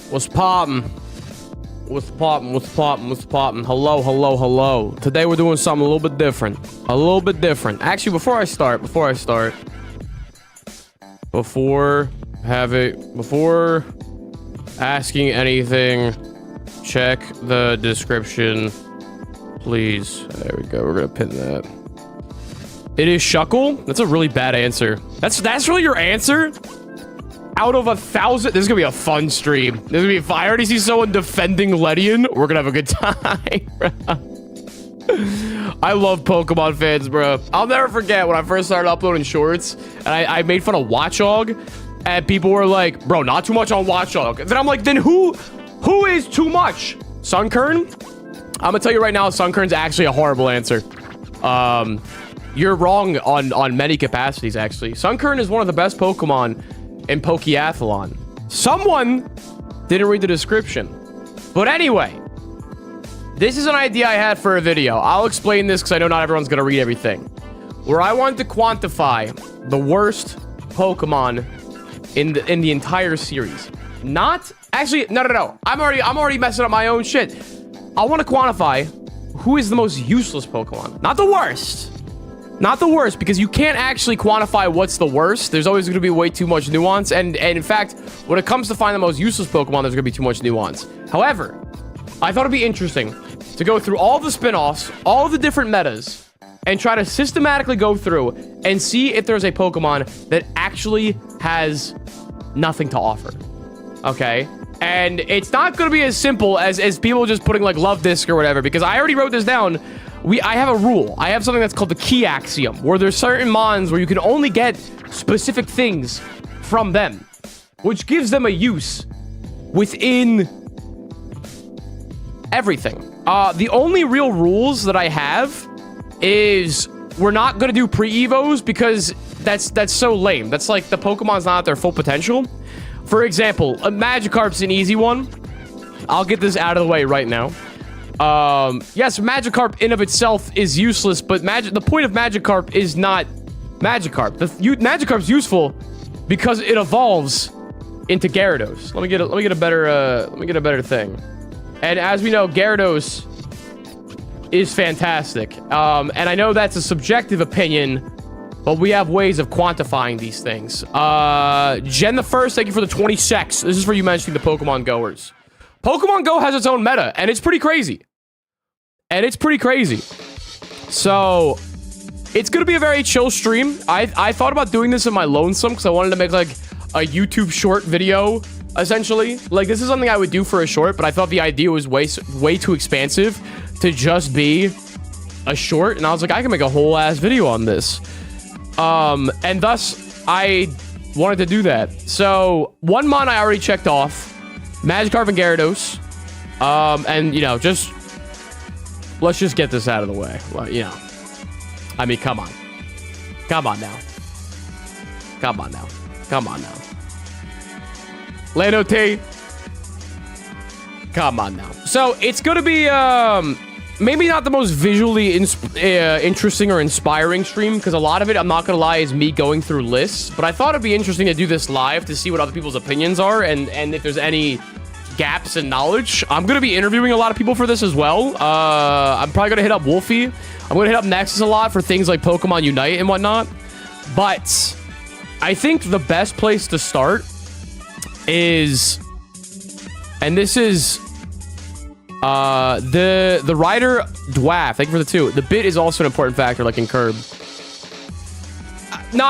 What's poppin'? What's poppin'? What's poppin'? What's poppin'? Hello, hello, hello. Today we're doing something a little bit different. A little bit different. Actually, before asking anything, check the description, please. There we go. We're gonna pin that. It is Shuckle? That's a really bad answer. That's really your answer? Out of 1,000, this is gonna be a fun stream. This is gonna be. If I already see someone defending Ledian, we're gonna have a good time, bro. I love Pokemon fans, bro. I'll never forget when I first started uploading shorts, and I made fun of Watchog, and people were like, "Bro, not too much on Watchog." Then I'm like, "Then who is too much?" Sunkern? I'm gonna tell you right now, Sunkern's actually a horrible answer. You're wrong on many capacities. Actually, Sunkern is one of the best Pokemon in Pokeathlon. Someone didn't read the description. But anyway, this is an idea I had for a video. I'll explain this because I know not everyone's going to read everything. Where I wanted to quantify the worst Pokemon in the entire series. Not... Actually, no. I'm already messing up my own shit. I want to quantify who is the most useless Pokemon. Not the worst. Not the worst, because you can't actually quantify what's the worst. There's always going to be way too much nuance. And in fact, when it comes to finding the most useless Pokemon, there's going to be too much nuance. However, I thought it'd be interesting to go through all the spin-offs, all the different metas, and try to systematically go through and see if there's a Pokemon that actually has nothing to offer. Okay? And it's not going to be as simple as people just putting like Love Disc or whatever, because I already wrote this down. I have a rule. I have something that's called the key axiom, where there's certain mons where you can only get specific things from them, which gives them a use within everything. The only real rules that I have is we're not going to do pre-evos because that's so lame. That's like the Pokemon's not at their full potential. For example, a Magikarp's an easy one. I'll get this out of the way right now. Yes, Magikarp in of itself is useless, but the point of Magikarp is not Magikarp. Magikarp's useful because it evolves into Gyarados. Let me get a better thing. And as we know, Gyarados is fantastic. And I know that's a subjective opinion, but we have ways of quantifying these things. Jen the First, thank you for the 20 secs. This is for you mentioning the Pokemon Goers. Pokemon Go has its own meta, and it's pretty crazy. So, it's going to be a very chill stream. I thought about doing this in my lonesome because I wanted to make, like, a YouTube short video, essentially. Like, this is something I would do for a short, but I thought the idea was way too expansive to just be a short. And I was like, I can make a whole-ass video on this. And thus, I wanted to do that. So, one mon I already checked off. Magikarp and Gyarados. And, you know, let's just get this out of the way. Well, you know. I mean, come on. Come on now. Lano T. Come on now. So, it's gonna be, maybe not the most visually interesting or inspiring stream, because a lot of it, I'm not gonna lie, is me going through lists. But I thought it'd be interesting to do this live to see what other people's opinions are, and if there's any gaps in knowledge. I'm gonna be interviewing a lot of people for this as well. I'm probably gonna hit up Wolfie. I'm gonna hit up Nexus a lot for things like Pokemon Unite and whatnot. But I think the best place to start is, and this is the rider Dwarf. Thank you for the 2. The bit is also an important factor, like in Curb. No,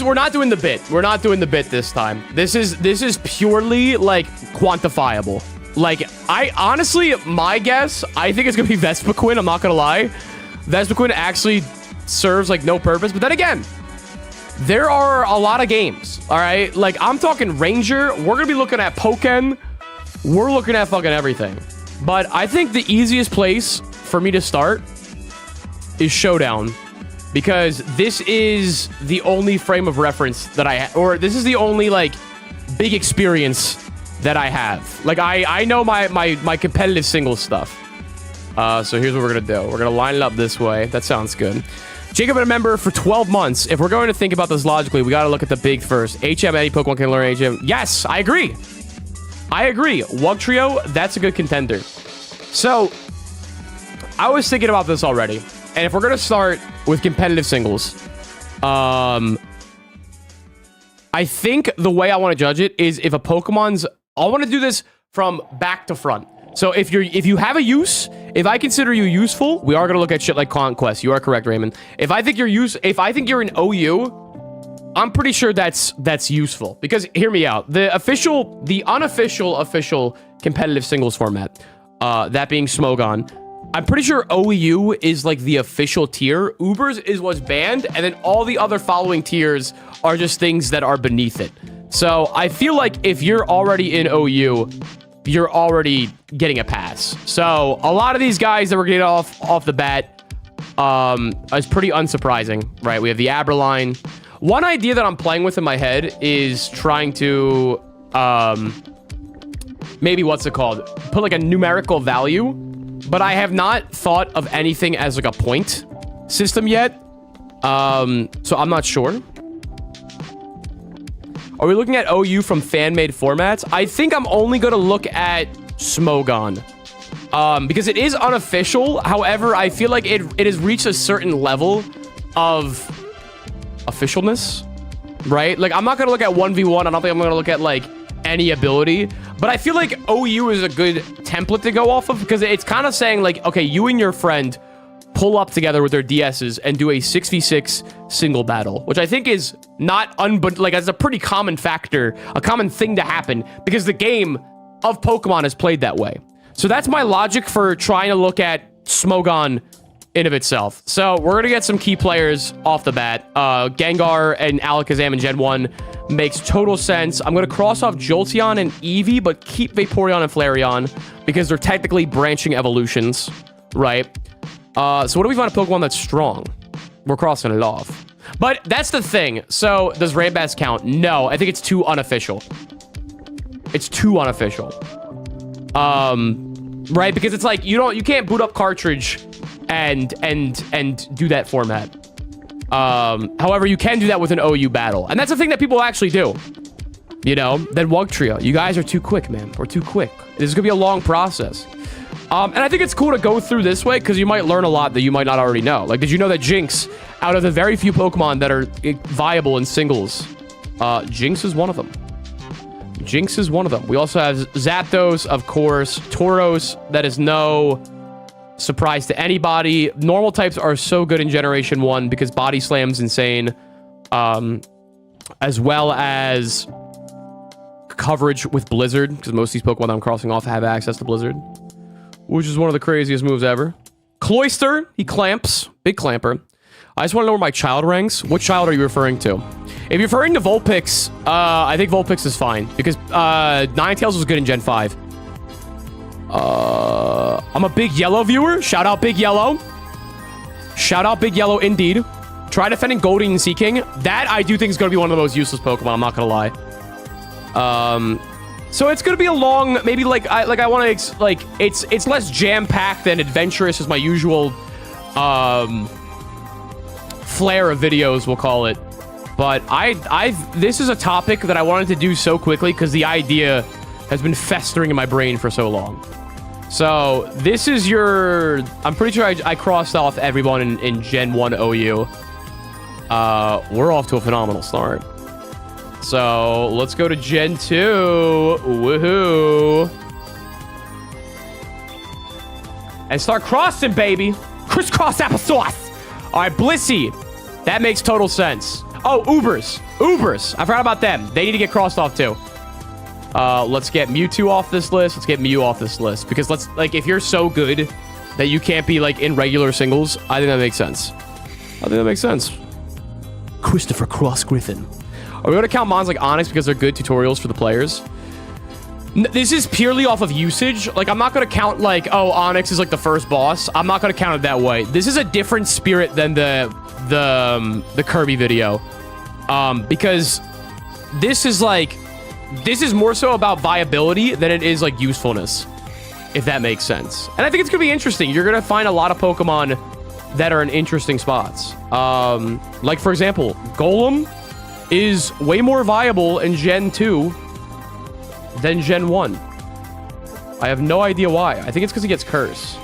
we're not doing the bit. We're not doing the bit this time. This is purely like quantifiable. Like, I honestly, my guess, I think it's gonna be Vespiquen. I'm not gonna lie. Vespiquen actually serves like no purpose. But then again, there are a lot of games. All right, like I'm talking Ranger. We're gonna be looking at Pokken. We're looking at fucking everything. But I think the easiest place for me to start is Showdown. Because this is the only frame of reference that or this is the only, like, big experience that I have. Like, I know my competitive singles stuff. So here's what we're gonna do. We're gonna line it up this way. That sounds good. Jacob been a member for 12 months. If we're going to think about this logically, we gotta look at the big first. HM, any Pokemon can learn HM. Yes, I agree. I agree. Wugtrio, that's a good contender. So, I was thinking about this already. And if we're going to start with competitive singles, I think the way I want to judge it is if a Pokemon's... I want to do this from back to front. So if you have a use, if I consider you useful, we are going to look at shit like Conquest. You are correct, Raymond. If I think you're an OU... I'm pretty sure that's useful, because hear me out. The unofficial official competitive singles format, that being Smogon, I'm pretty sure OEU is like the official tier. Ubers is what's banned, and then all the other following tiers are just things that are beneath it. So I feel like if you're already in OU, you're already getting a pass. So a lot of these guys that we're getting off the bat is pretty unsurprising, right? We have the Aberline. One idea that I'm playing with in my head is trying to, maybe what's it called? Put like a numerical value, but I have not thought of anything as like a point system yet. So I'm not sure. Are we looking at OU from fan-made formats? I think I'm only going to look at Smogon. Because it is unofficial. However, I feel like it has reached a certain level of officialness, right? Like, I'm not gonna look at 1v1. I don't think I'm gonna look at like any ability, but I feel like OU is a good template to go off of, because it's kind of saying like, okay, you and your friend pull up together with their DSs and do a 6v6 single battle, which I think is not like, that's a pretty common factor, a common thing to happen, because the game of Pokemon is played that way. So that's my logic for trying to look at Smogon in of itself. So we're gonna get some key players off the bat. Gengar and Alakazam in Gen 1 makes total sense. I'm gonna cross off Jolteon and Eevee, but keep Vaporeon and Flareon because they're technically branching evolutions, right? So what do we find a Pokemon that's strong? We're crossing it off. But that's the thing. So does Rambass count? No, I think it's too unofficial. It's too unofficial. Right? Because it's like you can't boot up cartridge and do that format. However, you can do that with an OU battle. And that's the thing that people actually do. You know, then Wugtrio. You guys are too quick, man. We're too quick. This is gonna be a long process. And I think it's cool to go through this way because you might learn a lot that you might not already know. Like, did you know that Jinx, out of the very few Pokemon that are viable in singles, Jinx is one of them. Jinx is one of them. We also have Zapdos, of course. Tauros, that is no surprise to anybody. Normal types are so good in Generation 1 because Body Slam's insane. As well as coverage with Blizzard, because most of these Pokemon that I'm crossing off have access to Blizzard, which is one of the craziest moves ever. Cloyster, he clamps. Big clamper. I just want to know where my child ranks. What child are you referring to? If you're referring to Vulpix, I think Vulpix is fine, because Ninetales was good in Gen 5. I'm a Big Yellow viewer. Shout out Big Yellow. Shout out Big Yellow indeed. Try defending Goldeen and Seaking. That I do think is going to be one of the most useless Pokemon. I'm not going to lie. So it's going to be a long, maybe like I want to, like, it's less jam-packed than adventurous as my usual flair of videos, we'll call it. But this is a topic that I wanted to do so quickly because the idea has been festering in my brain for so long. So this is your... I'm pretty sure I crossed off everyone in Gen 1 OU. We're off to a phenomenal start. So let's go to Gen 2. Woohoo. And start crossing, baby. Crisscross applesauce. All right, Blissey. That makes total sense. Oh, Ubers. I forgot about them. They need to get crossed off too. Let's get Mewtwo off this list. Let's get Mew off this list. Because if you're so good that you can't be like in regular singles, I think that makes sense. Christopher Cross Griffin. Are we going to count mons like Onyx because they're good tutorials for the players? This is purely off of usage. Like, I'm not going to count like, oh, Onyx is like the first boss. I'm not going to count it that way. This is a different spirit than the Kirby video. Because this is more so about viability than it is like usefulness, if that makes sense. And I think it's going to be interesting. You're going to find a lot of Pokemon that are in interesting spots. Like, for example, Golem is way more viable in Gen 2 than Gen 1. I have no idea why. I think it's because he gets Curse.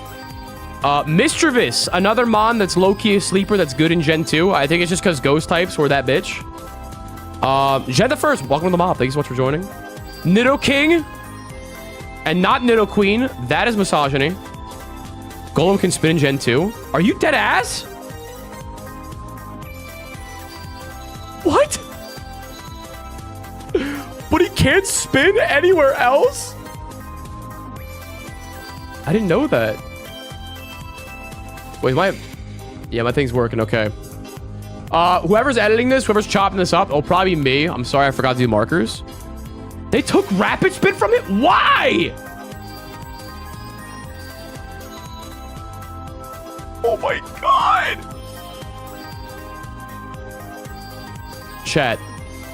Mischievous, another Mon that's low-key a sleeper that's good in Gen 2. I think it's just because Ghost types were that bitch. Gen the First, welcome to the mob. Thank you so much for joining. Nidoking. And not Nidoqueen. That is misogyny. Golem can spin in Gen 2. Are you dead ass? What? But he can't spin anywhere else? I didn't know that. Wait, yeah, my thing's working. Okay. Whoever's editing this, whoever's chopping this up, it'll probably be me. I'm sorry, I forgot to do markers. They took Rapid Spin from it? Why? Oh my god. Chat.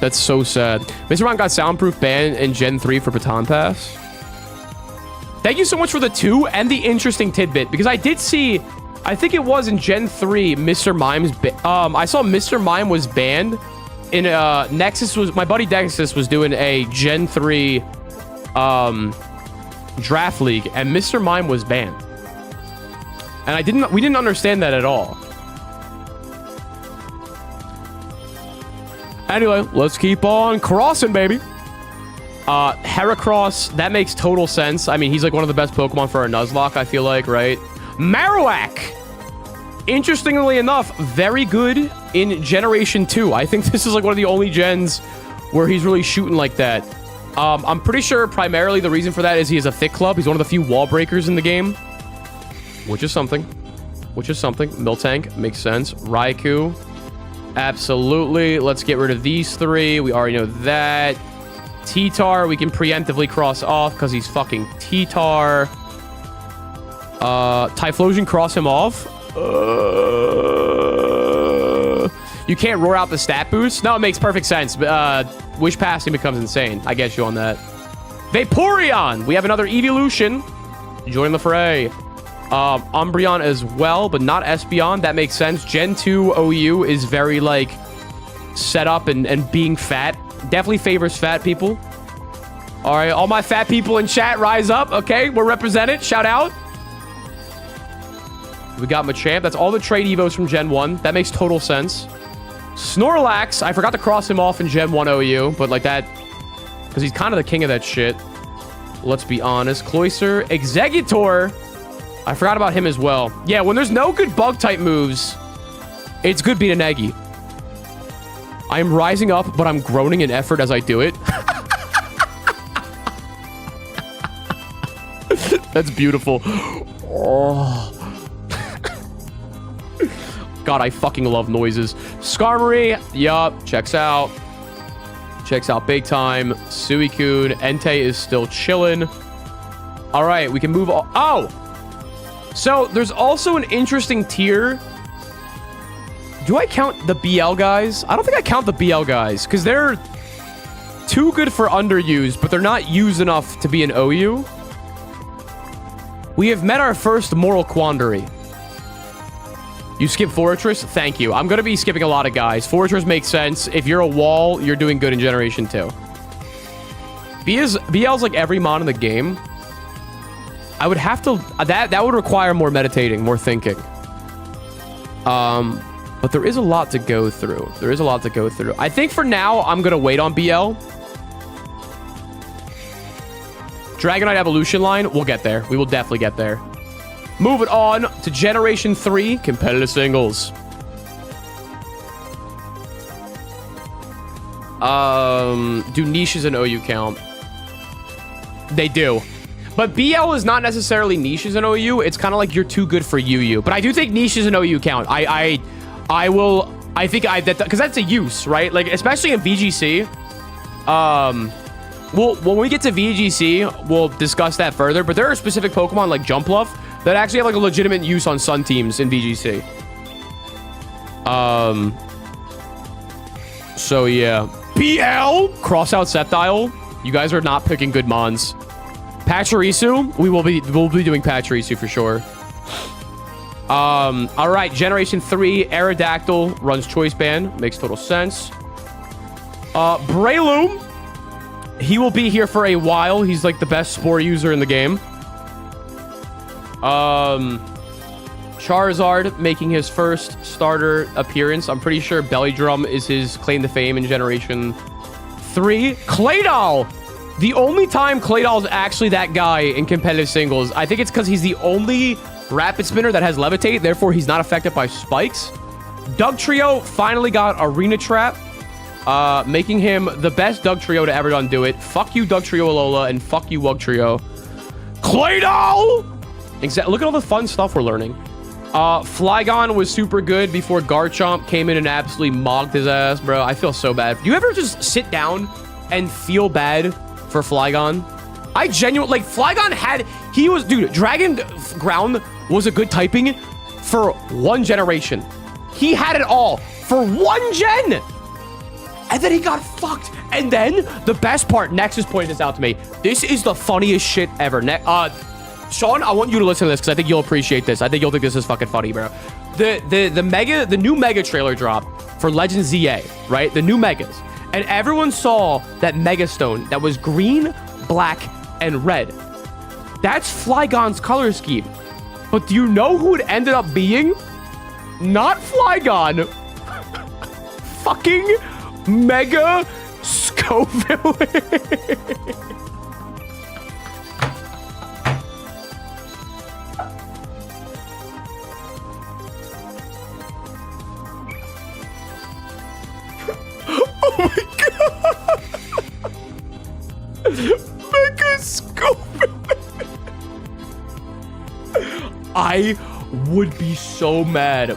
That's so sad. Mr. Ron got soundproof ban in Gen 3 for Baton Pass. Thank you so much for the 2 and the interesting tidbit, because I did see, I think it was in Gen 3, Mr. Mime's, I saw Mr. Mime was banned in, Nexus was, my buddy Nexus was doing a Gen 3, draft league, and Mr. Mime was banned. And we didn't understand that at all. Anyway, let's keep on crossing, baby. Heracross, that makes total sense. I mean, he's like one of the best Pokemon for a Nuzlocke, I feel like, right? Marowak! Interestingly enough, very good in Generation 2. I think this is like one of the only gens where he's really shooting like that. I'm pretty sure primarily the reason for that is he has a thick club. He's one of the few wall breakers in the game. Which is something. Miltank, makes sense. Raikou. Absolutely. Let's get rid of these 3. We already know that. T-Tar, we can preemptively cross off because he's fucking T-Tar. Typhlosion, cross him off. You can't roar out the stat boost? No, it makes perfect sense. Wish passing becomes insane. I get you on that. Vaporeon! We have another evolution. Join the fray. Umbreon as well, but not Espeon. That makes sense. Gen 2 OU is very, like, set up and being fat. Definitely favors fat people. All right, all my fat people in chat, rise up. Okay, we're represented. Shout out. We got Machamp. That's all the trade Evos from Gen 1. That makes total sense. Snorlax. I forgot to cross him off in Gen 1 OU, but like that, because he's kind of the king of that shit. Let's be honest. Cloyster. Exeggutor. I forgot about him as well. Yeah, when there's no good bug-type moves, it's good beat an Eggy. I am rising up, but I'm groaning in effort as I do it. That's beautiful. Oh. God, I fucking love noises. Skarmory, yup, checks out. Checks out big time. Suicune, Entei is still chilling. All right, we can move on. Oh! So, there's also an interesting tier. Do I count the BL guys? I don't think I count the BL guys, because they're too good for underused, but they're not used enough to be an OU. We have met our first moral quandary. You skip Fortress? Thank you. I'm going to be skipping a lot of guys. Fortress makes sense. If you're a wall, you're doing good in Generation 2. BL's like every mon in the game. I would have to... That would require more meditating, more thinking. But there is a lot to go through. I think for now, I'm going to wait on BL. Dragonite evolution line, we'll get there. We will definitely get there. Moving on to Generation 3, competitive singles. Do niches and OU count? They do. But BL is not necessarily niches and OU. It's kind of like you're too good for UU. But I do think niches and OU count. I think because that's a use, right? Like, especially in VGC. Well, when we get to VGC, we'll discuss that further. But there are specific Pokemon like Jumpluff that actually have like a legitimate use on Sun teams in VGC. So yeah, BL cross out Sceptile. You guys are not picking good mons. Pachirisu, we'll be doing Pachirisu for sure. All right, Generation 3, Aerodactyl runs Choice Band, makes total sense. Breloom He will be here for a while. He's like the best Spore user in the game. Charizard making his first starter appearance. I'm pretty sure Belly Drum is his claim to fame in Generation 3. Claydol! The only time Claydol is actually that guy in competitive singles. I think it's because he's the only Rapid Spinner that has Levitate. Therefore, he's not affected by spikes. Dugtrio finally got Arena Trap. Making him the best Dugtrio to ever undo it. Fuck you, Dugtrio Alola, and fuck you, Wugtrio. Claydol! Look at all the fun stuff we're learning. Flygon was super good before Garchomp came in and absolutely mocked his ass, bro. I feel so bad. Do you ever just sit down and feel bad for Flygon? I genuinely, like, Flygon had, dude, Dragon Ground was a good typing for 1 generation. He had it all for 1 gen. And then he got fucked. And then the best part, Nexus pointed this out to me. This is the funniest shit ever. Sean, I want you to listen to this because I think you'll appreciate this. I think you'll think this is fucking funny, bro. The new Mega trailer drop for Legend ZA, right? The new Megas. And everyone saw that Mega Stone that was green, black, and red. That's Flygon's color scheme. But do you know who it ended up being? Not Flygon. Fucking Mega Scoville. Oh my god! Mega Scoville. I would be so mad.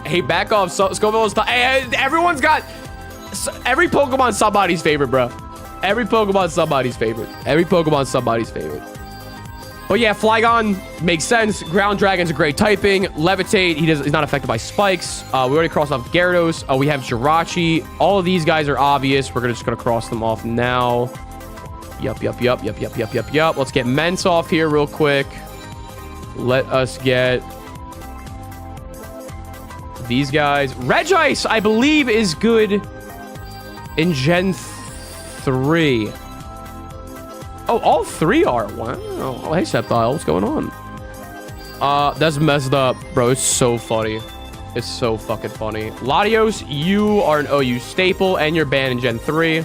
Hey, back off. Scoville's hey, everyone's got... Every Pokemon somebody's favorite, bro. Every Pokemon somebody's favorite. Every Pokemon somebody's favorite. But yeah, Flygon makes sense. Ground Dragon's a great typing. Levitate, he's not affected by spikes. We already crossed off Gyarados. We have Jirachi. All of these guys are obvious. We're just gonna cross them off now. Yup. Let's get Mence off here real quick. Let us get these guys. Regice, I believe, is good in Gen 3. Oh, all 3 are. Wow. Oh, hey, Sceptile. What's going on? That's messed up, bro. It's so funny. It's so fucking funny. Latios, you are an OU staple, and you're banned in Gen 3. We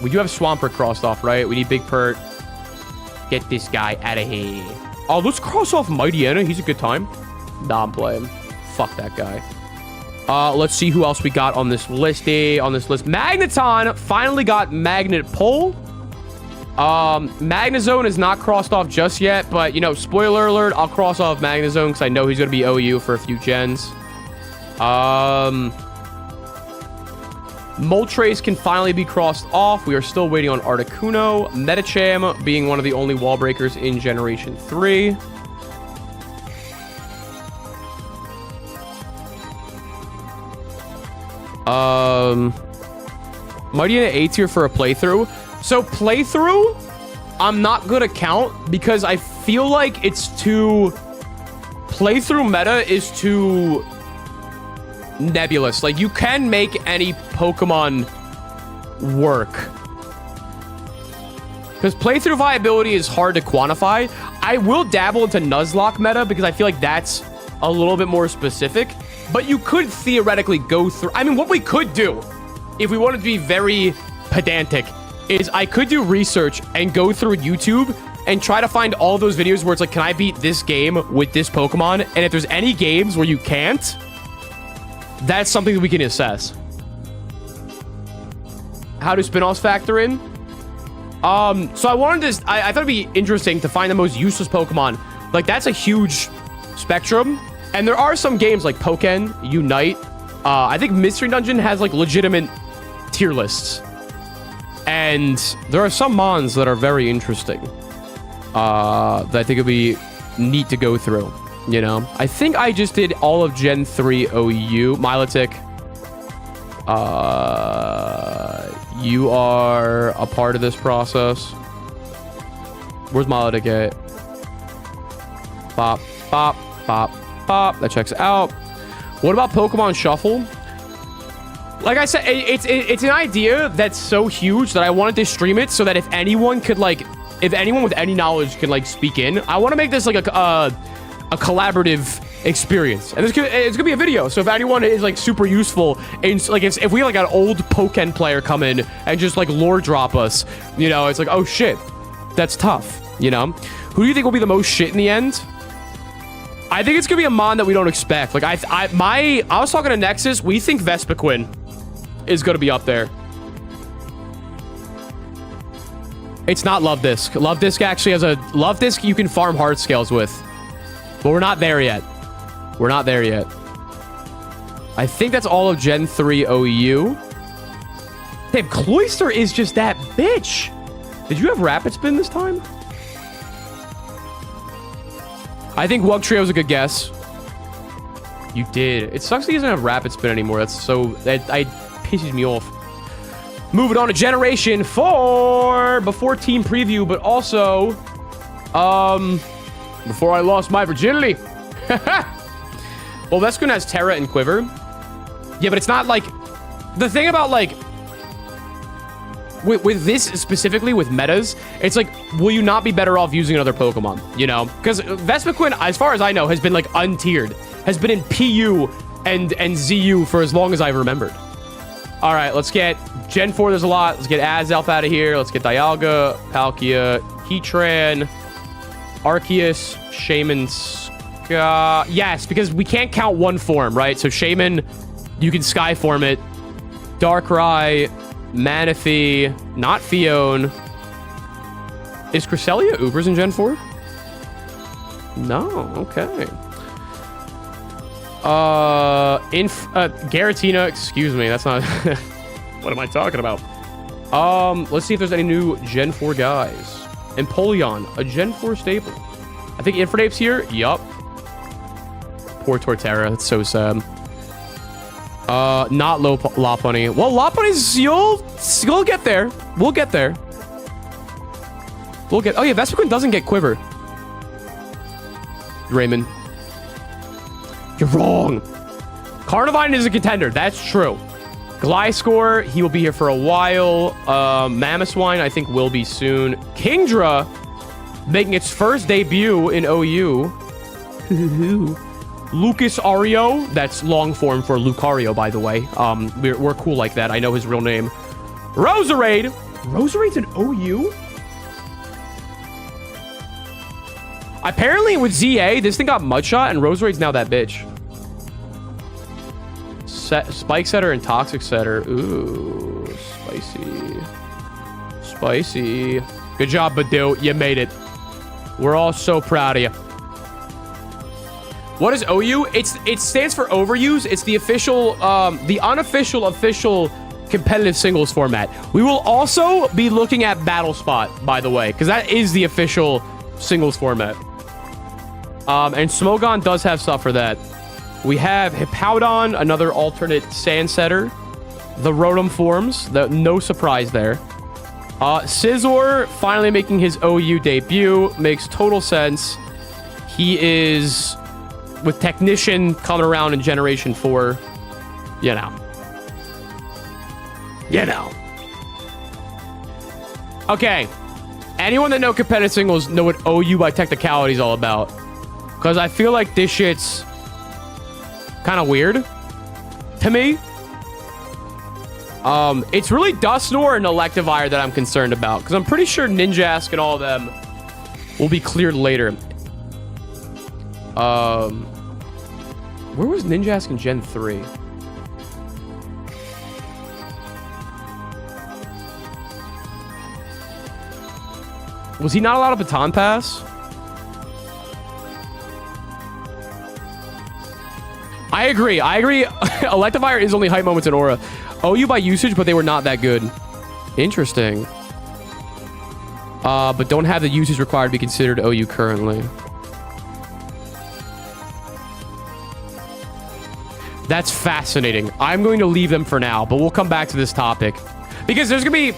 do have Swampert crossed off, right? We need Big Pert. Get this guy out of here. Oh, let's cross off Mightyena. He's a good time. Nah, I'm playing. Fuck that guy. Let's see who else we got on this list. Magneton finally got Magnet Pull. Magnezone is not crossed off just yet, but, you know, spoiler alert, I'll cross off Magnezone because I know he's going to be OU for a few gens. Moltres can finally be crossed off. We are still waiting on Articuno. Metacham being one of the only wall breakers in Generation 3. Mightyena A tier for a playthrough. So playthrough, I'm not gonna count because I feel like it's too... Playthrough meta is too nebulous. Like, you can make any Pokemon work. Because playthrough viability is hard to quantify. I will dabble into Nuzlocke meta because I feel like that's a little bit more specific. But you could theoretically go through... I mean, what we could do, if we wanted to be very pedantic, is I could do research and go through YouTube and try to find all those videos where it's like, can I beat this game with this Pokemon? And if there's any games where you can't, that's something that we can assess. How do spin-offs factor in? So I wanted to... I thought it'd be interesting to find the most useless Pokemon. Like, that's a huge spectrum. And there are some games like Pokken, Unite. I think Mystery Dungeon has, like, legitimate tier lists. And there are some mons that are very interesting. That I think would be neat to go through, you know? I think I just did all of Gen 3 OU. Milotic. You are a part of this process. Where's Milotic at? Bop, bop, bop, bop. That checks out. What about Pokemon Shuffle? Like I said, it's an idea that's so huge that I wanted to stream it so that if anyone could like, if anyone with any knowledge can like speak in, I want to make this like a collaborative experience, and it's gonna be a video. So if anyone is like super useful, and like if we like an old Pokken player come in and just like lore drop us, you know, it's like, oh shit, that's tough. You know, who do you think will be the most shit in the end? I think it's gonna be a mon that we don't expect. Like I was talking to Nexus. We think Vespiquen is gonna be up there. It's not Love Disc. Love Disc actually has a Love Disc you can farm hard scales with, but we're not there yet. We're not there yet. I think that's all of Gen 3 OU. Damn, Cloyster is just that bitch. Did you have Rapid Spin this time? I think Wugtrio is a good guess. You did. It sucks that he doesn't have Rapid Spin anymore. That's so... That pisses me off. Moving on to Generation 4. Before Team Preview, but also... before I lost my virginity. Well, Vespiquen has Terra and Quiver. Yeah, but it's not like... The thing about, like... With this, specifically with metas, it's like, will you not be better off using another Pokemon? You know? Because Vespiquen, as far as I know, has been, like, untiered. Has been in PU and ZU for as long as I've remembered. All right, let's get Gen 4. There's a lot. Let's get Azelf out of here. Let's get Dialga, Palkia, Heatran, Arceus, Shaman, yes, because we can't count one form, right? So Shaman, you can Sky form it. Darkrai, Manaphy, not Fione. Is Cresselia Ubers in Gen 4? No, okay. Garatina, excuse me, that's not... What am I talking about? Let's see if there's any new Gen 4 guys. Empoleon, a Gen 4 staple. I think Infernape's here. Yup. Poor Torterra. That's so sad. Not Lopunny. Well, Lopunny's... You'll get there. We'll get there. We'll get... Oh, yeah, Vespiquen doesn't get Quiver. Raymond. You're wrong. Carnivine is a contender. That's true. Gliscor, he will be here for a while. Mamoswine, I think, will be soon. Kingdra, making its first debut in OU. Lucas Ario, that's long form for Lucario, by the way. We're cool like that. I know his real name. Roserade. Roserade's an OU? Apparently with ZA, this thing got Mudshot, and Roserade's now that bitch. Spike Setter and Toxic Setter. Ooh, spicy. Spicy. Good job, Badoo. You made it. We're all so proud of you. What is OU? It stands for Overuse. It's the official, the unofficial official competitive singles format. We will also be looking at Battle Spot, by the way, because that is the official singles format. And Smogon does have stuff for that. We have Hippowdon, another alternate Sand Setter. The Rotom forms, no surprise there. Scizor finally making his OU debut. Makes total sense. He is, with Technician coming around in Generation 4, you know. You know. Okay. Anyone that know competitive singles know what OU by technicality is all about. Because I feel like this shit's kind of weird to me. It's really Dusknoir and Electivire that I'm concerned about, because I'm pretty sure Ninjask and all of them will be cleared later. Where was Ninjask in Gen 3? Was he not allowed a Baton Pass? I agree. Electivire is only hype moments in Aura. OU by usage, but they were not that good. Interesting. But don't have the usage required to be considered OU currently. That's fascinating. I'm going to leave them for now, but we'll come back to this topic. Because there's going to be...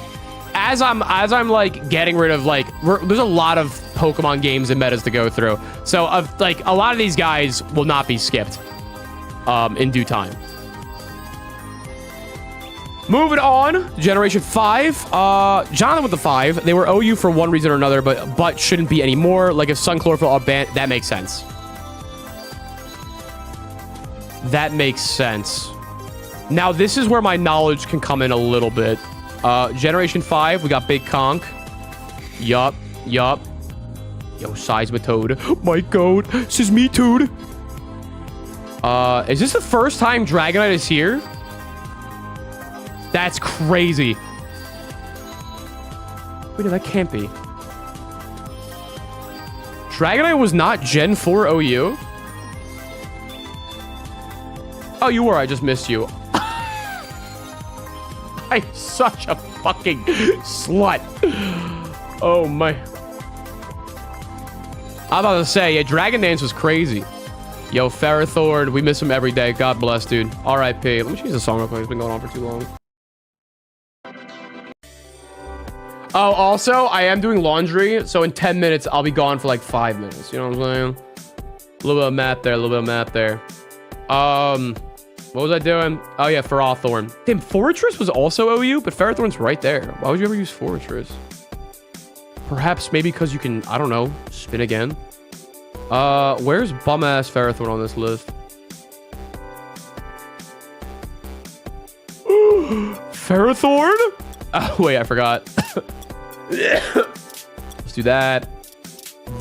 As I'm like getting rid of like... There's a lot of Pokemon games and metas to go through. So like a lot of these guys will not be skipped. In due time. Moving on, Generation 5. Jonathan with the 5. They were OU for one reason or another, but shouldn't be anymore. Like if Sun Chlorophyll are banned, that makes sense. That makes sense. Now, this is where my knowledge can come in a little bit. Generation 5, we got Big Conk. Yup. Yo, Seismitoad. My god, this is me, dude. Is this the first time Dragonite is here? That's crazy. Wait, no, that can't be. Dragonite was not Gen 4 OU? Oh, you were. I just missed you. I'm such a fucking slut. Oh, my. I'm about to say, yeah, Dragon Dance was crazy. Yo, Ferrothorn, we miss him every day. God bless, dude. R.I.P. Let me change the song real quick. It's been going on for too long. Oh, also, I am doing laundry, so in 10 minutes, I'll be gone for like 5 minutes. You know what I'm saying? A little bit of map there, a little bit of map there. What was I doing? Oh, yeah, Ferrothorn. Damn, Fortress was also OU, but Ferrothorn's right there. Why would you ever use Fortress? Perhaps maybe because you can, I don't know, spin again. Where's bum-ass Ferrothorn on this list? Ferrothorn? Oh, wait, I forgot. Let's do that.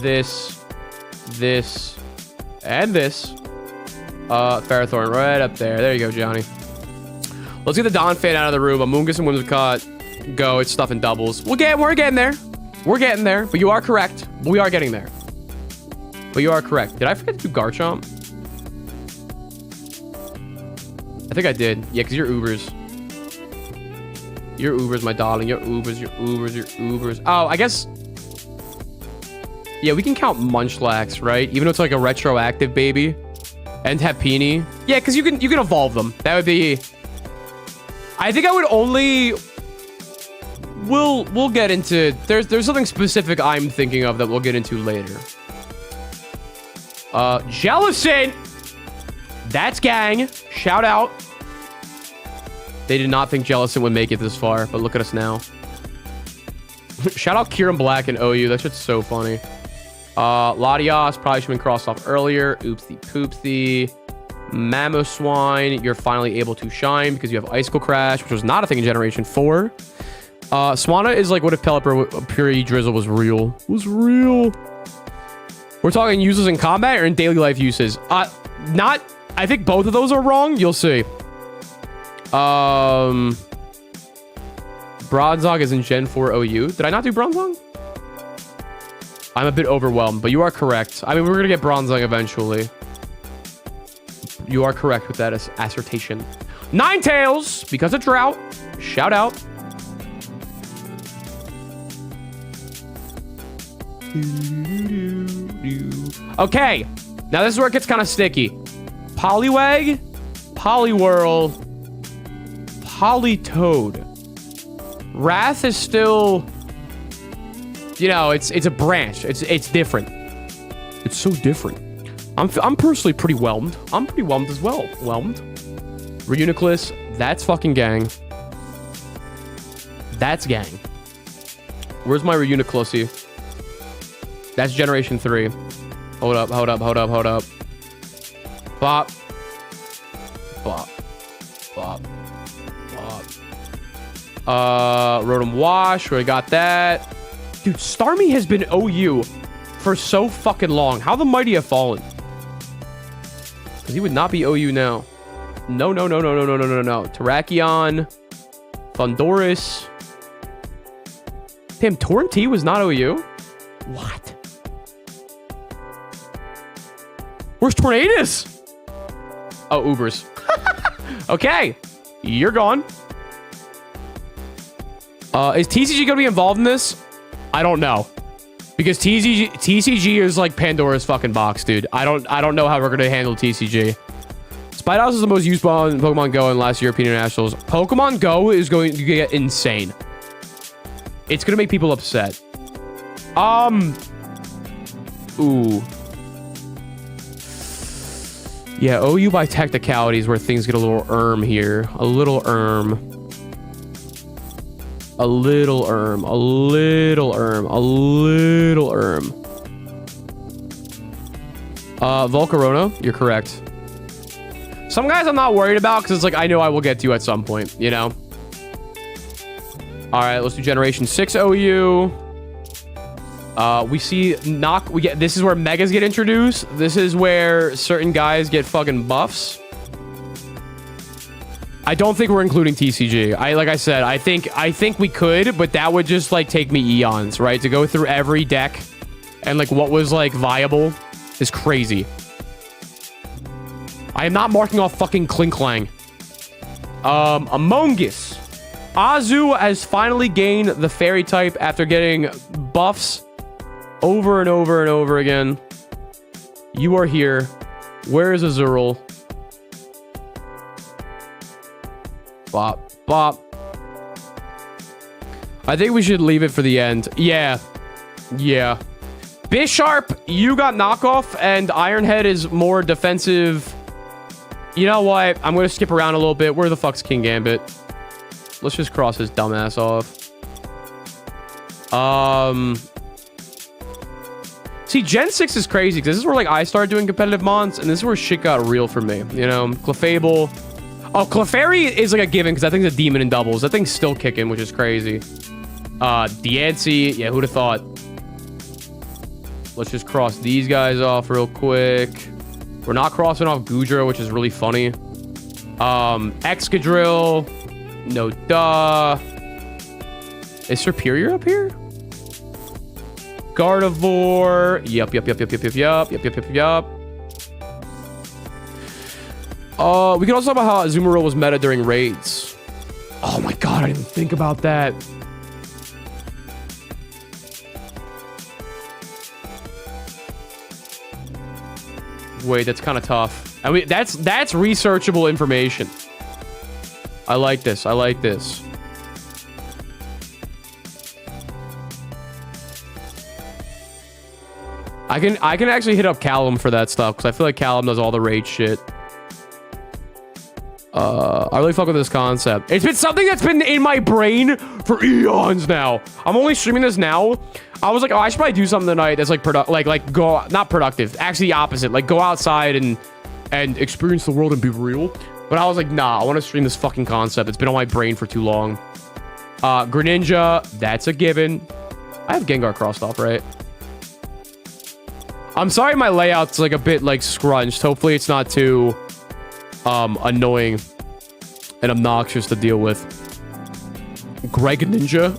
This, and this. Ferrothorn right up there. There you go, Johnny. Let's get the Donphan out of the room. Amoonguss and Whimsicott. Go. It's stuff in doubles. We're getting there. We're getting there. But you are correct. We are getting there. But you are correct. Did I forget to do Garchomp? I think I did. Yeah, because you're Ubers. You're Ubers, my darling. You're Ubers. You're Ubers. You're Ubers. Oh, I guess... Yeah, we can count Munchlax, right? Even though it's like a retroactive baby. And Happini. Yeah, because you can evolve them. That would be... I think I would only... We'll get into... There's something specific I'm thinking of that we'll get into later. Jellicent! That's gang. Shout out. They did not think Jellicent would make it this far, but look at us now. Shout out Kieran Black and OU. That shit's so funny. Latias probably should have been crossed off earlier. Oopsie poopsie. Mamoswine, you're finally able to shine because you have Icicle Crash, which was not a thing in Generation 4. Swanna is like what if Pelipper Pure Drizzle was real. We're talking uses in combat or in daily life uses? Not... I think both of those are wrong. You'll see. Bronzong is in Gen 4 OU. Did I not do Bronzong? I'm a bit overwhelmed, but you are correct. I mean, we're going to get Bronzong eventually. You are correct with that assertion. Ninetales, because of drought. Shout out. Okay. Now this is where it gets kind of sticky. Poliwag, Poliwhirl, Politoad. Wrath is still... You know, it's a branch. It's different. It's so different. I'm personally pretty whelmed. I'm pretty whelmed as well. Reuniclus, that's fucking gang. That's gang. Where's my Reuniclusy? That's Generation 3. Hold up. Bop. Rotom Wash, we got that. Dude, Starmie has been OU for so fucking long. How the mighty have fallen? Because he would not be OU now. No. Terrakion. Thundoris. Damn, Torrentee was not OU? What? Where's Tornadus? Oh, Ubers. Okay. You're gone. Is TCG gonna be involved in this? I don't know. Because TCG is like Pandora's fucking box, dude. I don't know how we're gonna handle TCG. Spidos is the most used ball in Pokemon Go in last European Nationals. Pokemon Go is going to get insane. It's gonna make people upset. Ooh. Yeah, OU by technicalities where things get a little here. A little A little erm. A little erm. A little erm. Volcarona, you're correct. Some guys I'm not worried about because it's like I know I will get to at some point, you know? All right, let's do Generation 6 OU. We see this is where megas get introduced. This is where certain guys get fucking buffs. I don't think we're including TCG. Like I said, I think we could, but that would just like take me eons, right? To go through every deck and like what was like viable is crazy. I am not marking off fucking Klinklang. Among Us. Azu has finally gained the fairy type after getting buffs over and over and over again. You are here. Where is Azurill? Bop, bop. I think we should leave it for the end. Yeah. Yeah. Bisharp, you got knockoff, and Ironhead is more defensive. You know what? I'm going to skip around a little bit. Where the fuck's King Gambit? Let's just cross his dumbass off. See, Gen 6 is crazy because this is where like I started doing competitive mons, and this is where shit got real for me. You know, Clefable. Oh, Clefairy is like a given because that thing's a demon in doubles. That thing's still kicking, which is crazy. Diancie. Yeah, who'd have thought? Let's just cross these guys off real quick. We're not crossing off Goodra, which is really funny. Excadrill. No duh. Is Superior up here? Gardevoir. Yup. We can also talk about how Azumarill was meta during raids. Oh my god, I didn't think about that. Wait, that's kind of tough. I mean, that's researchable information. I like this. I like this. I can actually hit up Callum for that stuff because I feel like Callum does all the raid shit. I really fuck with this concept. It's been something that's been in my brain for eons now. I'm only streaming this now. I was like, oh, I should probably do something tonight that's like not productive. Actually, the opposite. Like go outside and experience the world and be real. But I was like, nah, I want to stream this fucking concept. It's been on my brain for too long. Greninja, that's a given. I have Gengar crossed off, right? I'm sorry my layout's like a bit like scrunched. Hopefully it's not too annoying and obnoxious to deal with. Greg Ninja.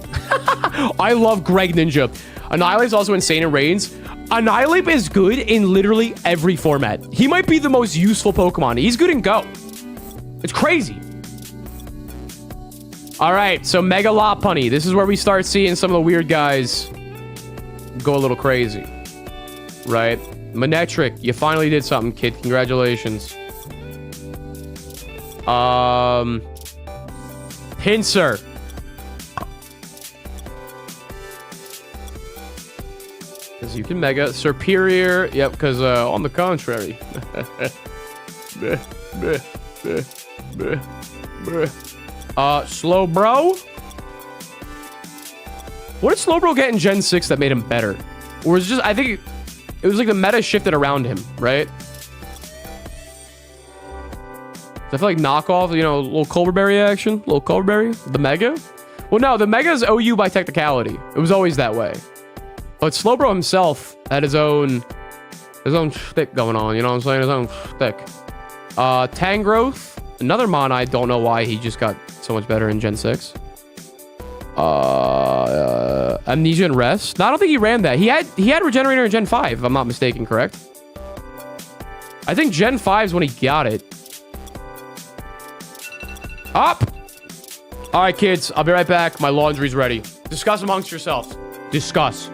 I love Greg Ninja. Annihilate's also insane in raids. Annihilate is good in literally every format. He might be the most useful Pokemon. He's good in Go. It's crazy. All right, so Mega Lopunny. This is where we start seeing some of the weird guys go a little crazy. Right? Manectric, you finally did something, kid. Congratulations. Pinsir. Because you can Mega. Superior. Yep, because on the contrary. Slowbro. What did Slowbro get in Gen 6 that made him better? Or was it just, I think it was like the meta shifted around him, right? I feel like knockoff, you know, a little Culverberry action, little Culverberry, the Mega. Well, no, the Mega is OU by technicality. It was always that way. But Slowbro himself had his own shtick going on, you know what I'm saying? His own shtick. Tangrowth, another mon. I don't know why he just got so much better in Gen 6. Amnesia and Rest. No, I don't think he ran that. He had Regenerator in Gen 5, if I'm not mistaken, correct? I think Gen 5 is when he got it. Up! Alright, kids. I'll be right back. My laundry's ready. Discuss amongst yourselves. Discuss.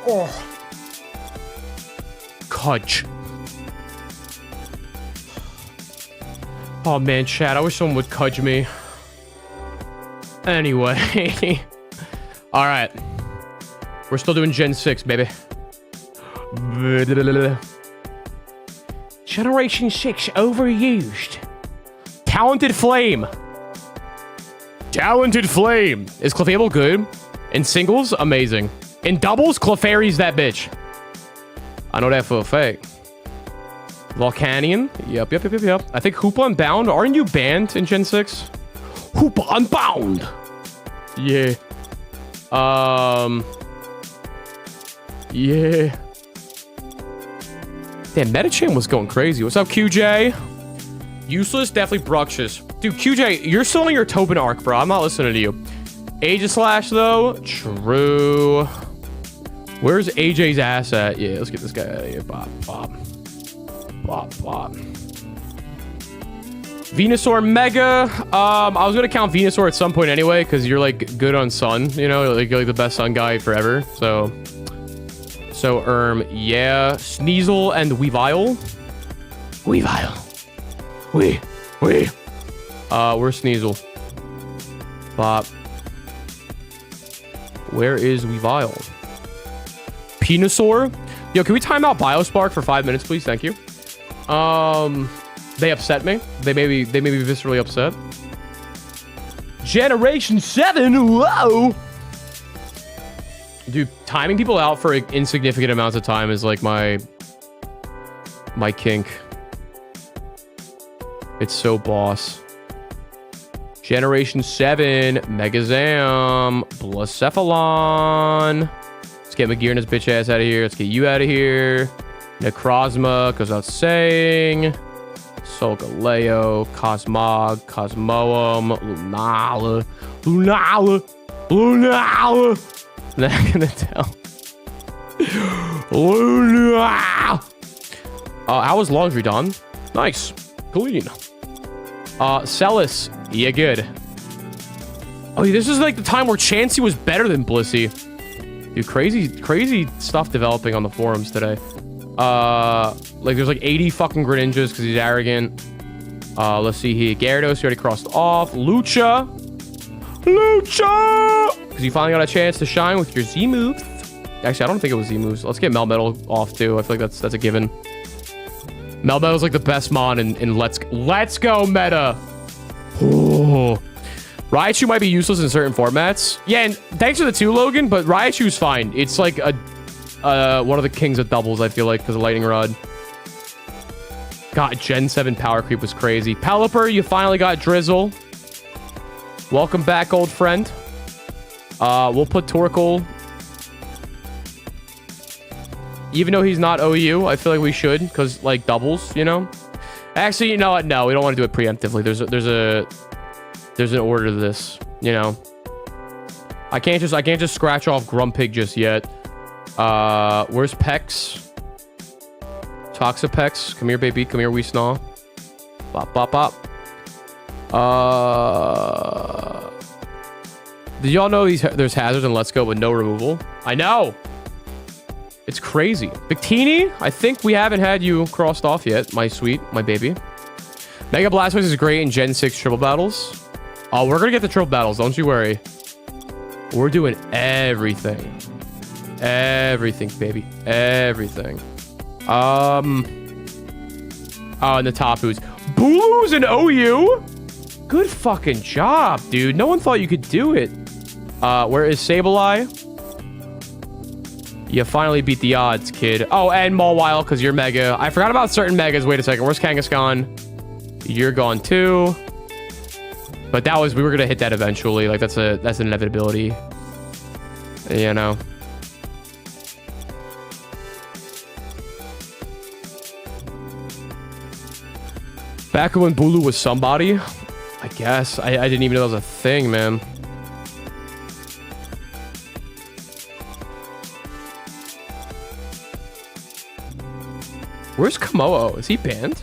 Oh. Cudge. Oh man, chat, I wish someone would cudge me. Anyway. Alright. We're still doing Gen 6, baby. Generation 6 overused. Talented Flame. Talented Flame. Is Clefable good? In singles, amazing. In doubles, Clefairy's that bitch. I know that for a fact. Volcanion. Yep. I think Hoopa Unbound. Aren't you banned in Gen 6? Hoopa Unbound. Yeah. Yeah. Damn, Metachan was going crazy. What's up, QJ? Useless, definitely Bruxious. Dude, QJ, you're still on your Tobin arc, bro. I'm not listening to you. Aegislash, though. True. Where's AJ's ass at? Yeah, let's get this guy out of here. Bop. Venusaur Mega. I was gonna count Venusaur at some point anyway, because you're like good on Sun. You know, like you're like the best Sun guy forever. So yeah. Sneasel and Weavile. Where's Sneasel? Bop. Where is Weavile? Venusaur. Yo, can we time out Biospark for 5 minutes, please? Thank you. They upset me. They may be viscerally upset. Generation 7. Whoa. Dude, timing people out for insignificant amounts of time is like my kink. It's so boss. Generation 7. Megazam. Blacephalon. Let's get Magir and his bitch ass out of here. Let's get you out of here. Necrozma goes out saying. Solgaleo. Cosmog. Cosmoem. Lunala. Not gonna tell. How was laundry done? Nice. Clean. Celis. Yeah, good. Oh, this is like the time where Chansey was better than Blissey. Dude, crazy stuff developing on the forums today. Like there's like 80 fucking Greninjas because he's arrogant. Let's see here. Gyarados, you already crossed off. Lucha! Because you finally got a chance to shine with your Z moves. Actually, I don't think it was Z moves. Let's get Melmetal off too. I feel like that's a given. Melmetal's like the best mon in Let's Go meta. Oh. Raichu might be useless in certain formats. Yeah, and thanks for the 2, Logan, but Raichu's fine. It's like one of the kings of doubles, I feel like, because of Lightning Rod. God, Gen 7 power creep was crazy. Pelipper, you finally got Drizzle. Welcome back, old friend. We'll put Torkoal. Even though he's not OU, I feel like we should, because, like, doubles, you know? Actually, you know what? No, we don't want to do it preemptively. There's an order to this, you know? I can't just scratch off Grumpig just yet. Where's Pex? Toxapex. Come here, baby. Come here, wee snaw. Bop. Did y'all know there's hazards in Let's Go with no removal? I know! It's crazy. Victini, I think we haven't had you crossed off yet, my baby. Mega Blastoise is great in Gen 6 triple battles. Oh, we're gonna get the triple battles, don't you worry. We're doing everything. Everything, baby. Everything. Oh, and the Tapus. Bulu's an OU? Good fucking job, dude. No one thought you could do it. Where is Sableye? You finally beat the odds, kid. Oh, and Mawile, because you're Mega. I forgot about certain Megas. Wait a second. Where's Kangaskhan? You're gone, too. But that was... We were going to hit that eventually. Like, that's an inevitability. You know? Back when Bulu was somebody? I guess. I didn't even know that was a thing, man. Where's Komodo? Is he banned?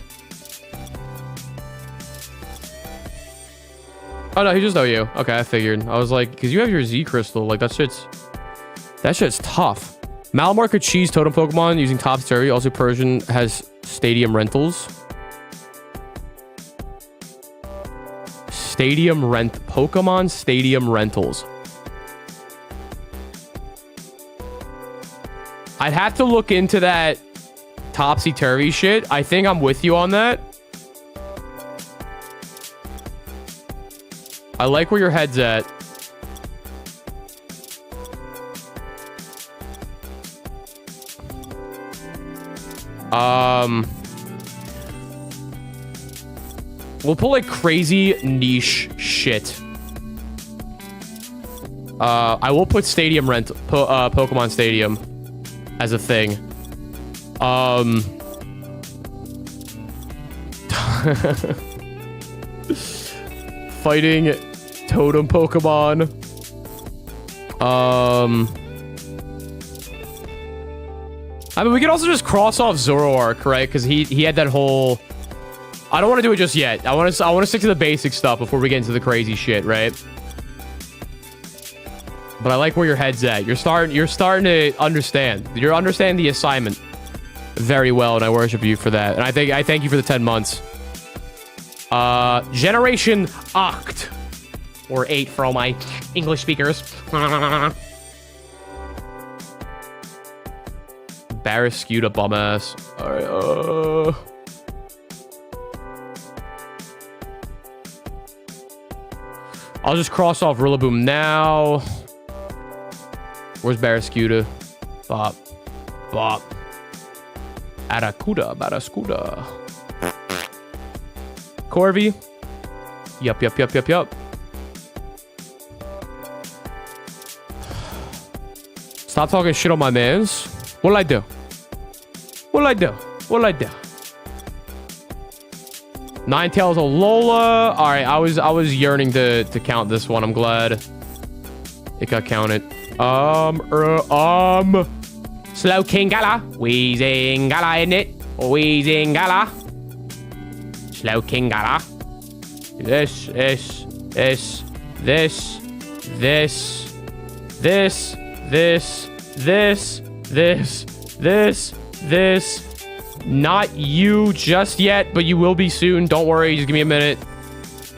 Oh, no, he just OU. Okay, I figured. I was like, because you have your Z Crystal. Like, that shit's tough. Malamar could cheese totem Pokemon using Topsy-Turvy. Also, Persian has stadium rentals. Pokemon stadium rentals. I'd have to look into that Topsy-Turvy shit. I think I'm with you on that. I like where your head's at. We'll pull like crazy niche shit. I will put Stadium Pokemon Stadium as a thing. Fighting totem Pokemon. I mean, we could also just cross off Zoroark, right? Because he had that whole... I don't want to do it just yet. I want to stick to the basic stuff before we get into the crazy shit, right? But I like where your head's at. You're starting to understand. You're understanding the assignment very well, and I worship you for that. And I thank you for the 10 months. Generation 8. Or 8 for all my English speakers. Barrascuda bum ass. Alright, I'll just cross off Rillaboom now. Where's Barrascuda? Bop. Bop. Barracuda. Corvi. Yup. Stop talking shit on my mans. What'll I do? Ninetales Alola. All right, I was yearning to count this one. I'm glad it got counted. Slow King Gala. Wheezing Gala, isn't it? Wheezing Gala. Slow King Gala. This. Not you just yet, but you will be soon. Don't worry. Just give me a minute.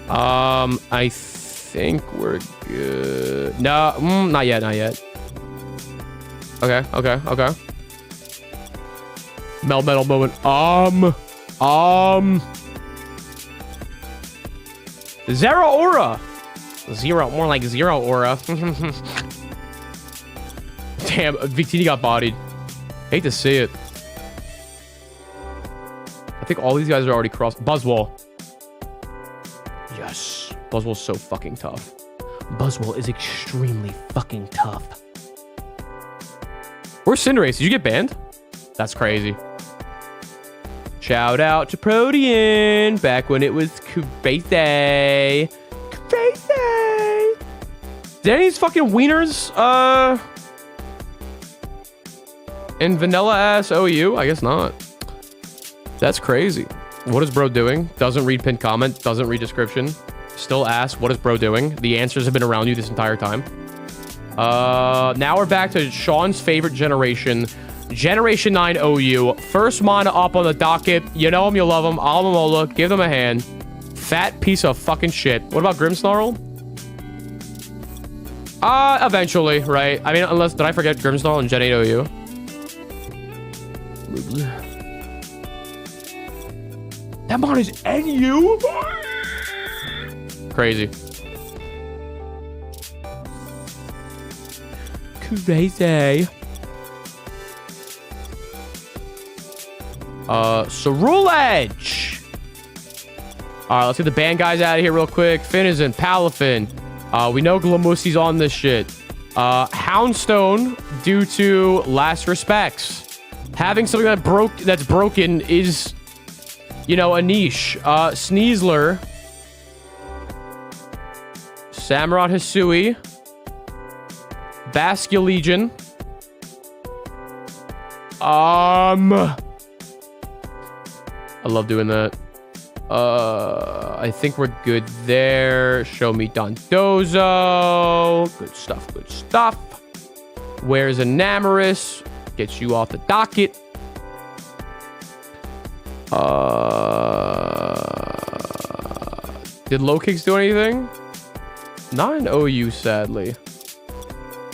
I think we're good. No, not yet. Okay. Melmetal moment. Zeraora. More like Zero Aura. Damn, Victini got bodied. Hate to see it. I think all these guys are already crossed. Buzzwole. Yes. Buzzwole's so fucking tough. Buzzwole is extremely fucking tough. Where's Cinderace? Did you get banned? That's crazy. Shout out to Protean. Back when it was Kubase. Did any of these fucking wieners, in vanilla ass OU? I guess not. That's crazy. What is bro doing? Doesn't read pinned comment. Doesn't read description. Still asks, what is bro doing? The answers have been around you this entire time. Now we're back to Sean's favorite generation. Generation 9 OU. First mana up on the docket. You know him, you love him. Alamola. Give them a hand. Fat piece of fucking shit. What about Grimmsnarl? Eventually, right? I mean, unless... Did I forget Grimmsnarl and Gen 8 OU? That mod is NU? Crazy. Crazy. Cerule Edge. Alright, let's get the band guys out of here real quick. Finizen, Palafin. We know Glamousie's on this shit. Houndstone, due to last respects. Having something that's broken is, you know, a niche. Sneasler. Samurott Hisui. Basculegion. I love doing that. I think we're good there. Show me Dondozo. Good stuff. Where's Enamorous? Get you off the docket. Did low kicks do anything? Not an OU, sadly.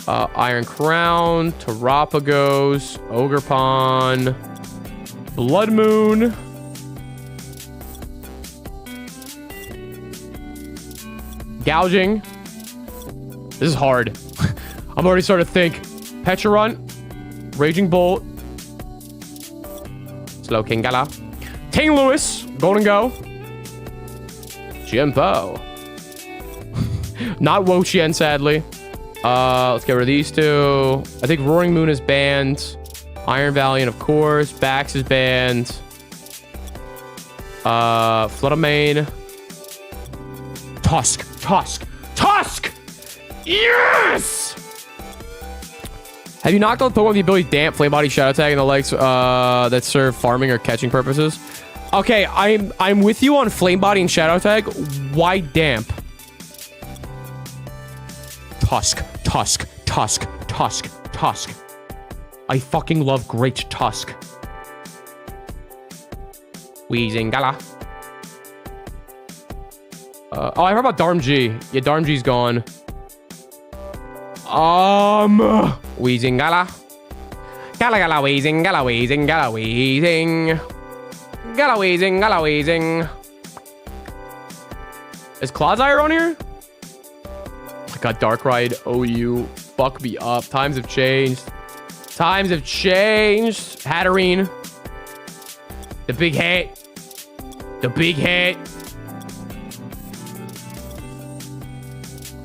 Iron Crown, Terapagos, Ogerpon, Blood Moon. Gouging. This is hard. I'm already starting to think. Pecharunt, Raging Bolt, Slow King Gala, Ting Lewis, Golden Go, Jimbo. Not Wo-Chien, sadly. Let's get rid of these two. I think Roaring Moon is banned. Iron Valiant, of course. Bax is banned. Floodamain. Tusk. Yes! Have you knocked out Pokemon with the ability Damp, Flame Body, Shadow Tag, and the likes that serve farming or catching purposes? Okay, I'm with you on Flame Body and Shadow Tag. Why Damp? Tusk. I fucking love Great Tusk. Weezing Gala. Oh, I heard about Darmg. Yeah, Darmg's gone. Weezing Gala. Gala Weezing, Gala Weezing, Gala Weezing. Gala Weezing, Gala Weezing. Is Clodsire on here? I got Darkrai, OU. Fuck me up. Times have changed. Hatterene. The big hit.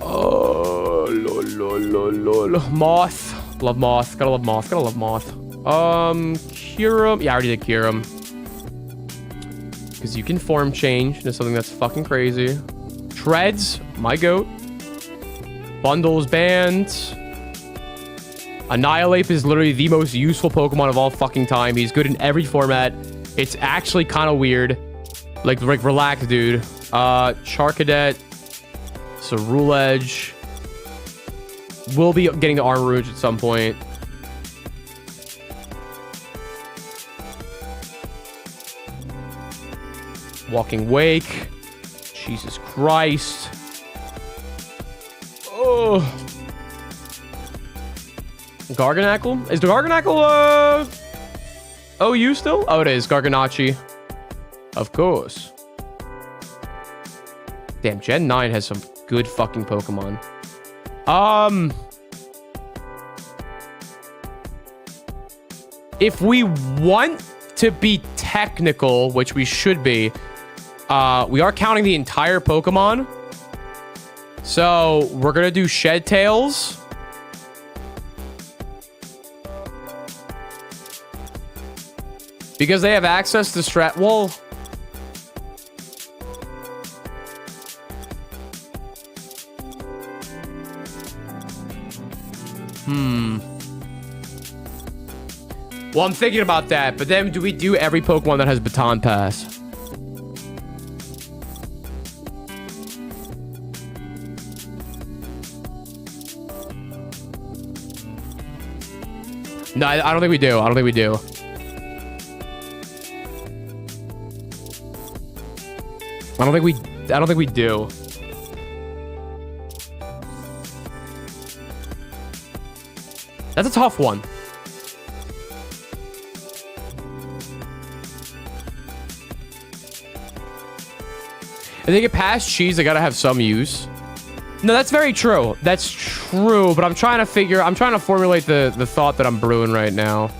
Oh, lol. Moth. Love Moth. Gotta love Moth. Kyurem. Yeah, I already did Kyurem. Because you can form change into something that's fucking crazy. Treads. My goat. Bundles banned. Annihilate is literally the most useful Pokemon of all fucking time. He's good in every format. It's actually kind of weird. Like, relax, dude. Charcadet. Ceruledge. We'll be getting to Armor Rouge at some point. Walking Wake. Jesus Christ. Oh. Garganackle? Is the Garganackle, OU still? Oh, it is. Garganachi. Of course. Damn, Gen 9 has some good fucking Pokemon. If we want to be technical, which we should be, we are counting the entire Pokemon. So we're gonna do Shed Tails. Because they have access to strat. Well, well, I'm thinking about that. But then do we do every Pokemon that has Baton Pass? No, I don't think we do. I don't think we do. I don't think we do. That's a tough one. If they get past cheese, they gotta have some use. No, that's very true. That's true, but I'm trying to formulate the thought that I'm brewing right now.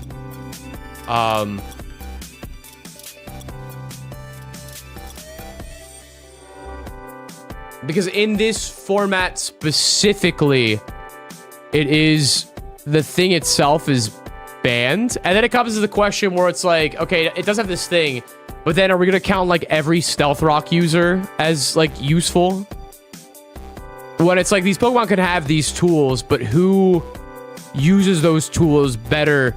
Because in this format specifically, it is the thing itself is banned. And then it comes to the question where it's like, okay, it does have this thing, but then are we going to count like every Stealth Rock user as like useful? When it's like these Pokemon can have these tools, but who uses those tools better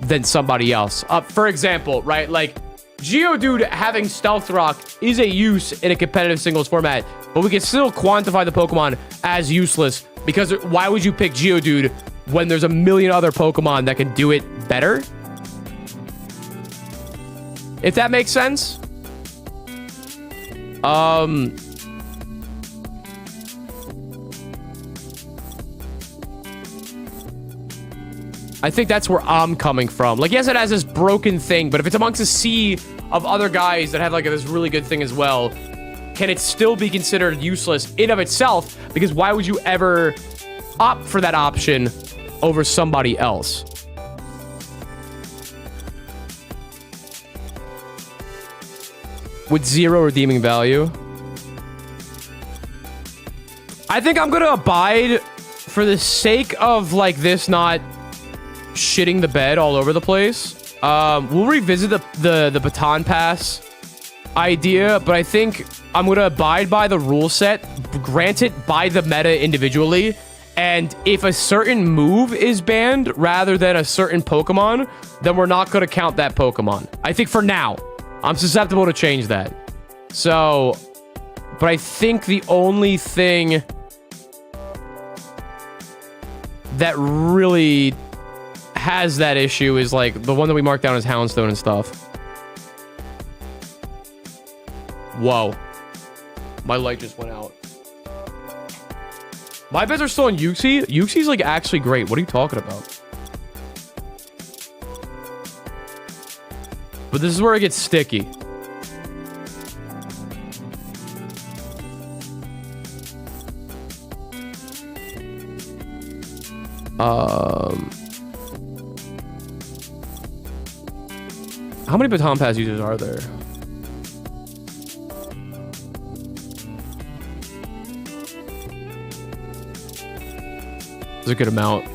than somebody else? For example, right? Like Geodude having Stealth Rock is a use in a competitive singles format, but we can still quantify the Pokemon as useless because why would you pick Geodude when there's a million other Pokemon that can do it better. If that makes sense. I think that's where I'm coming from. Like, yes, it has this broken thing, but if it's amongst a sea of other guys that have like this really good thing as well, can it still be considered useless in of itself? Because why would you ever opt for that option over somebody else? With 0 redeeming value. I think I'm gonna abide for the sake of like this not shitting the bed all over the place. We'll revisit the baton pass idea, but I think I'm gonna abide by the rule set, granted by the meta individually, and if a certain move is banned rather than a certain Pokemon, then we're not gonna count that Pokemon. I think for now. I'm susceptible to change that. So, but I think the only thing that really has that issue is like the one that we marked down as Houndstone and stuff. Whoa. My light just went out. My bets are still on Uxie. Uxie's like actually great. What are you talking about? But this is where it gets sticky. How many Baton Pass users are there? It's a good amount.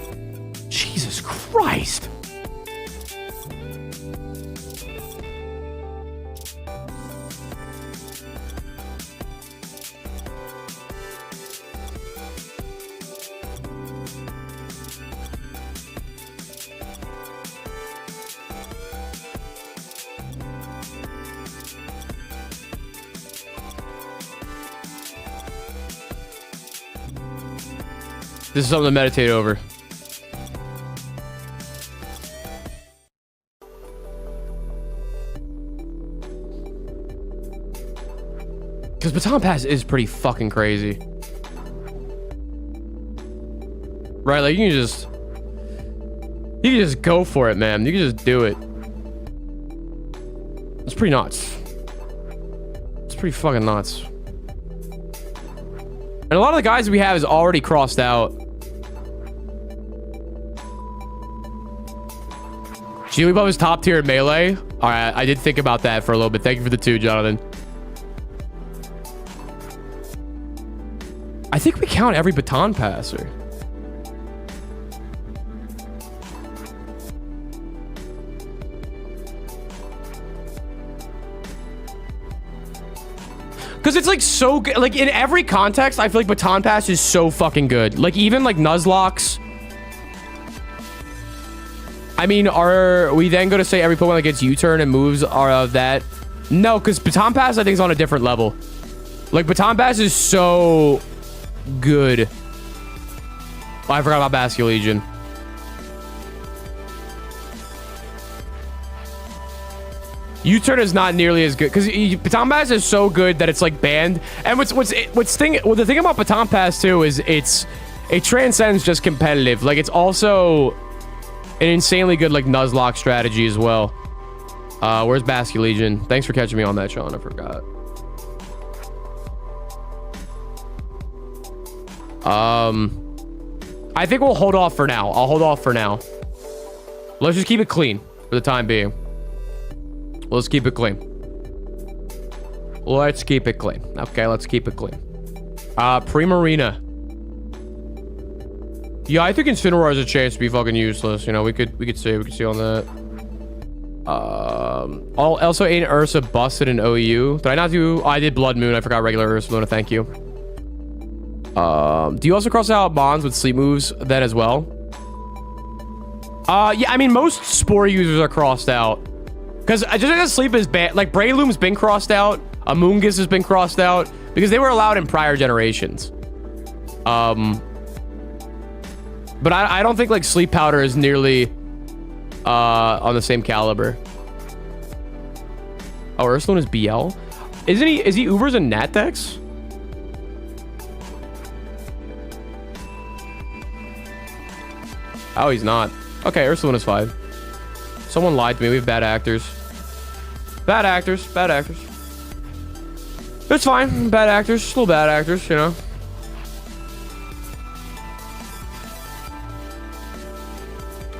Jesus Christ. This is something to meditate over. Because Baton Pass is pretty fucking crazy. Right, like you can just go for it, man. You can just do it. It's pretty nuts. It's pretty fucking nuts. And a lot of the guys we have is already crossed out. Jigglypuff is top tier in Melee. All right, I did think about that for a little bit. Thank you for the 2, Jonathan. I think we count every Baton Passer. Because it's like so good. Like in every context, I feel like Baton Pass is so fucking good. Like even like Nuzlocke. I mean, are we then going to say every Pokemon that gets U-turn and moves are of that? No, because Baton Pass I think is on a different level. Like Baton Pass is so good. Oh, I forgot about Basculegion. U-turn is not nearly as good because Baton Pass is so good that it's like banned. And the thing about Baton Pass too is it transcends just competitive. Like it's also an insanely good like Nuzlocke strategy as well. Where's Basculegion? Thanks for catching me on that, Sean. I forgot. I think we'll hold off for now. I'll hold off for now. Let's just keep it clean for the time being. Let's keep it clean. Let's keep it clean. Okay, let's keep it clean. Primarina. Yeah, I think Incineroar has a chance to be fucking useless. You know, we could see on that. Also, Ain't Ursa busted in OU. Did I not do? Oh, I did Blood Moon. I forgot regular Ursa Moon. Thank you. Do you also cross out Mons with sleep moves then as well? Yeah, I mean most Spore users are crossed out. Because just because sleep is bad, like Breloom's been crossed out, Amoonguss has been crossed out because they were allowed in prior generations. But I don't think like Sleep Powder is nearly on the same caliber. Oh, Ursalune is BL. Isn't he? Is he Ubers and Natdex? Oh, he's not. Okay, Ursalune is fine. Someone lied to me. We have bad actors. Bad actors. Bad actors. It's fine. Bad actors. Still bad actors, you know.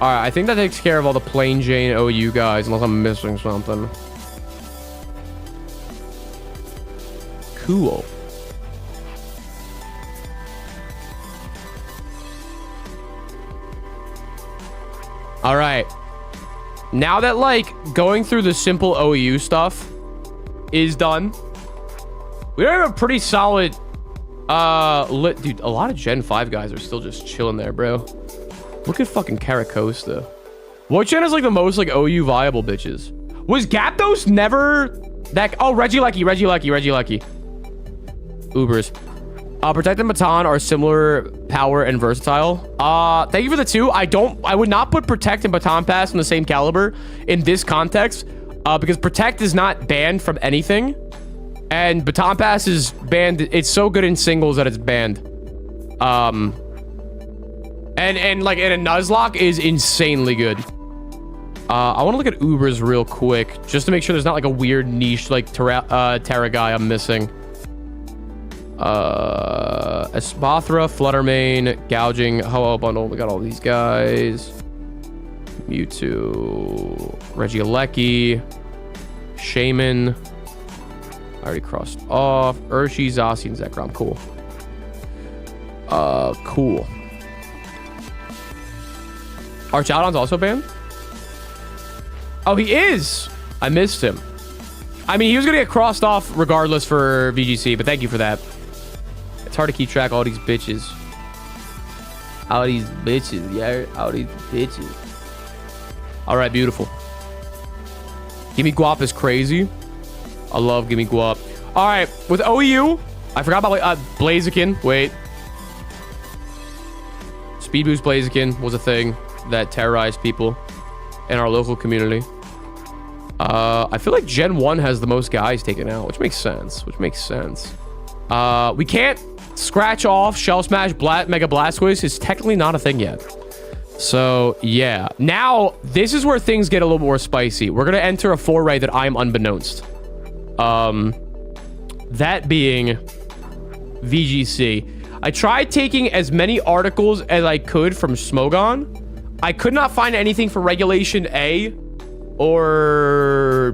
Alright, I think that takes care of all the plain Jane OU guys, unless I'm missing something. Cool. Alright. Now that, like, going through the simple OU stuff is done, we have a pretty solid, dude, a lot of Gen 5 guys are still just chilling there, bro. Look at fucking Caracosta. What gen is, like, the most, like, OU viable bitches? Was Gyarados never that... Oh, Regieleki. Ubers. Protect and Baton are similar power and versatile. Thank you for the 2. I would not put Protect and Baton Pass in the same caliber in this context, because Protect is not banned from anything, and Baton Pass is banned. It's so good in singles that it's banned. And like in a Nuzlocke is insanely good. I want to look at Ubers real quick just to make sure there's not like a weird niche like Terra guy I'm missing. Espathra, Fluttermane, Gouging, Ho-Oh Bundle. We got all these guys. Mewtwo, Regieleki, Shaman. I already crossed off. Urshi, Zacian, and Zekrom. Cool. Cool. Archaudon's also banned? Oh, he is! I missed him. I mean, he was gonna get crossed off regardless for VGC, but thank you for that. It's hard to keep track of all these bitches. All these bitches, yeah. All these bitches. Alright, beautiful. Gimme Guap is crazy. I love Gimme Guap. Alright, with OU, I forgot about Blaziken. Wait. Speed Boost Blaziken was a thing that terrorized people in our local community. I feel like Gen 1 has the most guys taken out, which makes sense. We can't scratch off Shell Smash Mega Blastoise. It's technically not a thing yet. So, yeah. Now, this is where things get a little more spicy. We're going to enter a foray that I am unbeknownst. That being VGC. I tried taking as many articles as I could from Smogon. I could not find anything for Regulation A or...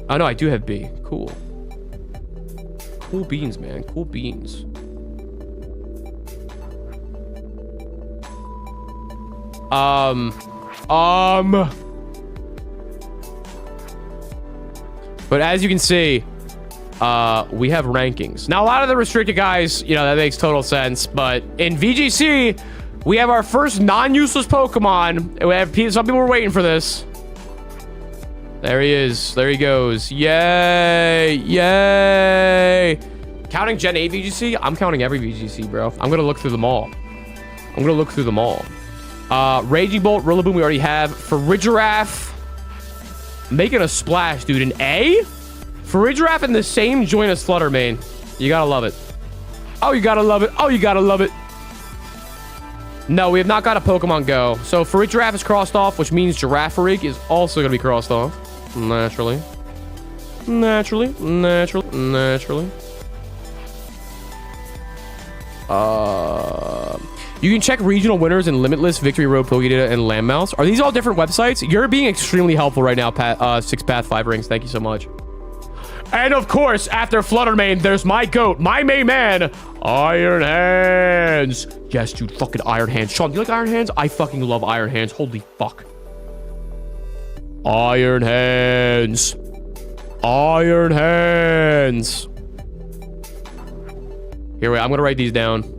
Oh, no, I do have B. Cool. Cool beans, man. Cool beans. But as you can see, we have rankings. Now, a lot of the restricted guys, you know, that makes total sense. But in VGC, we have our first non-useless Pokemon. We have some people were waiting for this. There he is. There he goes. Yay. Yay. Counting Gen 8 VGC? I'm counting every VGC, bro. I'm going to look through them all. Raging Bolt, Rillaboom, we already have. Farigiraf. Making a splash, dude. An A? Farigiraf in the same joint as Fluttermane. You gotta love it. Oh, you gotta love it. No, we have not got a Pokemon Go. So Farigiraf is crossed off, which means Girafarig is also gonna be crossed off. Naturally. You can check regional winners in Limitless, Victory Road, Pokedata, and Landmouse. Are these all different websites? You're being extremely helpful right now, Pat. 6 Path 5 Rings. Thank you so much. And of course, after Fluttermane, there's my goat, my main man, Iron Hands. Yes, dude, fucking Iron Hands. Sean, do you like Iron Hands? I fucking love Iron Hands. Holy fuck. Iron Hands. Iron Hands. Here, wait, I'm gonna write these down.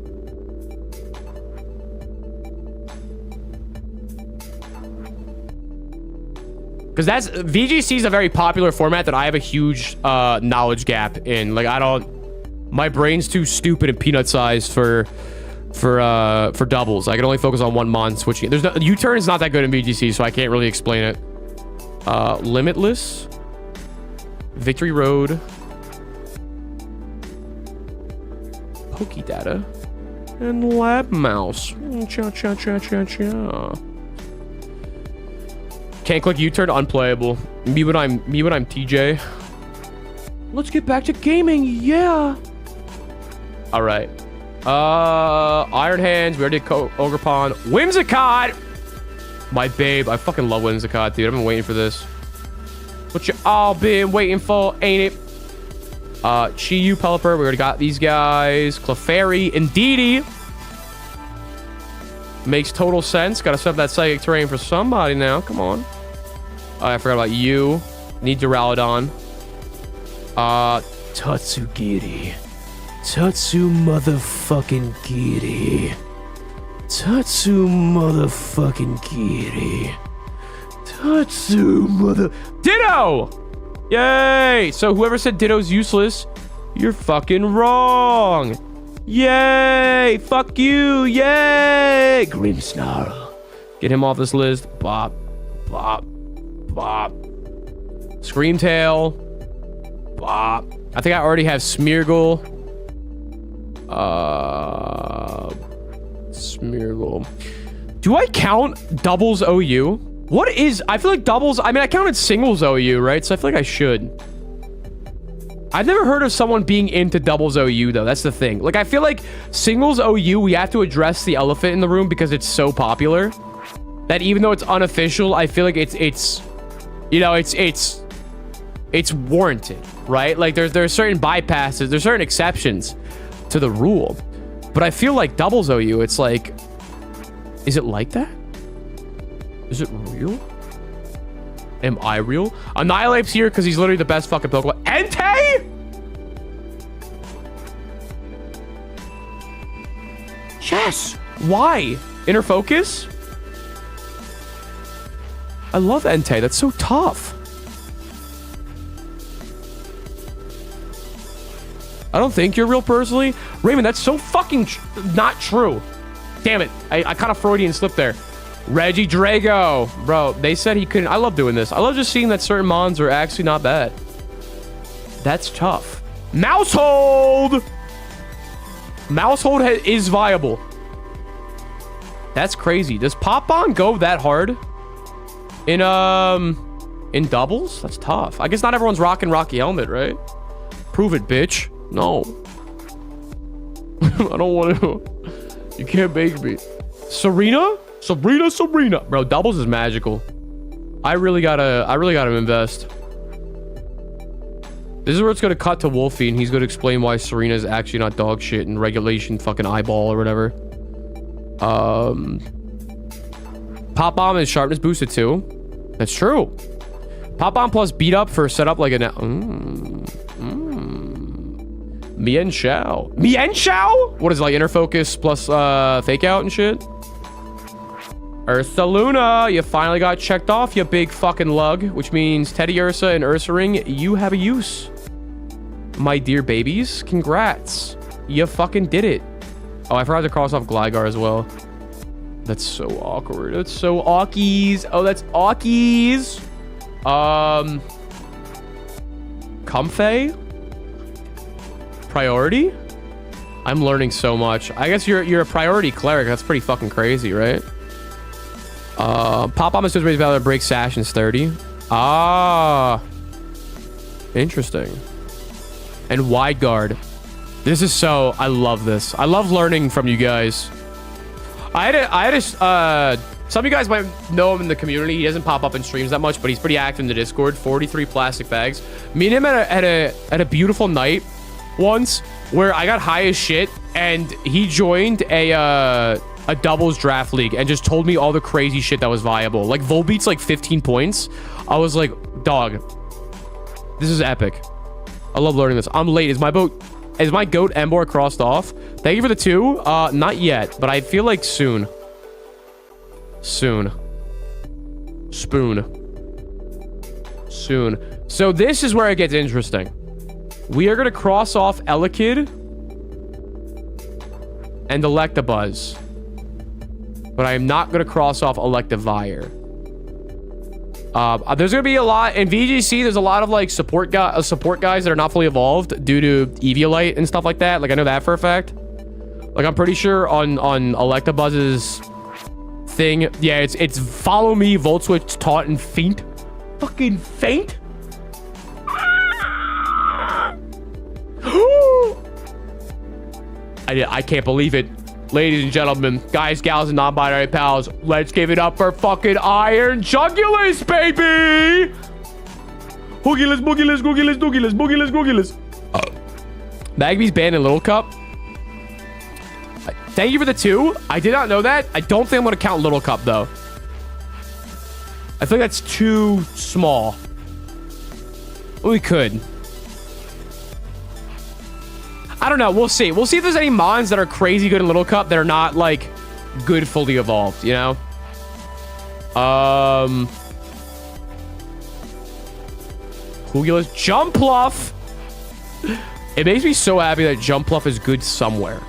Because that's VGC is a very popular format that I have a huge knowledge gap in. Like, my brain's too stupid and peanut sized for for doubles. I can only focus on one mon switching. There's no U-turn is not that good in VGC, so I can't really explain it. Limitless, Victory Road, Pokédata, and Lab Mouse. Cha cha cha cha cha. Can't click U-turn, unplayable. Me when I'm TJ. Let's get back to gaming, yeah. All right. Iron Hands, we already did Ogerpon. Whimsicott! My babe. I fucking love Whimsicott, dude. I've been waiting for this. What you all been waiting for, ain't it? Chi-Yu, Pelipper, we already got these guys. Clefairy, Indeedee. Makes total sense. Gotta set up that Psychic Terrain for somebody now. Come on. I forgot about you. Need Duraludon. Tatsugiri. Tatsu motherfucking Giri. Tatsu motherfucking Giri. Tatsu mother... Ditto! Yay! So whoever said Ditto's useless, you're fucking wrong. Yay! Fuck you! Yay! Grimmsnarl. Get him off this list. Bop. Bop. Bop. Screamtail. Bop. I think I already have Smeargle. Smeargle. Do I count doubles OU? What is... I feel like doubles... I mean, I counted singles OU, right? So I feel like I should. I've never heard of someone being into doubles OU, though. That's the thing. Like, I feel like singles OU, we have to address the elephant in the room because it's so popular that even though it's unofficial, I feel like it's you know, it's warranted, right? Like, there's certain bypasses, there's certain exceptions to the rule. But I feel like doubles OU, it's like... Is it like that? Is it real? Am I real? Annihilate's here because he's literally the best fucking Pokemon. Entei? Yes. Why? Inner Focus? I love Entei. That's so tough. I don't think you're real personally. Raymond, that's so fucking not true. Damn it. I kind of Freudian slipped there. Reggie Drago. Bro, they said he couldn't. I love doing this. I love just seeing that certain mons are actually not bad. That's tough. Mousehold! Mousehold is viable. That's crazy. Does Pop-On go that hard? In doubles? That's tough. I guess not everyone's rocking Rocky Helmet, right? Prove it, bitch. No. I don't want to. You can't bake me. Serena? Sabrina. Bro, doubles is magical. I really gotta invest. This is where it's gonna cut to Wolfie and he's gonna explain why Serena is actually not dog shit and regulation fucking eyeball or whatever. Pop Bomb is sharpness boosted too. That's true. Pop Bomb plus beat up for setup like a Mian Shao. Mian Shao? What is it, like inner focus plus fake out and shit? Ursa Luna, you finally got checked off, you big fucking lug, which means Teddy Ursa and Ursa Ring, you have a use. My dear babies, congrats. You fucking did it. Oh, I forgot to cross off Gligar as well. That's so awkward. That's so awkies. Oh, that's awkies. Comfey? Priority? I'm learning so much. I guess you're a priority cleric. That's pretty fucking crazy, right? Pop-Bomb is raised value to break Sash and Sturdy. Ah. Interesting. And Wide Guard. This is so... I love this. I love learning from you guys. I had a some of you guys might know him in the community. He doesn't pop up in streams that much, but he's pretty active in the Discord. 43 plastic bags. Me and him had a beautiful night once where I got high as shit and he joined a doubles draft league and just told me all the crazy shit that was viable. Like Volbeat's like 15 points. I was like, dog, this is epic. I love learning this. I'm late. Is my goat Emboar crossed off? Thank you for the 2. Not yet, but I feel like soon. Soon. So this is where it gets interesting. We are going to cross off Elekid and Electabuzz. But I am not going to cross off Electivire. There's going to be a lot... In VGC, there's a lot of, like, support guys that are not fully evolved due to Eviolite and stuff like that. Like, I know that for a fact. Like, I'm pretty sure on Electabuzz's thing... Yeah, it's Follow Me, Volt Switch, Taunt, and Feint. Fucking Feint? I can't believe it. Ladies and gentlemen, guys, gals, and non-binary pals, let's give it up for fucking Iron Jugulis, baby! Hoogulus, boogulus, googulus, doogulus, boogulus, googulus. Magby's banned in Little Cup. Thank you for the 2. I did not know that. I don't think I'm going to count Little Cup, though. I think that's too small. We could. I don't know. We'll see. We'll see if there's any mons that are crazy good in Little Cup that are not, like, good fully evolved, you know? Hoogulus. Jumpluff! It makes me so happy that Jumpluff is good somewhere.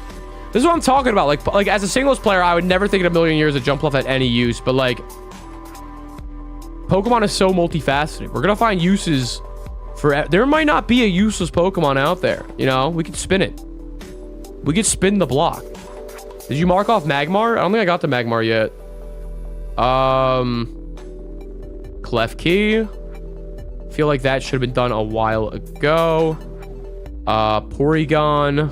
This is what I'm talking about. Like as a singles player, I would never think in a million years that Jumpluff had any use, but, like, Pokemon is so multifaceted. We're gonna find uses... There might not be a useless Pokemon out there. You know, we could spin it. We could spin the block. Did you mark off Magmar? I don't think I got to Magmar yet. Klefki. Feel like that should have been done a while ago. Porygon.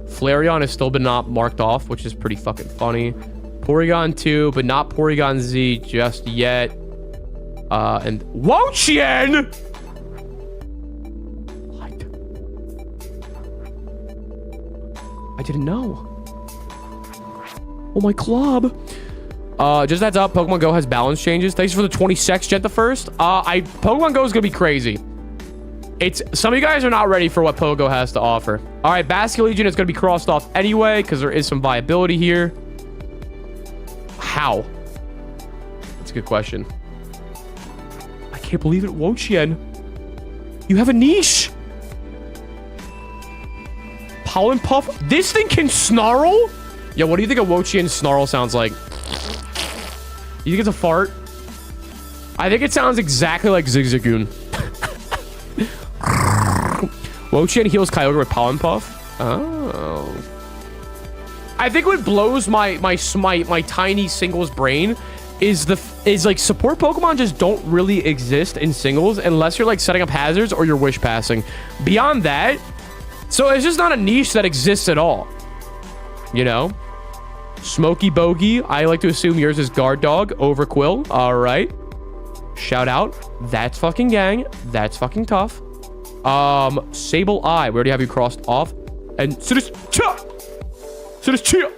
Flareon has still been not marked off, which is pretty fucking funny. Porygon 2, but not Porygon Z just yet. And Wo-Chien! What? I didn't know. Oh, my club. Just heads up, Pokemon Go has balance changes. Thanks for the 20 secs, Gent the first. Pokemon Go is gonna be crazy. Some of you guys are not ready for what Pogo has to offer. All right, Basculegion is gonna be crossed off anyway because there is some viability here. How? That's a good question. I can't believe it, Wo-Chien. You have a niche. Pollen Puff. This thing can snarl? Yo, what do you think a Wo-Chien snarl sounds like? You think it's a fart? I think it sounds exactly like Zigzagoon. Wo-Chien heals Kyogre with Pollen Puff. Oh. I think what blows my tiny singles brain is like support Pokemon just don't really exist in singles unless you're like setting up hazards or you're wish passing. Beyond that, so it's just not a niche that exists at all. You know? Smoky Bogey. I like to assume yours is Guard Dog over Quill. All right. Shout out. That's fucking gang. That's fucking tough. Sable Eye. We already have you crossed off. And Sinistcha. Sinistcha.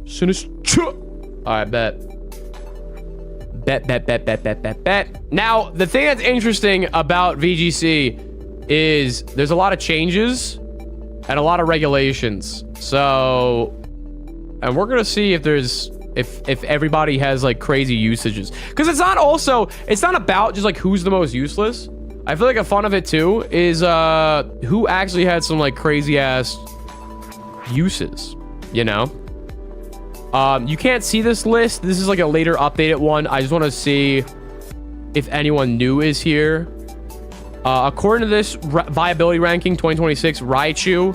Sinistcha. All right, bet. Bet. Now, the thing that's interesting about VGC is there's a lot of changes and a lot of regulations. So, and we're gonna see if there's if everybody has like crazy usages, because it's not about just like who's the most useless. I feel like a fun of it too is who actually had some like crazy ass uses, you know. You can't see this list. This is like a later updated one. I just want to see if anyone new is here. According to this viability ranking 2026, Raichu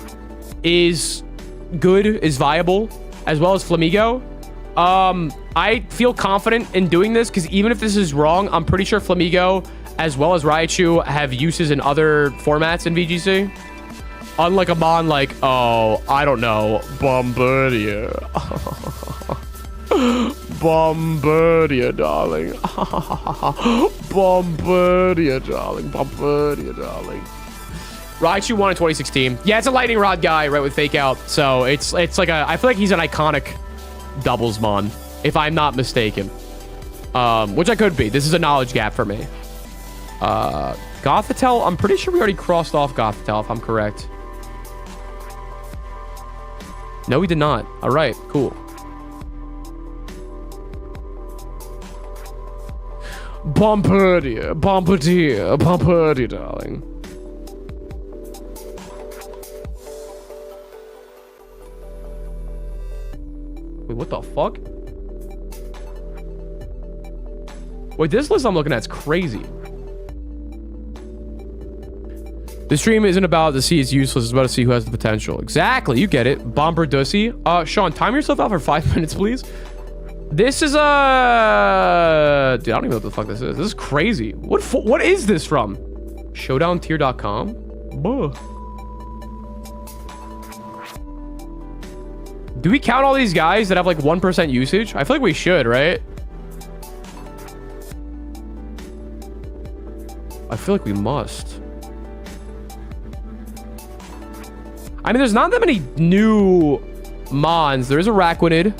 is good, is viable, as well as Flamigo. I feel confident in doing this because even if this is wrong, I'm pretty sure Flamigo as well as Raichu have uses in other formats in VGC. Unlike a mon like, oh, I don't know, Bombardier. Bombardier, darling. Bombardier, darling. Bombardier, darling. Raichu won in 2016. Yeah, it's a lightning rod guy, right, with fake out. So it's like I feel like he's an iconic doubles mon, if I'm not mistaken. Which I could be. This is a knowledge gap for me. Gothitelle, I'm pretty sure we already crossed off Gothitelle, if I'm correct. No, we did not. All right, cool. Bombardier, darling. Wait, what the fuck? Wait, this list I'm looking at is crazy. This stream isn't about to see it's useless. It's about to see who has the potential. Exactly. You get it. Bomber Dussy. Sean, time yourself out for 5 minutes, please. This is dude, I don't even know what the fuck this is. This is crazy. What is this from? Showdowntier.com? Do we count all these guys that have like 1% usage? I feel like we should, right? I feel like we must. I mean, there's not that many new mons. There is a Araquanid.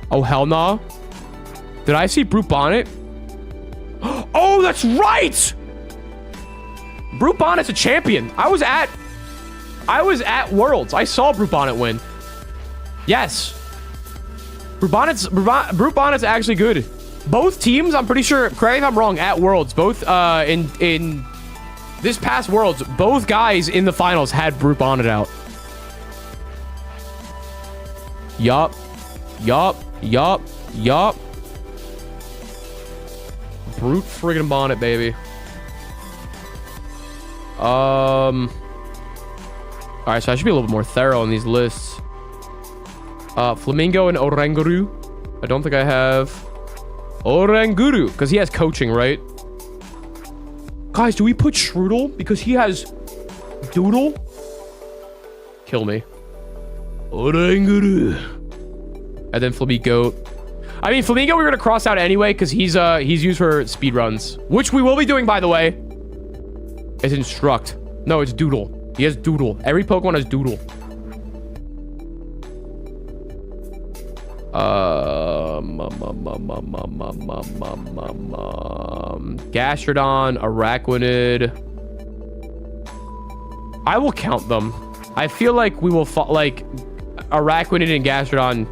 Oh, hell no. Did I see Brute Bonnet? Oh, that's right! Brute Bonnet's a champion. I was at Worlds. I saw Brute Bonnet win. Yes. Brute Bonnet's actually good. Both teams, I'm pretty sure, correct me if I'm wrong, at Worlds, both in this past Worlds, both guys in the finals had Brute Bonnet out. Yup. Brute friggin' Bonnet, baby. Alright, so I should be a little bit more thorough on these lists. Flamingo and Oranguru. I don't think I have Oranguru, because he has coaching, right? Guys, do we put Strudel? Because he has Doodle? Kill me. Oranguru. And then Flamingo. I mean, Flamingo we're going to cross out anyway, because he's used for speed runs. Which we will be doing, by the way. It's Instruct. No, it's Doodle. He has Doodle. Every Pokemon has Doodle. Gastrodon, Araquanid. I will count them. I feel like we will like Araquanid and Gastrodon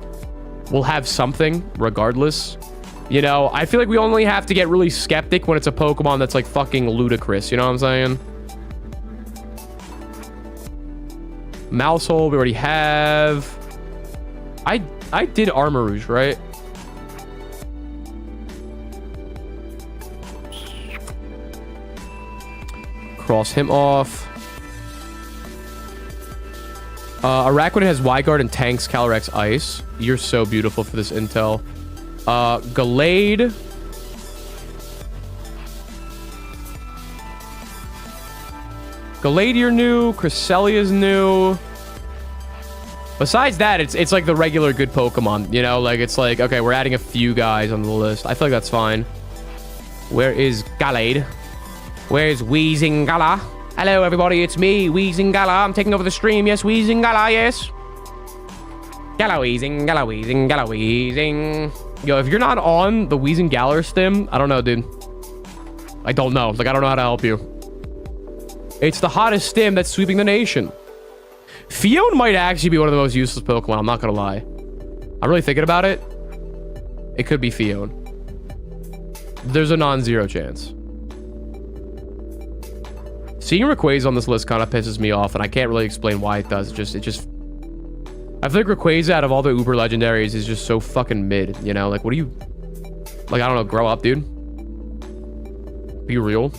will have something regardless. You know, I feel like we only have to get really skeptic when it's a Pokemon that's like fucking ludicrous. You know what I'm saying? Mousehole, we already have. I did Armarouge, right? Cross him off. Araquanid has Wyguard and tanks Calyrex Ice. You're so beautiful for this intel. Gallade. Gallade, you're new. Cresselia's new. Besides that, it's like the regular good Pokemon, you know? Like, it's like, okay, we're adding a few guys on the list. I feel like that's fine. Where is Gallade? Where's Weezingala? Hello, everybody, it's me, Weezingala. I'm taking over the stream. Yes, Weezingala, yes. Galaweezing, Galaweezing, Galaweezing. Yo, if you're not on the Weezingala stim, I don't know, dude. I don't know. Like, I don't know how to help you. It's the hottest stim that's sweeping the nation. Fion might actually be one of the most useless Pokemon, I'm not gonna lie. I'm really thinking about it. It could be Fion. There's a non-zero chance. Seeing Rayquaza on this list kind of pisses me off, and I can't really explain why it does. It just... I feel like Rayquaza, out of all the Uber legendaries, is just so fucking mid, you know? Like, what do you... Like, I don't know, grow up, dude. Be real.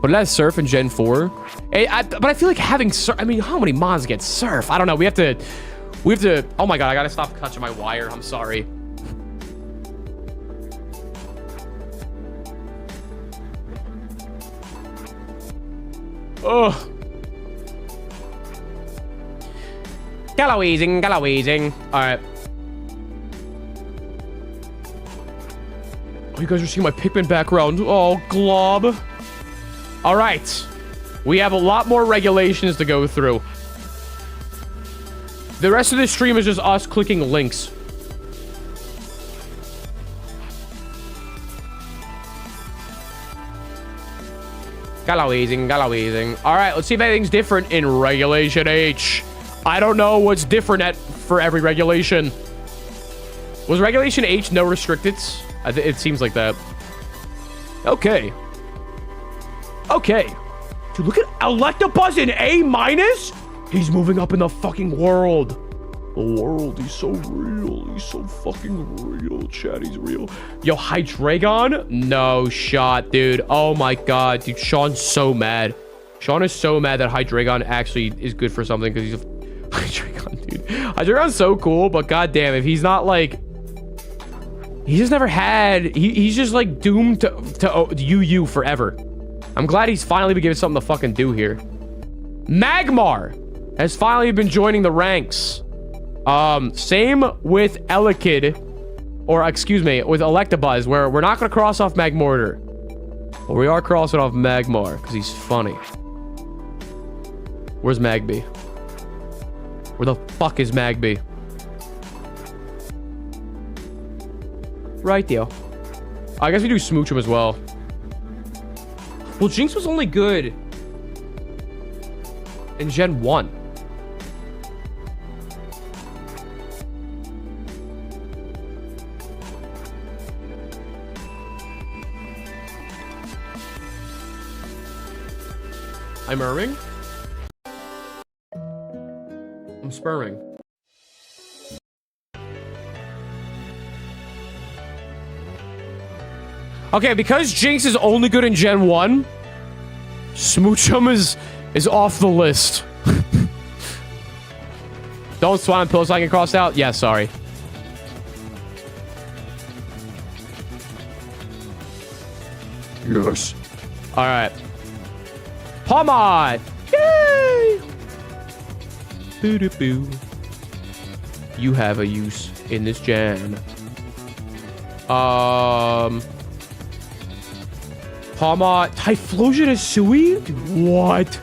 But it has Surf in Gen 4. But I feel like having Surf... I mean, how many mons get Surf? I don't know. We have to... Oh my god, I gotta stop touching my wire. I'm sorry. Ugh. Galaweezing, Galaweezing. Alright. Oh, you guys are seeing my Pikmin background. Oh, glob. Alright. We have a lot more regulations to go through. The rest of this stream is just us clicking links. Galaweezing, Galaweezing. Alright, let's see if anything's different in Regulation H. I don't know what's different for every regulation. Was Regulation H no restricteds? It seems like that. Okay. Okay. Dude, look at Electabuzz in A-. He's moving up in the fucking world. The world, he's so real. He's so fucking real, chat. He's real. Yo, Hydreigon? No shot, dude. Oh my god, dude. Sean's so mad. Sean is so mad that Hydreigon actually is good for something because he's a Hydreigon, dude. Hydreigon's so cool, but goddamn, if he's not like, he just never had. He's just like doomed to UU forever. I'm glad he's finally been given something to fucking do here. Magmar has finally been joining the ranks. Same with Elekid, or excuse me, with Electabuzz, where we're not gonna cross off Magmortar, but we are crossing off Magmar because he's funny. Where's Magby? Where the fuck is Magby? Right there. I guess we do Smooch him as well. Well, Jinx was only good in Gen 1. I'm erring. I'm spurring. Okay, because Jinx is only good in Gen 1, Smoochum is off the list. Don't Swan Pill so I can cross out? Yeah, sorry. Yes. Alright. Pomade! Yay! Boo-doo-boo. You have a use in this gen. Pomade. Typhlosion is Sui? What?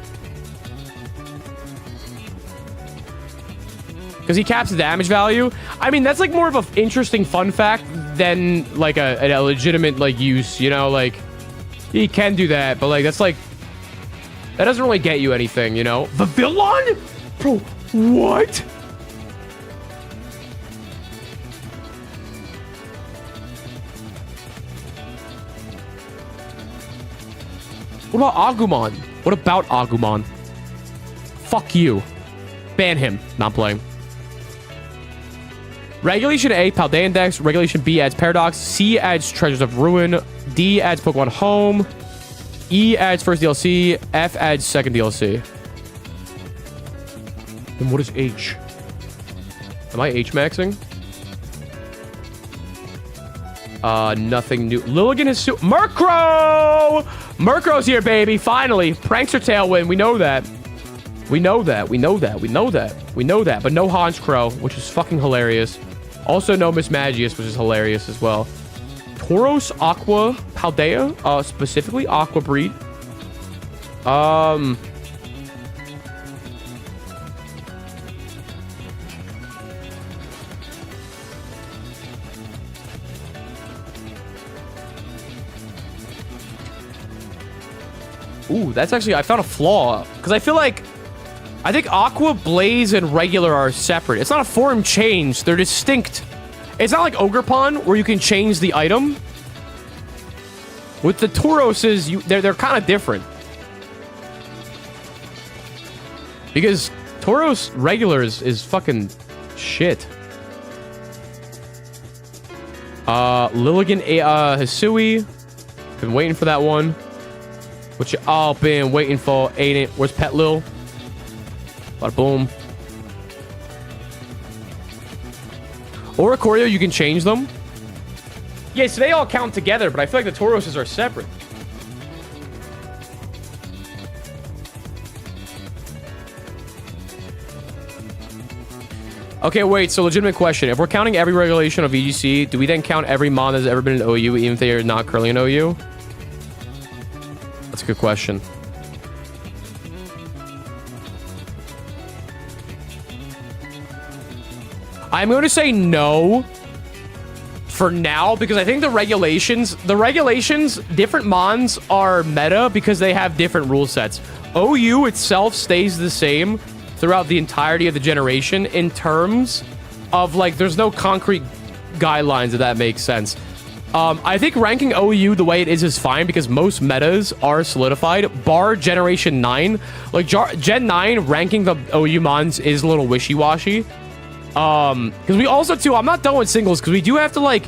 Because he caps the damage value? I mean, that's like more of an interesting fun fact than like a legitimate like use, you know? Like, he can do that, but like, that's like, that doesn't really get you anything, you know? The villain? Bro, what? What about Agumon? What about Agumon? Fuck you. Ban him. Not playing. Regulation A, Paldean Dex. Regulation B adds Paradox. C adds Treasures of Ruin. D adds Pokemon Home. E adds first DLC. F adds second DLC. And what is H? Am I H maxing? Nothing new. Lilligan is Murkrow! Murkrow's here, baby. Finally. Prankster Tailwind. We know that. We know that. We know that. We know that. We know that. But no Honchkrow, which is fucking hilarious. Also no Miss Magius, which is hilarious as well. Tauros Aqua Paldea, specifically Aqua Breed. Ooh, that's actually, I found a flaw. Because I feel like, I think Aqua, Blaze, and Regular are separate. It's not a form change. They're distinct. It's not like Ogerpon, where you can change the item. With the Tauroses, they're kind of different. Because Tauros Regular is fucking shit. Lilligan Hisui. Been waiting for that one. What you all been waiting for, ain't it? Where's Pet Lil? Bada boom. Oricorio, you can change them. Yeah, so they all count together, but I feel like the Tauroses are separate. Okay, wait, so legitimate question. If we're counting every regulation of VGC, do we then count every mon that's ever been in OU, even if they are not currently in OU? That's a good question. I'm going to say no for now, because I think the regulations, different mons are meta because they have different rule sets. OU itself stays the same throughout the entirety of the generation in terms of, like, there's no concrete guidelines, if that makes sense. I think ranking OU the way it is fine because most metas are solidified, bar Generation 9. Like, Gen 9, ranking the OU mons is a little wishy-washy. Because we also, too, I'm not done with singles, because we do have to, like,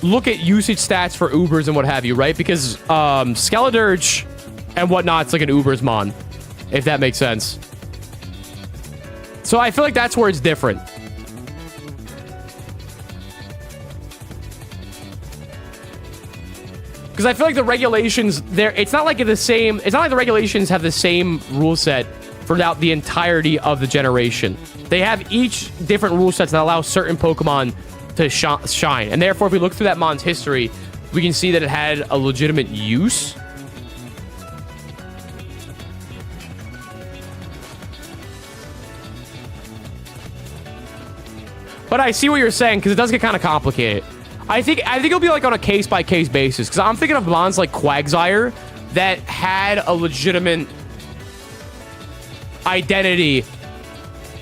look at usage stats for Ubers and what have you, right? Because, Skeledirge and whatnot's like an Ubers mon, if that makes sense. So I feel like that's where it's different. Because I feel like the regulations there, it's not like the same, it's not like the regulations have the same rule set throughout the entirety of the generation. They have each different rule sets that allow certain Pokemon to shine. And therefore, if we look through that mon's history, we can see that it had a legitimate use. But I see what you're saying, because it does get kind of complicated. I think it'll be like on a case-by-case basis, because I'm thinking of mons like Quagsire that had a legitimate identity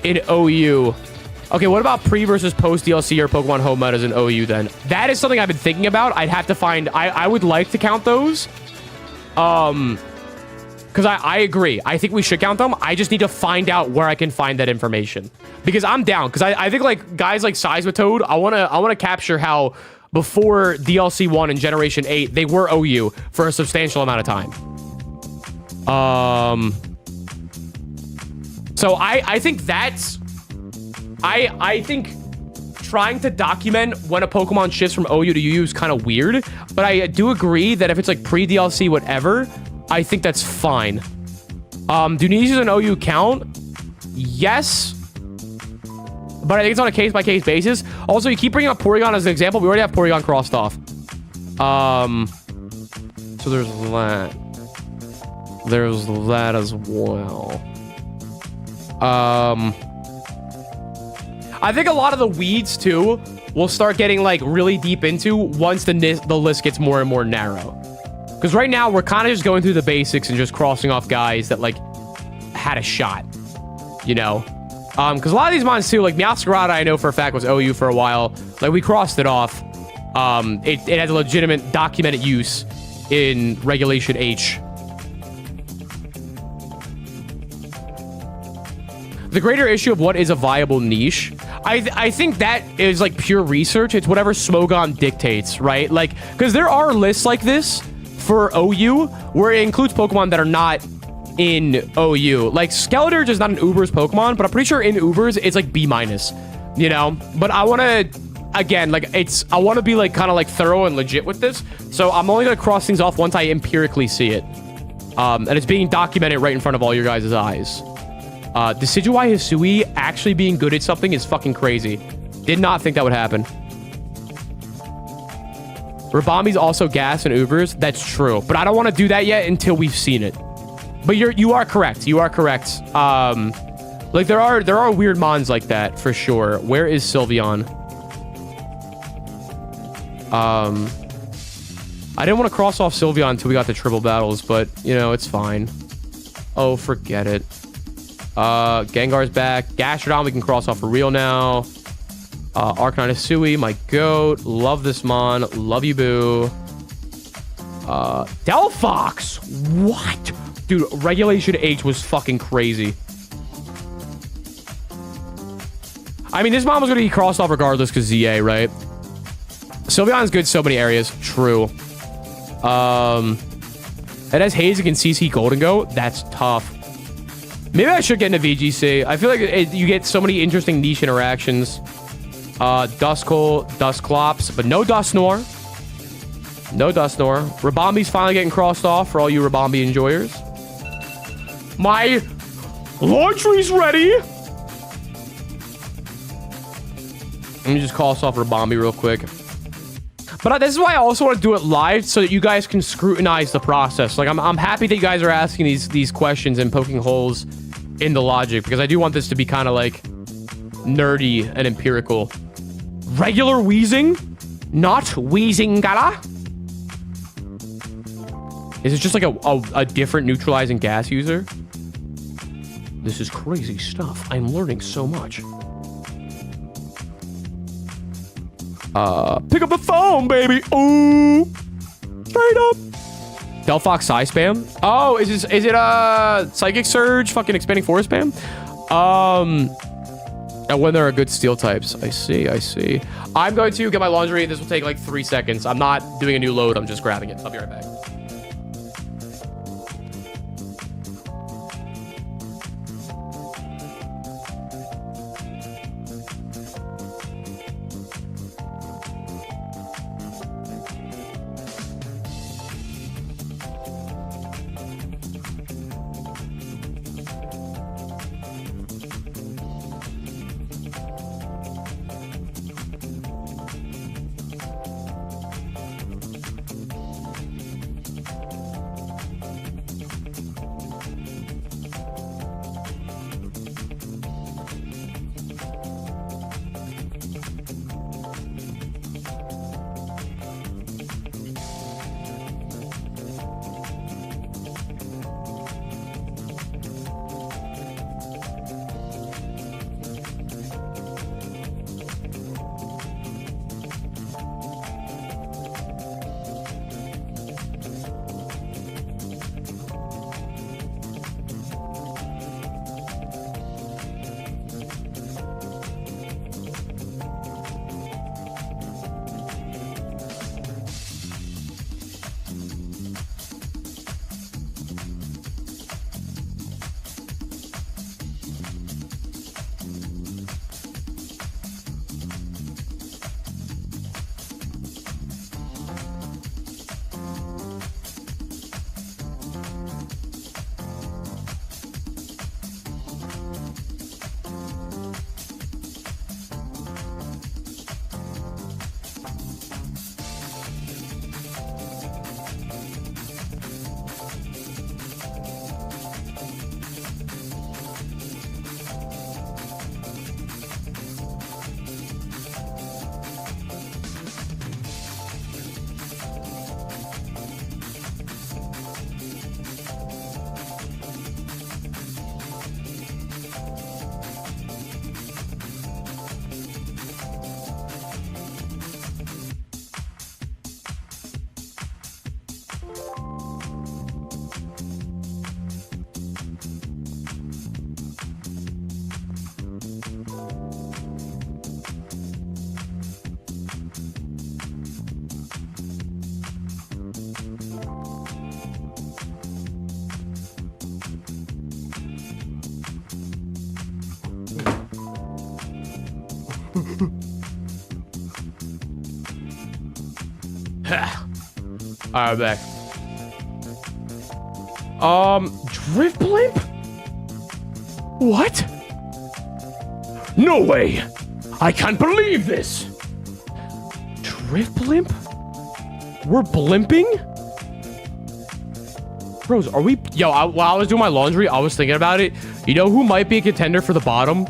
in OU. Okay, what about pre versus post DLC or Pokemon home metas in OU then? That is something I've been thinking about. I'd have to find... I would like to count those. Because I agree. I think we should count them. I just need to find out where I can find that information. Because I'm down. Because I think like guys like Seismitoad, I wanna capture how before DLC 1 and Generation 8, they were OU for a substantial amount of time. So I think that's... I think trying to document when a Pokemon shifts from OU to UU is kind of weird, but I do agree that if it's like pre-DLC whatever, I think that's fine. Do niches and OU count? Yes. But I think it's on a case-by-case basis. Also, you keep bringing up Porygon as an example. We already have Porygon crossed off. So there's that. There's that as well. I think a lot of the weeds, too, will start getting, like, really deep into once the list gets more and more narrow. Because right now, we're kind of just going through the basics and just crossing off guys that, like, had a shot. You know? Because a lot of these mons, too, like, Meowscarada, I know for a fact was OU for a while. Like, we crossed it off. It has a legitimate documented use in Regulation H. The greater issue of what is a viable niche, I think that is like pure research. It's whatever Smogon dictates, right? Like, because there are lists like this for OU where it includes Pokemon that are not in OU. Like, Skeledirge is not an Ubers Pokemon, but I'm pretty sure in Ubers it's like B-, you know? But I want to, again, like, I want to be like kind of like thorough and legit with this. So I'm only going to cross things off once I empirically see it. And it's being documented right in front of all your guys' eyes. Decidueye Hisui actually being good at something is fucking crazy. Did not think that would happen. Rabambi's also gas and Ubers. That's true. But I don't want to do that yet until we've seen it. But you are correct. You are correct. Like there are weird mons like that for sure. Where is Sylveon? I didn't want to cross off Sylveon until we got the triple battles, but you know, it's fine. Oh, forget it. Gengar's back. Gastrodon we can cross off for real now. Arcanine Hisui, my goat. Love this mon. Love you, boo. Delphox. What? Dude, Regulation H was fucking crazy. I mean, this mon was going to be crossed off regardless because ZA, right? Sylveon's good in so many areas. True. It has Haziq and CC Golden Go. That's tough. Maybe I should get into VGC. I feel like you get so many interesting niche interactions. Duskull, Dusclops, but no Dusknoir. No Dusknoir. Rabambi's finally getting crossed off for all you Rabambi enjoyers. My laundry's ready. Let me just cross off Rabambi real quick. But this is why I also want to do it live so that you guys can scrutinize the process. Like, I'm happy that you guys are asking these questions and poking holes in the logic, because I do want this to be kind of like nerdy and empirical. Regular wheezing? Not wheezing gala? Is it just like a different neutralizing gas user? This is crazy stuff. I'm learning so much. Pick up the phone, baby. Ooh. Straight up. Delphox Psy spam. Oh, is it Psychic Surge fucking expanding force spam? And when there are good steel types. I see, I see. I'm going to get my laundry. This will take like 3 seconds. I'm not doing a new load. I'm just grabbing it. I'll be right back. Alright, back. Drift Blimp? What? No way! I can't believe this! Drift Blimp? We're blimping? Bros, are we... Yo, while I was doing my laundry, I was thinking about it. You know who might be a contender for the bottom?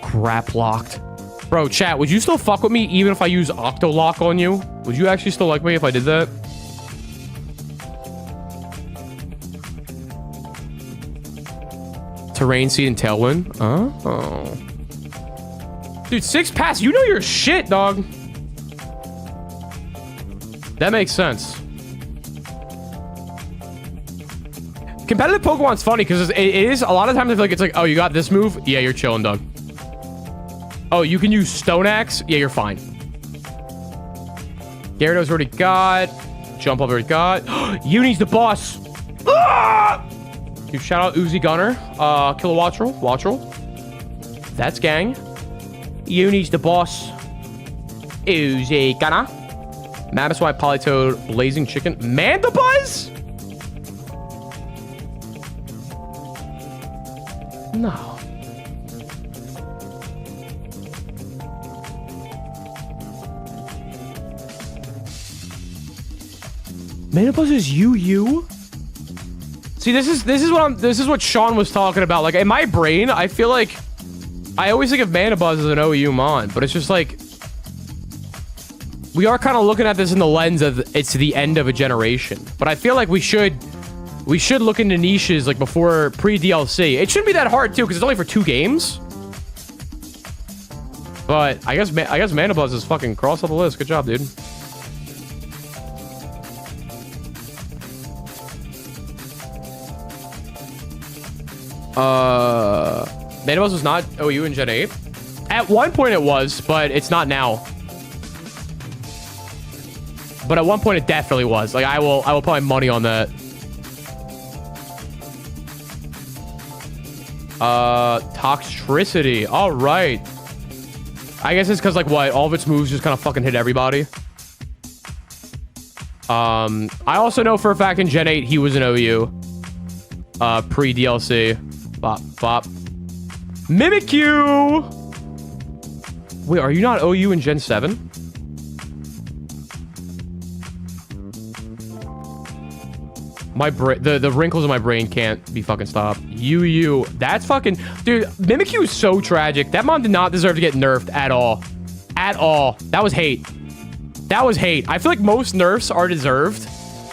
Crap locked. Bro, chat, would you still fuck with me even if I use Octolock on you? Would you actually still like me if I did that? Terrain Seed and Tailwind? Oh. Dude, 6 pass. You know your shit, dog. That makes sense. Competitive Pokemon's funny because it is a lot of times I feel like it's like, oh, you got this move? Yeah, you're chilling, dog. Oh, you can use Stone Axe? Yeah, you're fine. Gyarados already got. Jump Up already got. Uni's the boss. Ah! Dude, shout out Uzi Gunner. Kilowattrel. That's gang. Uni's the boss. Uzi Gunner. Mamoswine, Politoed, Blazing Chicken. Mandibuzz? No. Mandibuzz is UU? See, this is what Sean was talking about. Like in my brain, I feel like I always think of Mandibuzz as an OU mon, but it's just like we are kind of looking at this in the lens of it's the end of a generation. But I feel like we should look into niches like before pre-DLC. It shouldn't be that hard too, because it's only for 2 games. But I guess Mandibuzz is fucking crossed off the list. Good job, dude. Mandibuzz was not OU in Gen 8. At one point it was, but it's not now. But at one point it definitely was. Like I will put my money on that. Toxicity. All right. I guess it's because like what? All of its moves just kind of fucking hit everybody. I also know for a fact in Gen 8 he was an OU. Pre-DLC. Bop, bop. Mimikyu! Wait, are you not OU in Gen 7? My brain, the wrinkles in my brain can't be fucking stopped. UU. That's fucking... Dude, Mimikyu is so tragic. That mon did not deserve to get nerfed at all. At all. That was hate. That was hate. I feel like most nerfs are deserved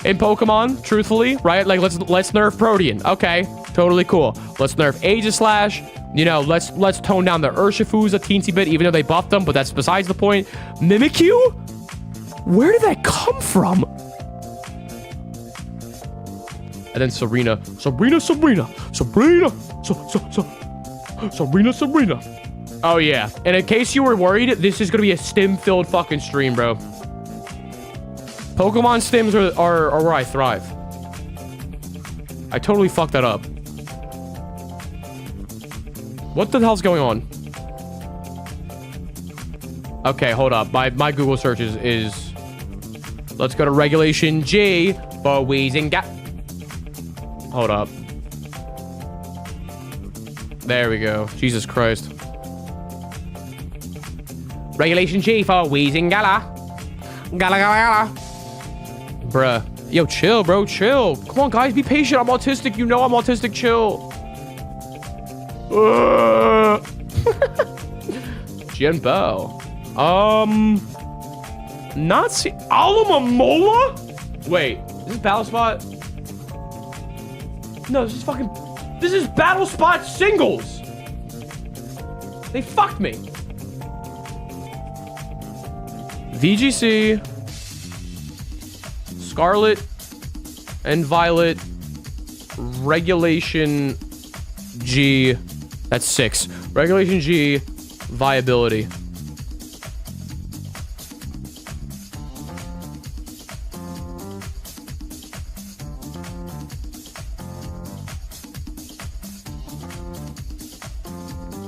in Pokemon, truthfully, right? Like, let's nerf Protean. Okay, totally cool. Let's nerf Aegislash. You know, let's tone down the Urshifus a teensy bit, even though they buffed them, but that's besides the point. Mimikyu? Where did that come from? And then Serena. Serena. Oh, yeah. And in case you were worried, this is going to be a stim-filled fucking stream, bro. Pokemon stims are where I thrive. I totally fucked that up. What the hell's going on? Okay, hold up. My Google search is... Let's go to Regulation G for wheezing gap. Hold up. There we go. Jesus Christ. Regulation G for wheezing gala. Gala. Bruh. Yo, chill, bro. Chill. Come on, guys. Be patient. I'm autistic. You know I'm autistic. Chill. Genbo. Not see... Alamamola? Wait. Is this Battle Spot? No, this is fucking... This is Battle Spot singles! They fucked me. VGC... Scarlet... and Violet... Regulation... G... That's 6. Regulation G... Viability.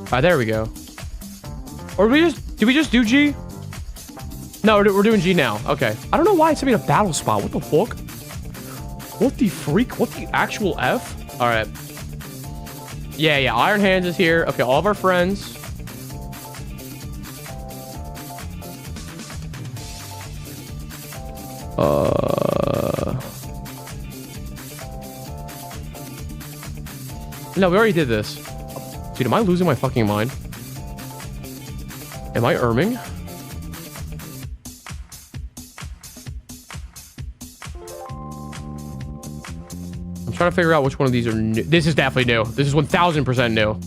Alright, there we go. Or did we just do G? No, we're doing G now. Okay. I don't know why it's gonna be a battle spot. What the fuck? What the freak? What the actual F? Alright. Yeah. Iron Hands is here. Okay, all of our friends. No, we already did this. Dude, am I losing my fucking mind? Am I erming? I'm trying to figure out which one of these are new. This is definitely new. This is 1000% new.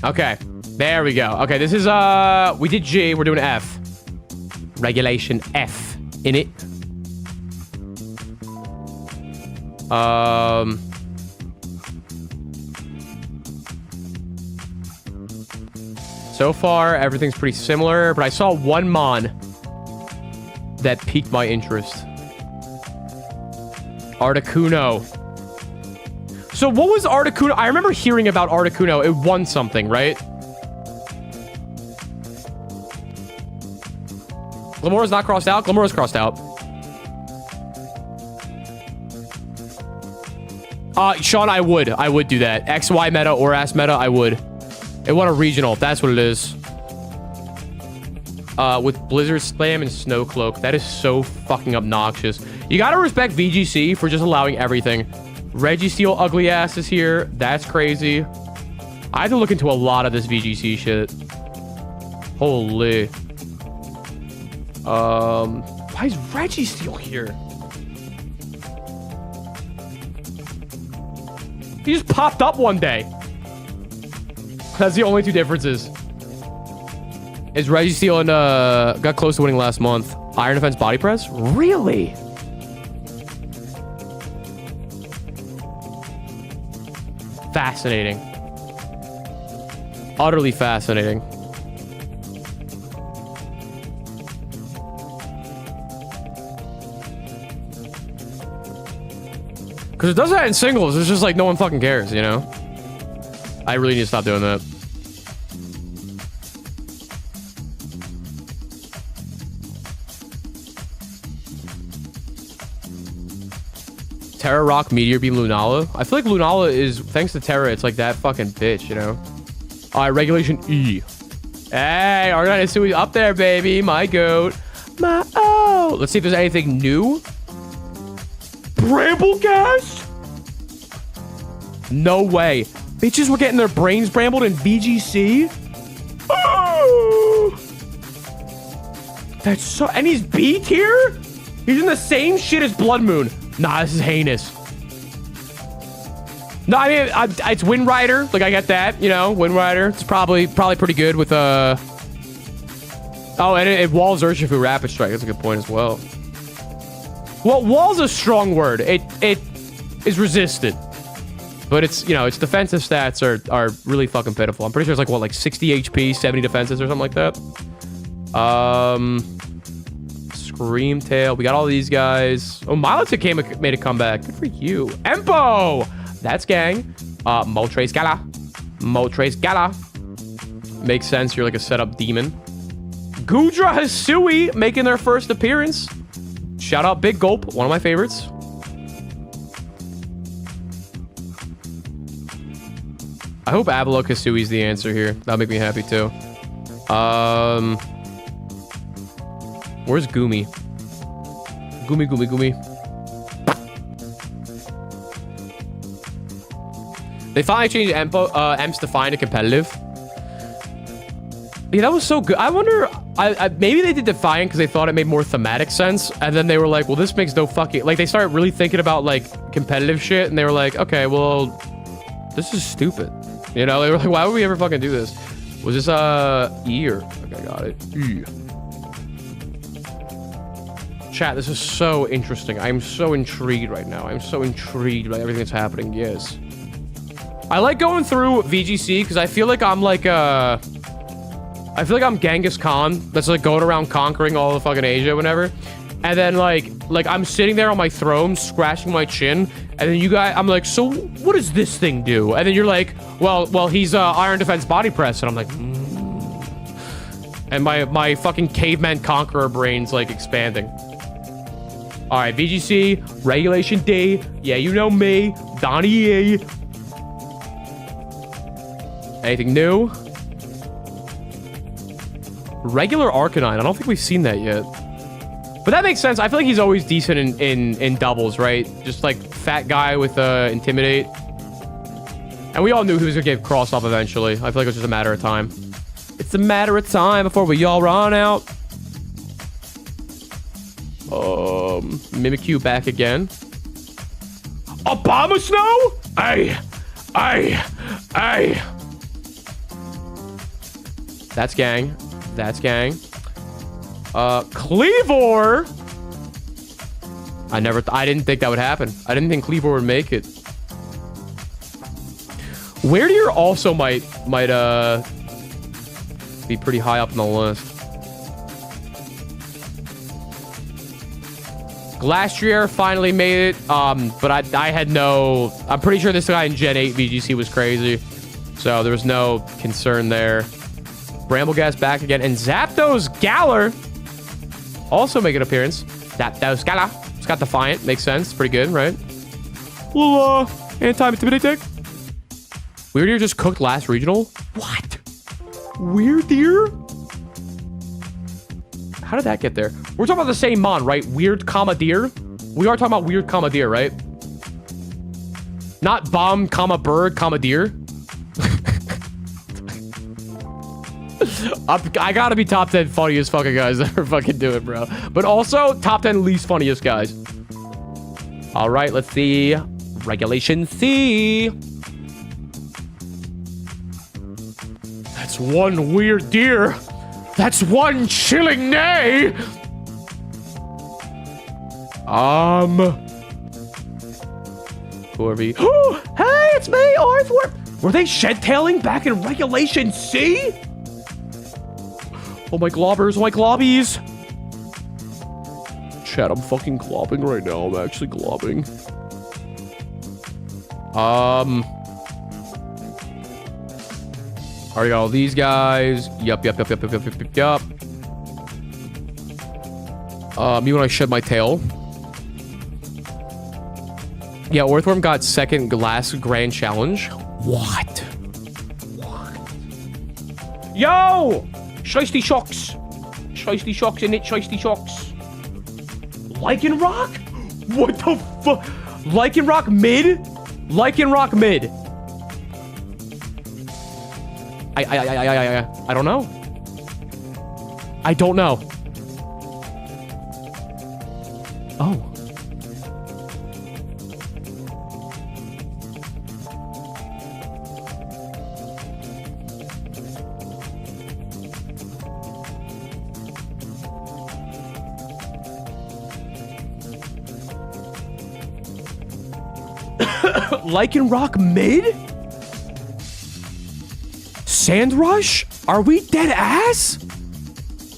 Okay. There we go. Okay, this is, we did G. We're doing F. Regulation F. In it. So far, everything's pretty similar, but I saw one mon that piqued my interest. Articuno. So what was Articuno? I remember hearing about Articuno. It won something, right? Glamoura's not crossed out. Glamoura's crossed out. Sean, I would do that. XY meta or ass meta, I would. It won a regional. That's what it is. With Blizzard Spam and Snow Cloak. That is so fucking obnoxious. You gotta respect VGC for just allowing everything. Registeel ugly ass is here. That's crazy. I have to look into a lot of this VGC shit. Holy. Why is Registeel here? He just popped up one day. That's the only two differences. Is Registeel and got close to winning last month. Iron Defense Body Press? Really? fascinating. Utterly fascinating. Because it does that in singles. It's just like no one fucking cares, you know? I really need to stop doing that. Terra Rock, Meteor Beam, Lunala. I feel like Lunala is, thanks to Terra, it's like that fucking bitch, you know? Alright, Regulation E. Hey, Arcanine Hisui up there, baby. My goat. My oh. Let's see if there's anything new. Bramblegast? No way. Bitches were getting their brains brambled in VGC? Oh. That's so... And he's B tier? He's in the same shit as Blood Moon. Nah, this is heinous. No, I mean, it's Wind Rider. Like, I get that, you know, Wind Rider. It's probably pretty good with, Oh, and it walls Urshifu Rapid Strike. That's a good point as well. Well, wall's a strong word. It is resistant. But it's, you know, its defensive stats are really fucking pitiful. I'm pretty sure it's like, what, like 60 HP, 70 defenses or something like that? Scream Tail. We got all these guys. Oh, Milotic made a comeback. Good for you. Empo! That's gang. Moltres Gala. Moltres Gala. Makes sense. You're like a setup demon. Gudra Hisui making their first appearance. Shout out Big Gulp. One of my favorites. I hope Avalok Hisui's the answer here. That'll make me happy too. Where's Goomy? Goomy. They finally changed Emp's Define to competitive. Yeah, that was so good. I wonder... maybe they did Defiant because they thought it made more thematic sense. And then they were like, well, this makes no fucking... Like, they started really thinking about, like, competitive shit. And they were like, okay, well... This is stupid. You know? They were like, why would we ever fucking do this? Was this, E or... Okay, I got it. E. Chat, this is so interesting. I'm so intrigued right now. I'm so intrigued by everything that's happening. Yes. I like going through VGC because I feel like I'm like I feel like I'm Genghis Khan that's like going around conquering all of fucking Asia whenever. And then like I'm sitting there on my throne scratching my chin, and then you guys, I'm like, so what does this thing do? And then you're like, well he's Iron Defense Body Press, and I'm like, and my fucking caveman conqueror brain's like expanding. All right, VGC, Regulation D. Yeah, you know me, Donnie E. Anything new? Regular Arcanine. I don't think we've seen that yet. But that makes sense. I feel like he's always decent in doubles, right? Just like fat guy with Intimidate. And we all knew he was going to get crossed off eventually. I feel like it was just a matter of time. It's a matter of time before we all run out. Mimikyu back again. Abomasnow? Aye. That's gang. That's gang. Cleavor. I didn't think that would happen. I didn't think Cleavor would make it. Weirdier also might be pretty high up on the list. Glastrier finally made it, but I had no... I'm pretty sure this guy in Gen 8 VGC was crazy, so there was no concern there. Brambleghast back again, and Zapdos Galar also make an appearance. Zapdos Galar. It's got Defiant. Makes sense. Pretty good, right? Little, anti-intimidate deck. Weirdier just cooked last regional? What? Weirdier? How did that get there? We're talking about the same mon, right? Weird comma deer. We are talking about weird comma deer, right? Not bomb comma bird comma deer. I gotta be top 10 funniest fucking guys that ever fucking do it, bro. But also top 10 least funniest guys. All right, let's see. Regulation C. That's one weird deer. That's one chilling neigh. Corby. Hey, it's me, Arthur. Were they shed-tailing back in Regulation C? Oh, my globbers, my globbies. Chat, I'm fucking globbing right now. I'm actually globbing. Already got all these guys. Yup. Me when I shed my tail. Yeah, Earthworm got second last grand challenge. What? Yo! Shiesty shocks. Shiesty shocks in it, shiesty shocks. Lycanroc? What the fuck? Lycanroc mid? Lycanroc mid. I don't know. I don't know. Oh. Lycanroc mid? Sandrush? Are we dead ass?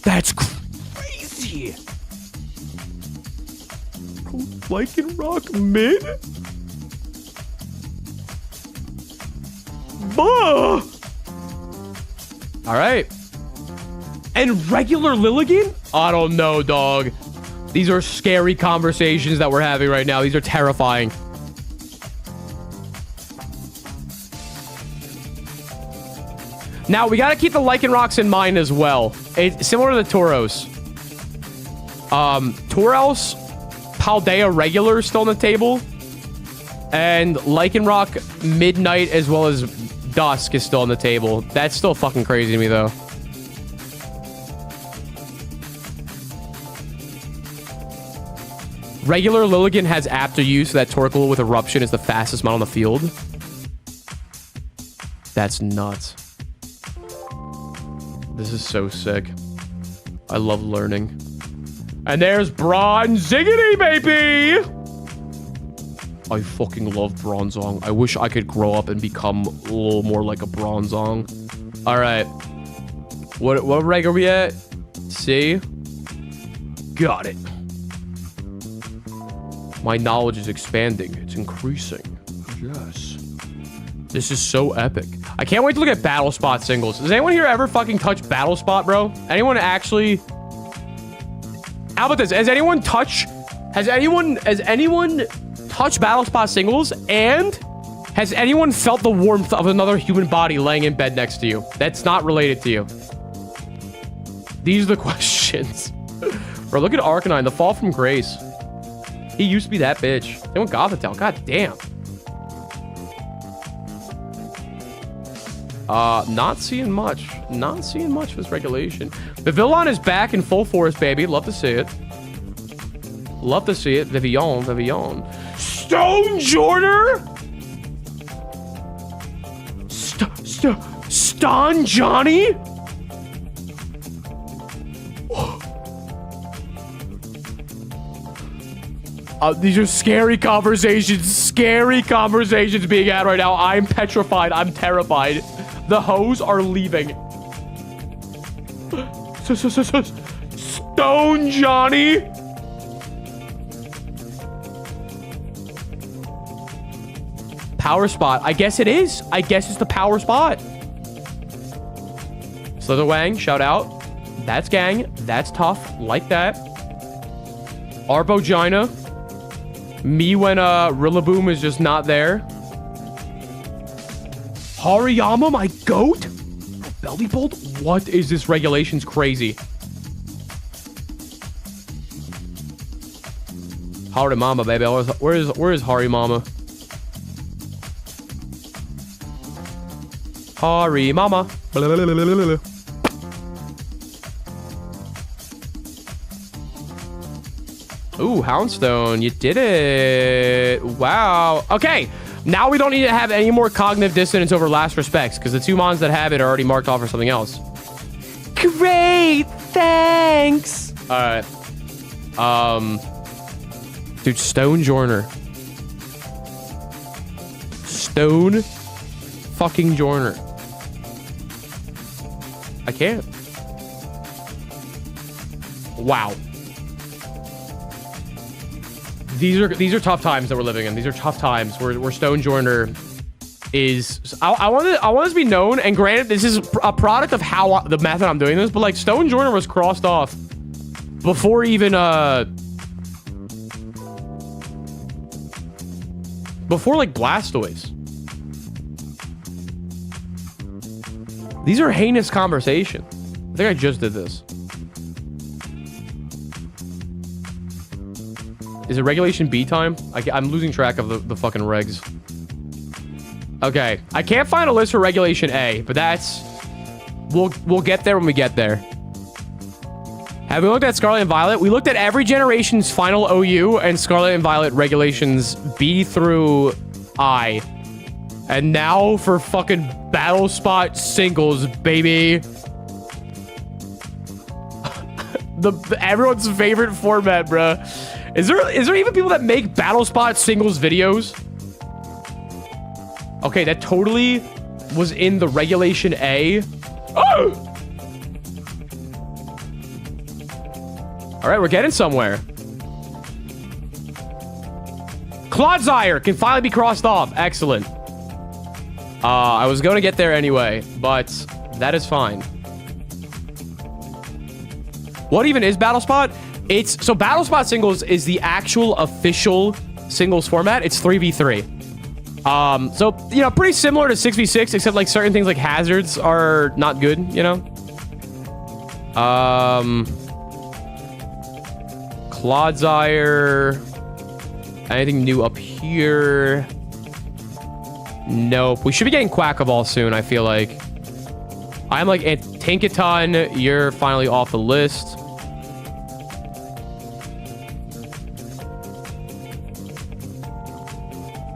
That's crazy. Lycanroc mid? Bah! Alright. And regular Lilligant? I don't know, dog. These are scary conversations that we're having right now. These are terrifying. Now, we gotta keep the Lycanrocs in mind as well. It's similar to the Tauros. Tauros, Paldea regular still on the table. And Lycanroc Midnight as well as Dusk is still on the table. That's still fucking crazy to me, though. Regular Lilligant has After Use, so that Torkoal with Eruption is the fastest mod on the field. That's nuts. This is so sick. I love learning. And there's Bronzingity, baby! I fucking love Bronzong. I wish I could grow up and become a little more like a Bronzong. Alright. What rank are we at? C? Got it. My knowledge is expanding. It's increasing. Yes. This is so epic. I can't wait to look at Battle Spot singles. Does anyone here ever fucking touch Battle Spot, bro? Anyone actually... How about this? Has anyone touched Battle Spot singles? And has anyone felt the warmth of another human body laying in bed next to you? That's not related to you. These are the questions. Bro, look at Arcanine, the fall from grace. He used to be that bitch. They went Gothitelle. God damn. Not seeing much. Not seeing much of this regulation. Vivillon is back in full force, baby. Love to see it. Love to see it. Vivillon. Stone Jorder? Ston Johnny? These are scary conversations. Scary conversations being had right now. I'm petrified. I'm terrified. The hoes are leaving. Stone Johnny. Power spot. I guess it is. I guess it's the power spot. Slitherwang, shout out. That's gang. That's tough. Like that. Arbogina. Me when Rillaboom is just not there. Hariyama, my goat? Belly Bolt? What is this? Regulation's crazy. Harimama, baby. Where is Harimama? Harimama. Ooh, Houndstone, you did it. Wow. Okay, now we don't need to have any more cognitive dissonance over last respects because the two mons that have it are already marked off for something else. Great, thanks. All right. Dude, Stone Joiner. Stone fucking Joiner. I can't. Wow. These are tough times that we're living in. These are tough times where Stone Joiner is. I want this to be known, and granted, this is a product of how the method I'm doing this, but like Stone Joiner was crossed off before even before like Blastoise. These are heinous conversation. I think I just did this. Is it regulation B time? I'm losing track of the fucking regs. Okay, I can't find a list for regulation A, but that's... We'll get there when we get there. Have we looked at Scarlet and Violet? We looked at every generation's final OU and Scarlet and Violet regulations B through I. And now for fucking Battle Spot singles, baby. Everyone's favorite format, bruh. Is there even people that make Battle Spot singles videos? Okay, that totally was in the regulation A. Oh! All right, we're getting somewhere. Clodsire can finally be crossed off. Excellent. I was going to get there anyway, but that is fine. What even is Battle Spot? So Battle Spot singles is the actual official singles format. It's 3v3. So, you know, pretty similar to 6v6, except like certain things like hazards are not good, you know? Clodsire. Anything new up here? Nope. We should be getting Quackaball soon, I feel like. I'm like, Tinkaton, you're finally off the list.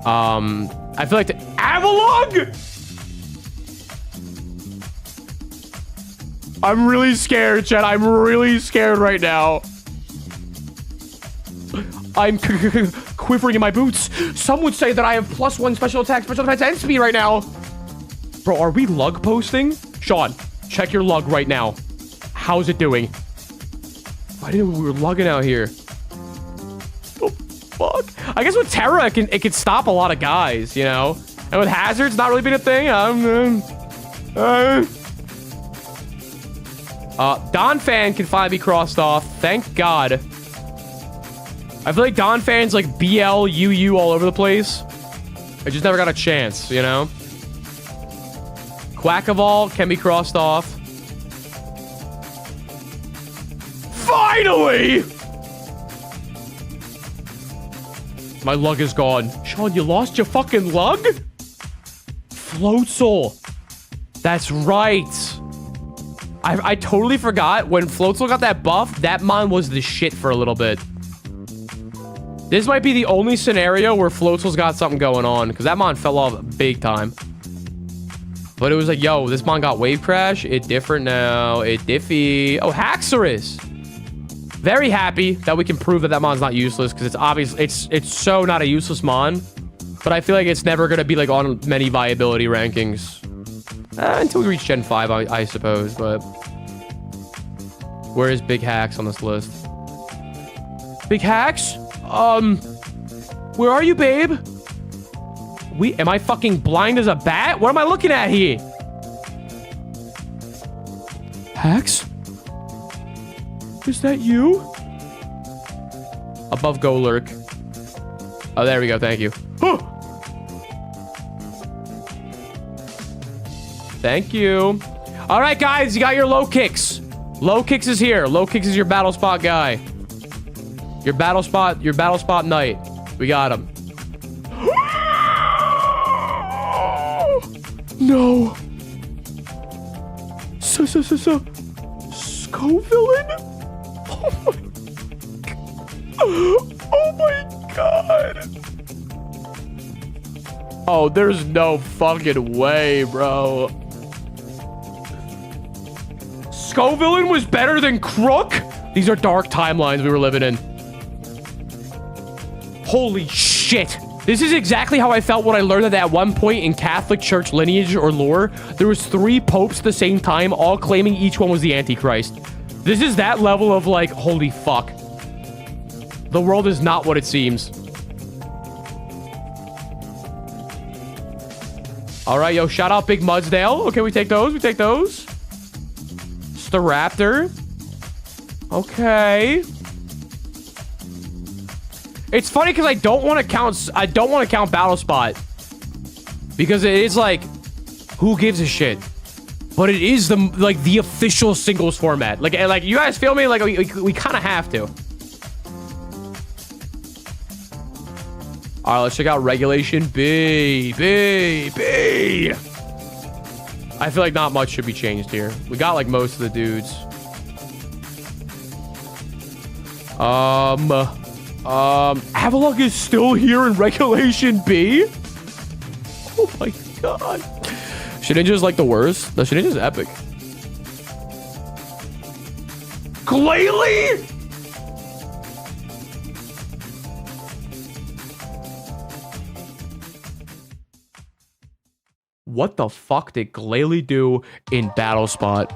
I feel like the Avalon! I'm really scared, Chet. I'm really scared right now. I'm quivering in my boots. Some would say that I have +1 special attack, special defense, and speed right now. Bro, are we lug posting? Sean, check your lug right now. How's it doing? I didn't know we were lugging out here. Oh, fuck. I guess with Terra, it can stop a lot of guys, you know? And with hazards not really being a thing, Donphan can finally be crossed off. Thank God. I feel like Donphan's like BL, UU all over the place. I just never got a chance, you know? Quackaball can be crossed off. Finally! My lug is gone. Sean, you lost your fucking lug? Floatzel. That's right. I totally forgot. When Floatzel got that buff, that mon was the shit for a little bit. This might be the only scenario where Floatzel's got something going on, because that mon fell off big time. But it was like, yo, this mon got Wave Crash. It different now. It diffy. Oh, Haxorus. Very happy that we can prove that that mon's not useless, because it's obvious. It's so not a useless mon. But I feel like it's never going to be like on many viability rankings. Until we reach Gen 5, I suppose. But where is Big Hax on this list? Big Hax? Where are you, babe? Am I fucking blind as a bat? What am I looking at here? Hax? Is that you? Above Golurk. Oh, there we go. Thank you. Thank you. All right, guys. You got your low kicks. Low kicks is here. Low kicks is your battle spot guy. Your battle spot knight. We got him. No. Scovillain? Oh my god. Oh, there's no fucking way, bro. Scovillain was better than Crook? These are dark timelines we were living in. Holy shit. This is exactly how I felt when I learned that at one point in Catholic Church lineage or lore, there was 3 popes at the same time, all claiming each one was the Antichrist. This is that level of like, holy fuck. The world is not what it seems. All right, yo, shout out Big Mudsdale. Okay, we take those. We take those. Staraptor. Okay. It's funny because I don't want to count Battle Spot. Because it is like, who gives a shit? But it is the official singles format. Like you guys feel me? Like we kind of have to. All right, let's check out Regulation B. I feel like not much should be changed here. We got like most of the dudes. Avalok is still here in Regulation B? Oh my god. Shedinja's like the worst. No, Shedinja's epic. Glalie? What the fuck did Glalie do in Battle Spot?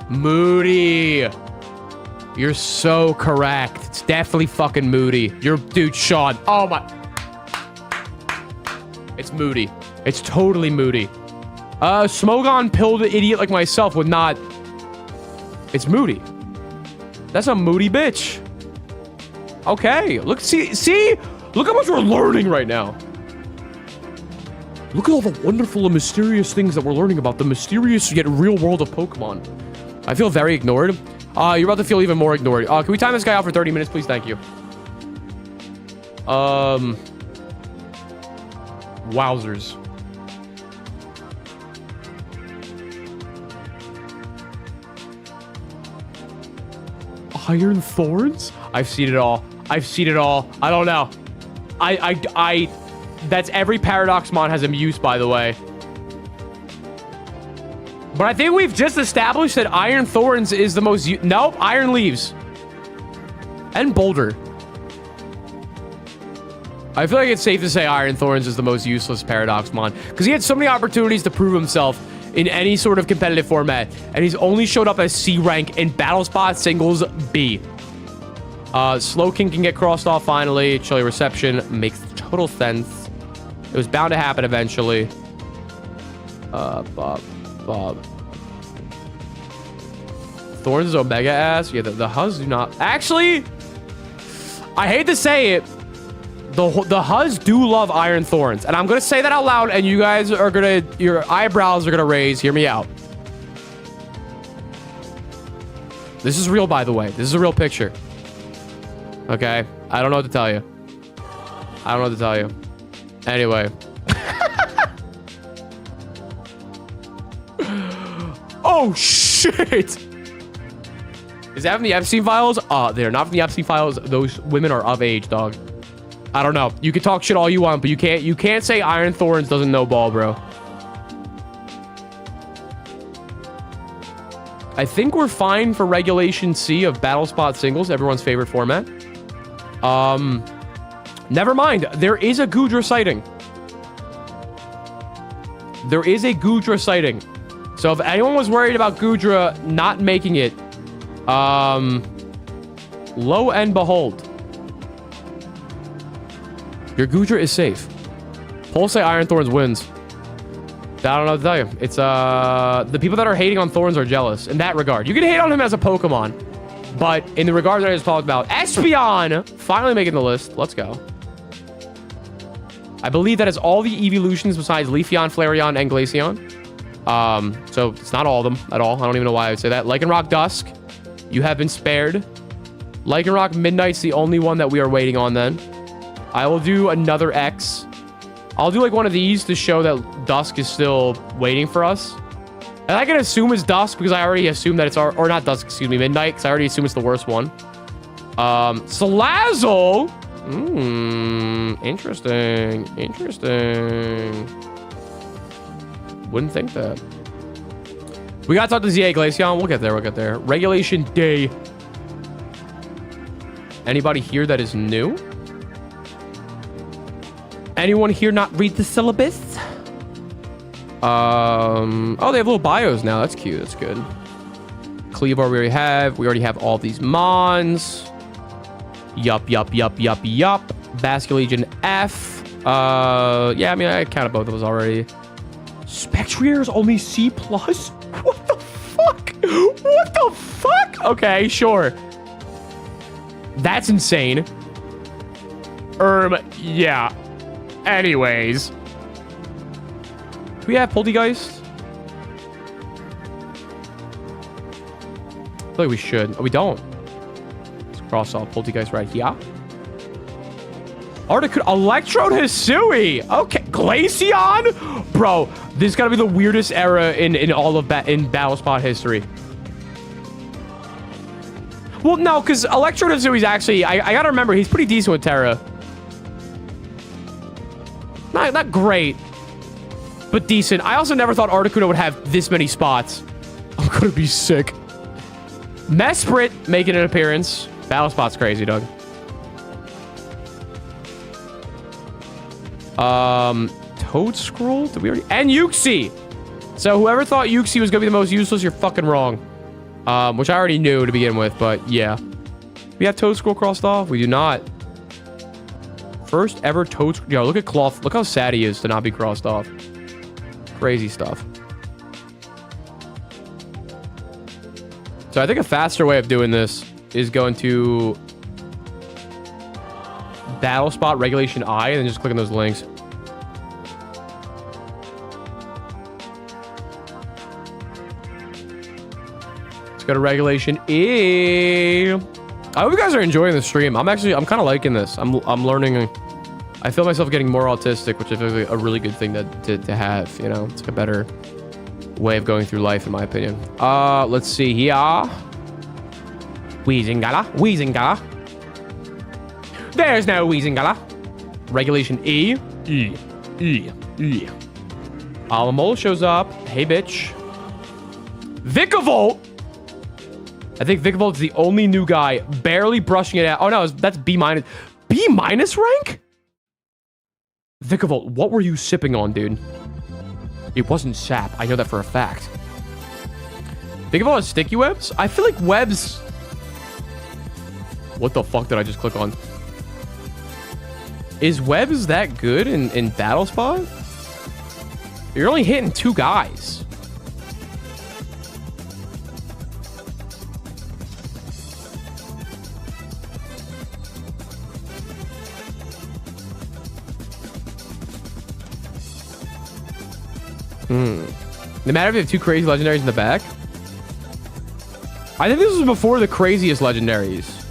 Moody. You're so correct. It's definitely fucking Moody. Dude, Sean. Oh my. It's Moody. It's totally Moody. Smogon pilled idiot like myself would not. It's Moody. That's a Moody bitch. Okay. Look, see? Look how much we're learning right now. Look at all the wonderful and mysterious things that we're learning about the mysterious yet real world of Pokemon. I feel very ignored. You're about to feel even more ignored. Can we time this guy out for 30 minutes, please? Thank you. Wowzers. Iron Thorns? I've seen it all. I don't know. That's every Paradoxmon has a Muse, by the way. But I think we've just established that Iron Thorns is the most... Nope, Iron Leaves. And Boulder. I feel like it's safe to say Iron Thorns is the most useless Paradoxmon. Because he had so many opportunities to prove himself in any sort of competitive format. And he's only showed up as C rank in Battle Spot Singles B. Slowking can get crossed off finally. Chilly Reception makes total sense. It was bound to happen eventually. Bob. Thorns is Omega ass. Yeah, the Huz do not. Actually, I hate to say it. The Huz do love Iron Thorns. And I'm going to say that out loud. And you guys are going to... Your eyebrows are going to raise. Hear me out. This is real, by the way. This is a real picture. Okay? I don't know what to tell you. Anyway. Oh, shit! Is that from the Epstein files? They're not from the Epstein files. Those women are of age, dog. I don't know. You can talk shit all you want, but you can't say Iron Thorns doesn't know ball, bro. I think we're fine for Regulation C of Battle Spot Singles, everyone's favorite format. Never mind. There is a Goodra sighting. So if anyone was worried about Goodra not making it, lo and behold, your Goodra is safe. Polls say Iron Thorns wins. I don't know what to tell you. It's, the people that are hating on Thorns are jealous in that regard. You can hate on him as a Pokemon, but in the regard that I just talked about, Espeon finally making the list. Let's go. I believe that is all the evolutions besides Leafeon, Flareon, and Glaceon. So it's not all of them at all. I don't even know why I would say that. Lycanroc Dusk, you have been spared. Lycanroc Midnight's the only one that we are waiting on then. I will do another X. I'll do like one of these to show that Dusk is still waiting for us. And I can assume it's dusk because I already assume that it's or not dusk, excuse me, midnight, because I already assume it's the worst one. Salazzle. Interesting. Wouldn't think that. We gotta talk to ZA Glaceon. We'll get there. Regulation day. Anybody here that is new? Anyone here not read the syllabus? Oh, they have little bios now. That's cute. That's good. Cleavar we already have. We already have all these mons. Yup. Basculegion F. Yeah, I mean, I counted both of those already. Spectrier is only C+? What the fuck? What the fuck? Okay, sure. That's insane. Yeah. Anyways. Do we have Poltegeist? I feel like we should. Oh, we don't. Let's cross off Poltegeist right here. Articuno, Electrode Hisui. Okay, Glaceon, bro. This is gotta be the weirdest era in all of Battle Spot history. Well, no, because Electrode Hisui's actually, I gotta remember, he's pretty decent with Terra. Not great, but decent. I also never thought Articuno would have this many spots. I'm gonna be sick. Mesprit making an appearance. Battle Spot's crazy, Doug. Toad Scroll? Did we already? And Yuxi! So whoever thought Yuxi was gonna be the most useless, you're fucking wrong. Which I already knew to begin with, but yeah. We have Toad Scroll crossed off? We do not. First ever Toad Scroll. Yo, look at Cloth. Look how sad he is to not be crossed off. Crazy stuff. So I think a faster way of doing this is going to Battle Spot Regulation I and then just clicking those links. Let's go to Regulation E. I hope you guys are enjoying the stream. I'm kind of liking this. I'm learning. I feel myself getting more autistic, which I feel like a really good thing to have. You know, it's like a better way of going through life, in my opinion. Let's see here. Weezingala. There's no Weezingala. Regulation E. Alamole shows up. Hey, bitch. Vikavolt. I think Vikavolt's the only new guy barely brushing it out. Oh, no, that's B-. B- rank? Vikavolt, what were you sipping on, dude? It wasn't sap. I know that for a fact. Vikavolt has sticky webs? I feel like webs... What the fuck did I just click on? Is webs that good in Battle Spot? You're only hitting 2 guys. No matter if you have 2 crazy legendaries in the back. I think this was before the craziest legendaries.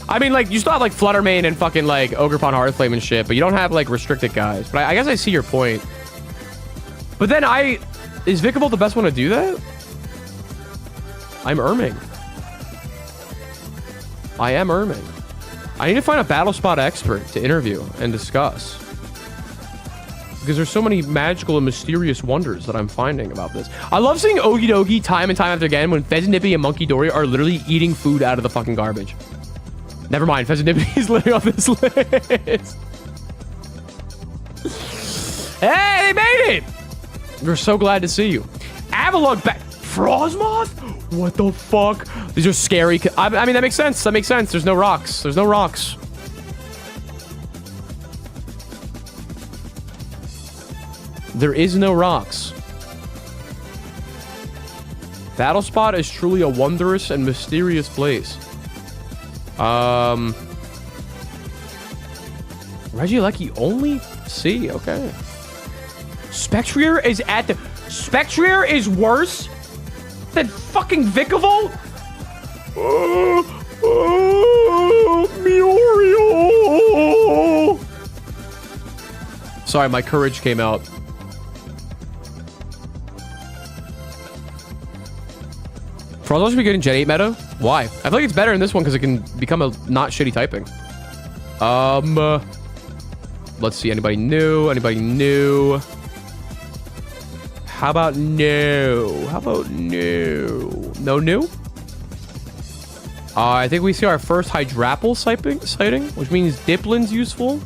I mean, like, you still have, like, Fluttermane and fucking, like, Ogerpon Heartflame and shit, but you don't have, like, restricted guys. But I guess I see your point. But then is Vikavolt the best one to do that? I'm Erming. I am Erming. I need to find a Battle Spot expert to interview and discuss. Because there's so many magical and mysterious wonders that I'm finding about this. I love seeing Okidogi time and time after again when Fezanippy and Monkey Dory are literally eating food out of the fucking garbage. Never mind, Fezanippy is literally off this list. Hey, they made it! We're so glad to see you. Avalugg back. Frostmoth? What the fuck? These are scary. I mean, that makes sense. That makes sense. There's no rocks. There's no rocks. There is no rocks. Battle Spot is truly a wondrous and mysterious place. Regieleki only? C, okay. Spectrier is at the... Spectrier is worse than fucking Vikavolt? Muriel! Sorry, my courage came out. Frozone should be good in Gen 8 meta. Why? I feel like it's better in this one because it can become a not shitty typing. Let's see. Anybody new? Anybody new? How about new? How about new? No new? I think we see our first Hydrapple sighting, which means Diplin's useful.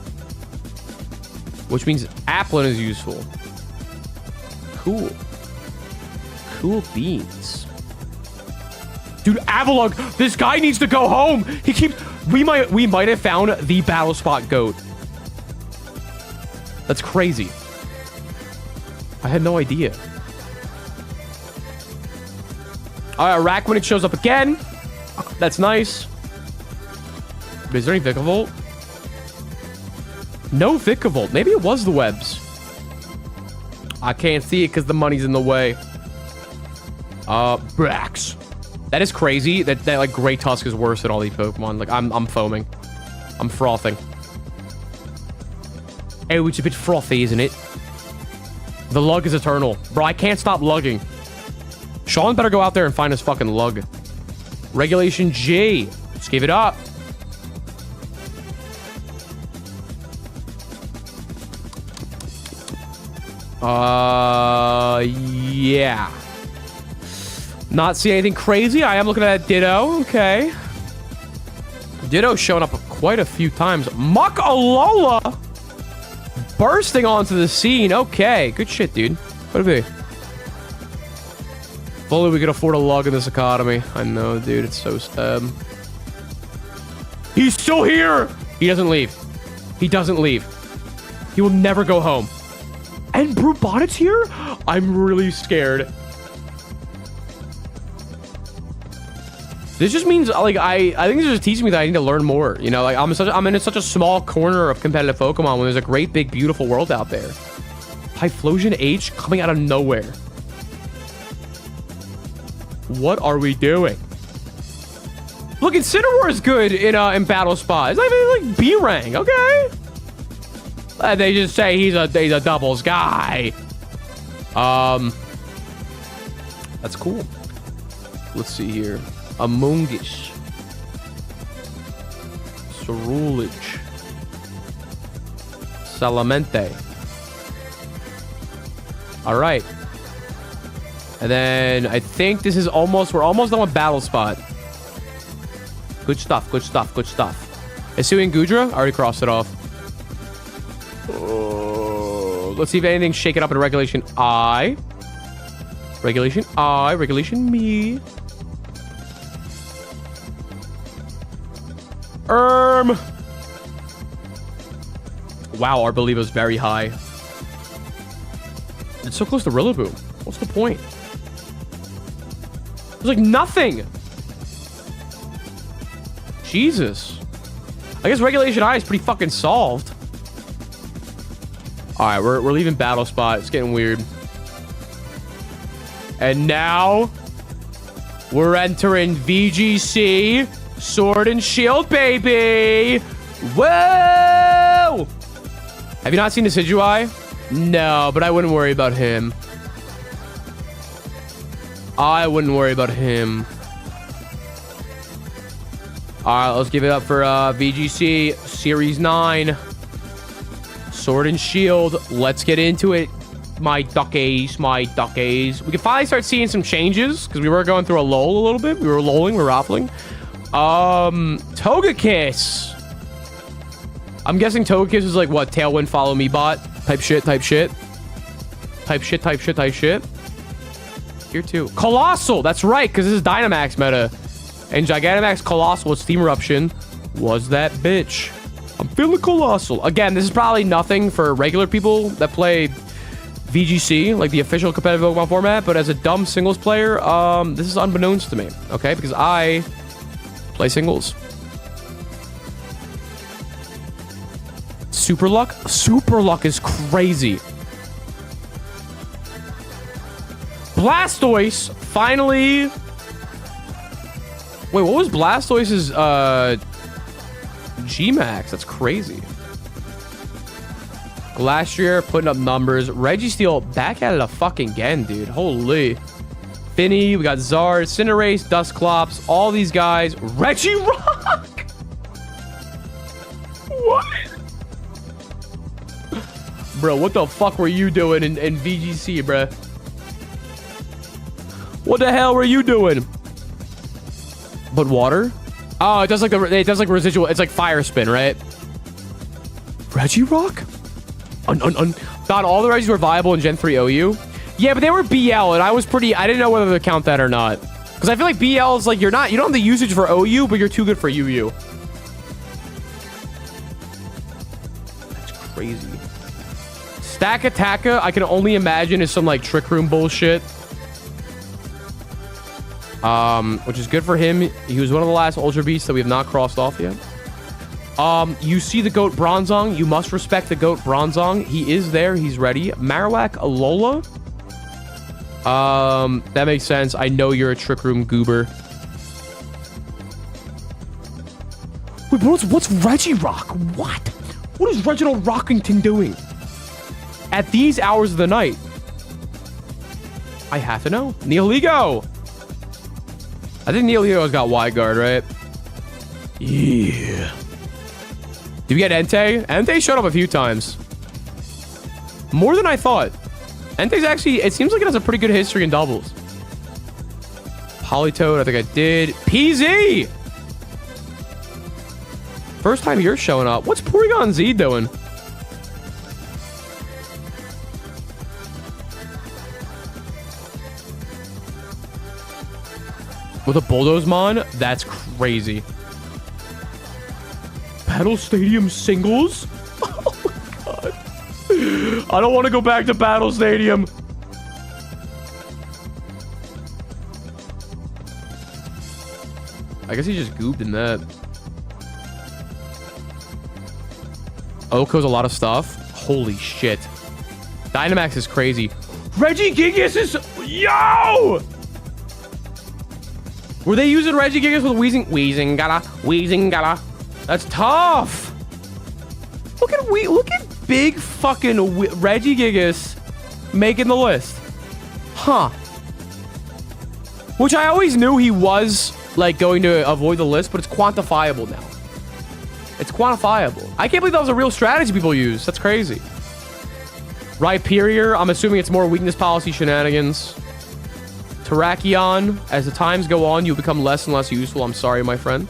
Which means Applin is useful. Cool. Cool beans. Dude, Avalugg, this guy needs to go home. He keeps... We might have found the battle spot goat. That's crazy. I had no idea. All right, Rack when it shows up again. That's nice. Is there any Vikavolt? No Vikavolt. Maybe it was the webs. I can't see it because the money's in the way. Brax. That is crazy. That like Grey Tusk is worse than all these Pokemon. Like I'm foaming. I'm frothing. Oh, it's a bit frothy, isn't it? The lug is eternal. Bro, I can't stop lugging. Sean better go out there and find his fucking lug. Regulation G. Let's give it up. Yeah. Not seeing anything crazy. I am looking at Ditto. Okay. Ditto's shown up quite a few times. Muck Alola bursting onto the scene. Okay. Good shit, dude. What'd it be? If only we could afford a lug in this economy. I know, dude. It's so sad. He's still here! He doesn't leave. He doesn't leave. He will never go home. And Brute Bonnet's here? I'm really scared. This just means, like, I think this just teaches me that I need to learn more. You know, like, I'm in such a small corner of competitive Pokemon when there's a great, big, beautiful world out there. Typhlosion H coming out of nowhere. What are we doing? Look, Incineroar is good in Battle Spot. It's not even like B rank, okay? They just say he's a doubles guy. That's cool. Let's see here. Amoongush. Ceruledge. Salamente. All right. And then I think this is we're almost done with Battle Spot. Good stuff, good stuff, good stuff. Hisuian Gudra? I already crossed it off. Let's see if anything's shaken up in Regulation I. Regulation I, Regulation Me. Wow, our belief is very high. It's so close to Rillaboom. What's the point? There's like nothing. Jesus. I guess Regulation I is pretty fucking solved. All right, we're leaving Battle Spot. It's getting weird. And now we're entering VGC Sword and Shield, baby. Whoa! Have you not seen Decidueye? No, but I wouldn't worry about him. I wouldn't worry about him. All right, let's give it up for VGC Series 9. Sword and Shield. Let's get into it. My duckies, my duckies. We can finally start seeing some changes because we were going through a lull a little bit. We were lolling, we were raffling. Togekiss. I'm guessing Togekiss is like what? Tailwind, follow me bot type shit, type shit. Type shit, type shit, type shit. Here too. Colossal. That's right, because this is Dynamax meta. And Gigantamax Colossal with Steam Eruption was that bitch. I'm feeling Colossal. Again, this is probably nothing for regular people that play VGC, like the official competitive Pokemon format, but as a dumb singles player, this is unbeknownst to me, okay? Because I play singles. Super Luck? Super Luck is crazy. Blastoise finally... Wait, what was Blastoise's G-Max? That's crazy. Glastrier putting up numbers. Registeel back at it fucking again, dude. Holy. Finny, we got Zard, Cinderace, Dusclops, all these guys. Regirock! What? Bro, what the fuck were you doing in VGC, bro? What the hell were you doing? But water? Oh, it does like residual. It's like fire spin, right? Regirock? Thought all the Regis were viable in Gen 3 OU. Yeah, but they were BL, and I didn't know whether to count that or not. Because I feel like BL is like, you don't have the usage for OU, but you're too good for UU. That's crazy. Stack Attacka, I can only imagine is some like Trick Room bullshit. Which is good for him. He was one of the last Ultra Beasts that we have not crossed off yet. You see the GOAT Bronzong. You must respect the GOAT Bronzong. He is there. He's ready. Marowak Alola. That makes sense. I know you're a Trick Room goober. Wait, what's Regirock? What? What is Reginald Rockington doing at these hours of the night? I have to know. Neoligo. I think Neoligo's got wide guard, right? Yeah. Did we get Entei? Entei showed up a few times. More than I thought. Entei's actually, it seems like it has a pretty good history in doubles. Politoed, I think I did. PZ! First time you're showing up. What's Porygon Z doing? With a Bulldozemon? That's crazy. Battle Stadium singles? Oh my god. I don't want to go back to Battle Stadium. I guess he just gooped in that. Oko's a lot of stuff. Holy shit. Dynamax is crazy. Regigigas is... Yo! Were they using Regigigas with Wheezing Gala? That's tough. Look at big fucking Regigigas making the list. Huh. Which I always knew he was like going to avoid the list, but it's quantifiable now. It's quantifiable. I can't believe that was a real strategy people use. That's crazy. Rhyperior, I'm assuming it's more weakness policy shenanigans. Terrakion, as the times go on, you become less and less useful. I'm sorry, my friend.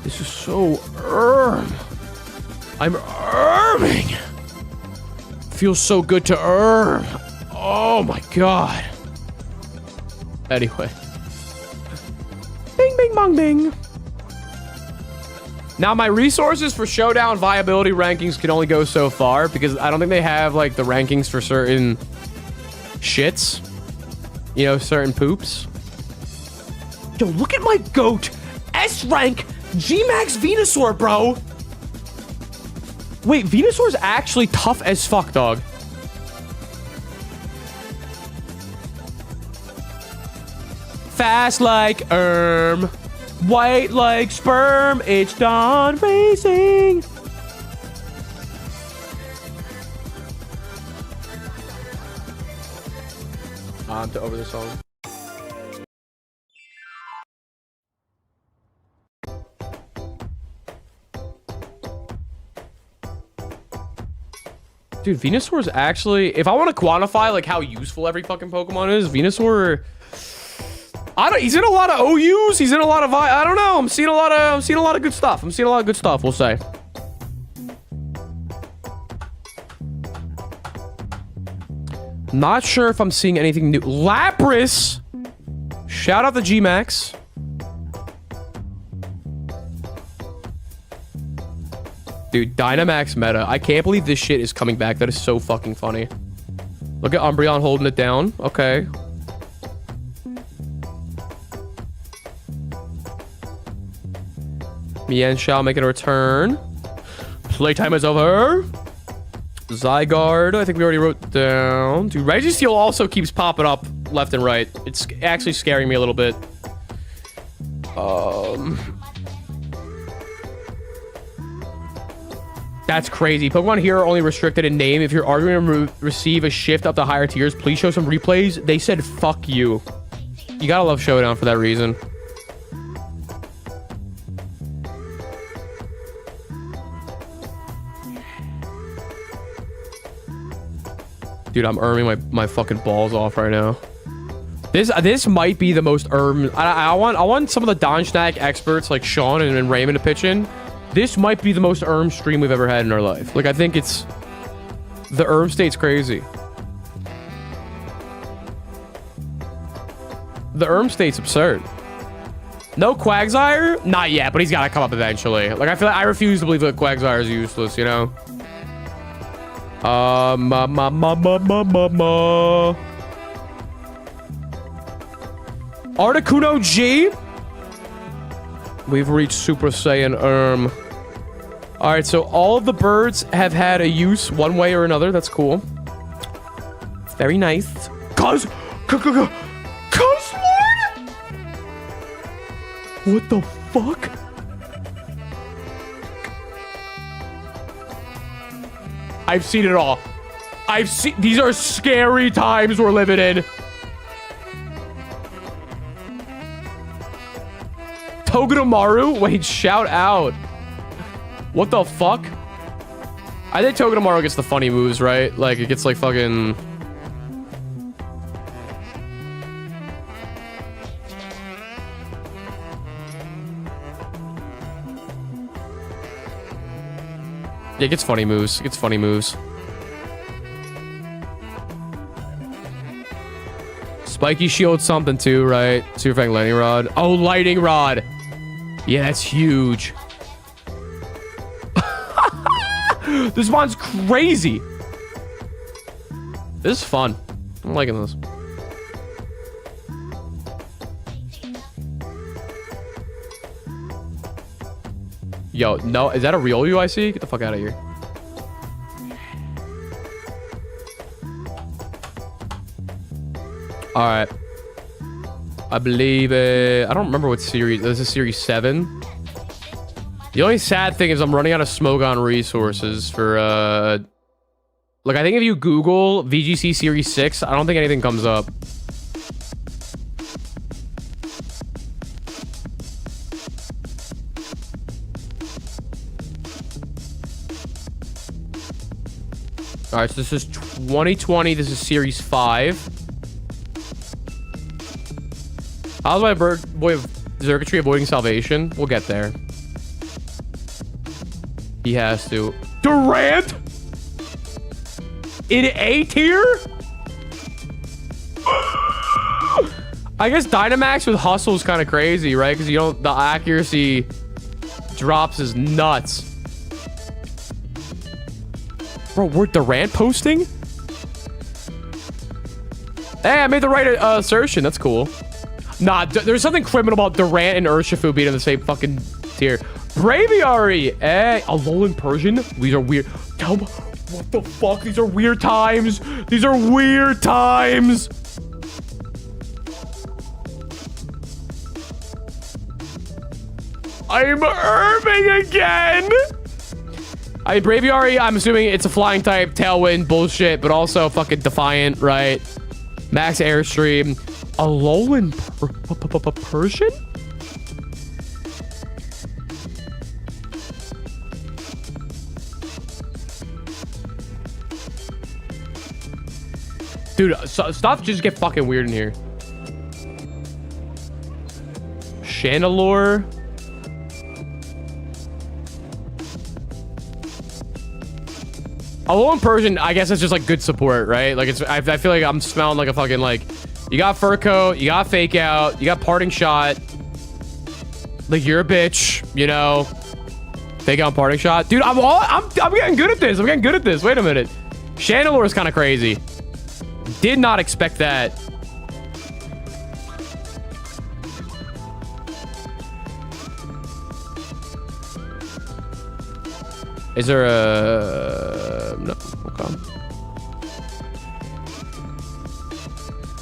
This is so I'm erming. Feels so good to erm. Oh my god. Anyway. Bing, bing, bong, bing. Now, my resources for Showdown viability rankings can only go so far because I don't think they have, like, the rankings for certain shits. You know, certain poops. Yo, look at my GOAT S-rank G-Max Venusaur, bro. Wait, Venusaur's actually tough as fuck, dog. Fast like white like sperm, it's done racing. To over the song. Dude, Venusaur is actually, if I want to quantify like how useful every fucking Pokemon is, Venusaur, he's in a lot of OUs, he's in a lot of, I don't know, I'm seeing a lot of good stuff, we'll say. Not sure if I'm seeing anything new. Lapras! Shout out to G-Max. Dude, Dynamax meta. I can't believe this shit is coming back. That is so fucking funny. Look at Umbreon holding it down. Okay. Mienshao making a return. Playtime is over. Zygarde, I think we already wrote down. Dude, Registeel also keeps popping up left and right. It's actually scaring me a little bit. That's crazy. Pokemon here are only restricted in name. If you're arguing to receive a shift up to higher tiers, please show some replays. They said, fuck you. You gotta love Showdown for that reason. Dude, I'm erming my fucking balls off right now. This might be the most I want some of the Donschnack experts like Sean and Raymond to pitch in. This might be the most stream we've ever had in our life. Like, I think it's... The state's crazy. The state's absurd. No Quagsire? Not yet, but he's gotta come up eventually. Like, I feel like I refuse to believe that Quagsire is useless, you know? Articuno G? We've reached Super Saiyan Alright, so all of the birds have had a use one way or another. That's cool. Very nice. Cuz Lord! What the fuck? I've seen it all. These are scary times we're living in. Togedemaru? Wait, shout out. What the fuck? I think Togedemaru gets the funny moves, right? Like, it gets like fucking... Yeah, it gets funny moves. It gets funny moves. Spiky Shield something too, right? Super Fang Lightning Rod. Oh, Lightning Rod. Yeah, that's huge. This one's crazy. This is fun. I'm liking this. Yo, no, is that a real UIC? Get the fuck out of here. All right. I believe I don't remember what series. This is series 7. The only sad thing is I'm running out of Smogon resources for like, I think if you Google VGC series 6, I don't think anything comes up. All right, so this is 2020. This is series 5. How's my bird boy of Circuitry avoiding salvation? We'll get there. He has to. Durant? In A tier? I guess Dynamax with Hustle is kind of crazy, right? Because you don't, the accuracy drops is nuts. Bro, we're Durant posting? Hey, I made the right assertion. That's cool. Nah, there's something criminal about Durant and Urshifu being in the same fucking tier. Braviary! Hey, Alolan Persian? These are weird. Tell me, what the fuck? These are weird times. These are weird times. I'm erming again. I mean, Braviary, I'm assuming it's a flying type, Tailwind, bullshit, but also fucking Defiant, right? Max Airstream. Alolan Persian? Dude, stuff just get fucking weird in here. Chandelure. Alolan Persian, I guess it's just like good support, right? Like, it's, I feel like I'm smelling like a fucking, like, you got Fur Coat, you got Fake Out, you got Parting Shot. Like, you're a bitch, you know. Fake Out, Parting Shot. Dude, I'm getting good at this. I'm getting good at this. Wait a minute. Chandelure is kind of crazy. Did not expect that. Is there a... No. Okay.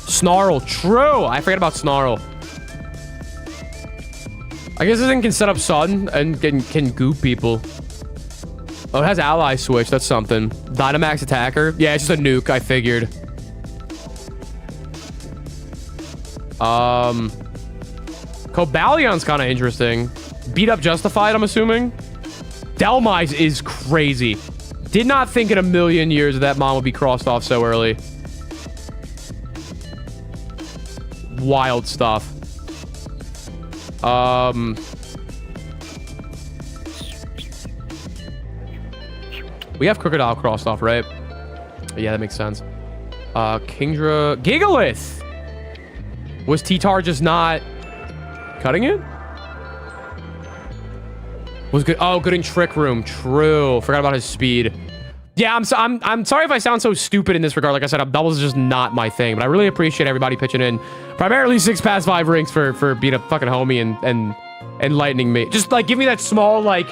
Snarl. True. I forget about Snarl. I guess this thing can set up Sun and can goop people. Oh, it has ally switch. That's something. Dynamax attacker. Yeah, it's just a nuke. I figured. Cobalion's kind of interesting. Beat up Justified, I'm assuming. Delmise is crazy. Did not think in a million years that mon would be crossed off so early. Wild stuff. We have Crocodile crossed off, right? Yeah, that makes sense. Kingdra... Gigalith! Was T-Tar just not cutting it? Was good. Oh, good in Trick Room. True. Forgot about his speed. Yeah, I'm sorry if I sound so stupid in this regard. Like I said, doubles is just not my thing. But I really appreciate everybody pitching in. Primarily 6 past 5 rings for being a fucking homie and enlightening me. Just like give me that small like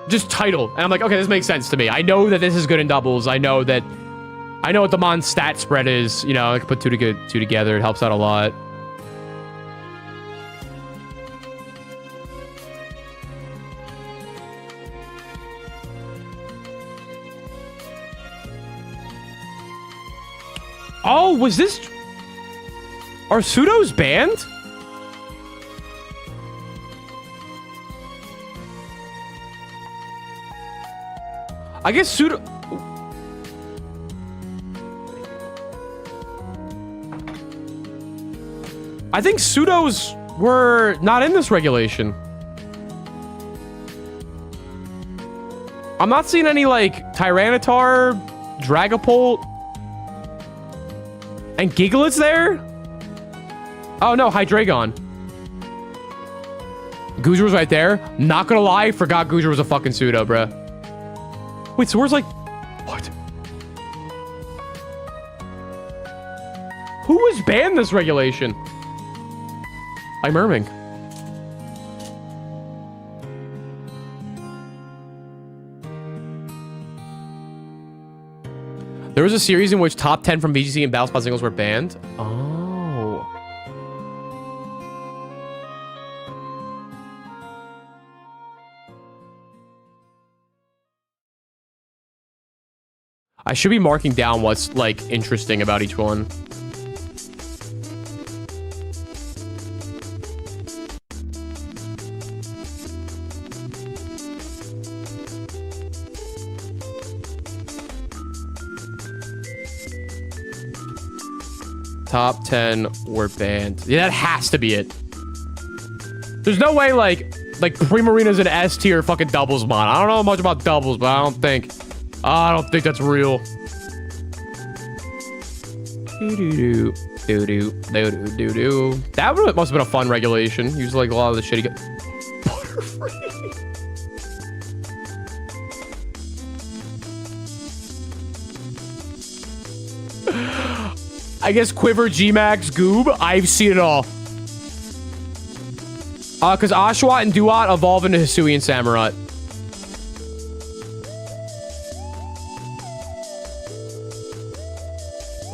just title. And I'm like, okay, this makes sense to me. I know that this is good in doubles. I know what the mon stat spread is. You know, I can put two together. It helps out a lot. Oh, was this... Are pseudos banned? I guess pseudo... I think pseudos were not in this regulation. I'm not seeing any, like, Tyranitar, Dragapult... And Gigalith's there? Oh, no. Hydreigon. Goozr was right there. Not gonna lie. Forgot Goozr was a fucking pseudo, bruh. Wait, so where's like... What? Who was banned this regulation? I'm Irming. There was a series in which top 10 from VGC and Battle Spot singles were banned. Oh. I should be marking down what's, like, interesting about each one. Top 10 were banned. Yeah, that has to be it. There's no way, like Primarina's an S tier fucking doubles mod. I don't know much about doubles, but I don't think that's real. That must have been a fun regulation. Use like a lot of the shit he got. Butterfree. I guess Quiver, G-Max, Goob. I've seen it all. Because Oshawott and Duat evolve into Hisui and Samurott.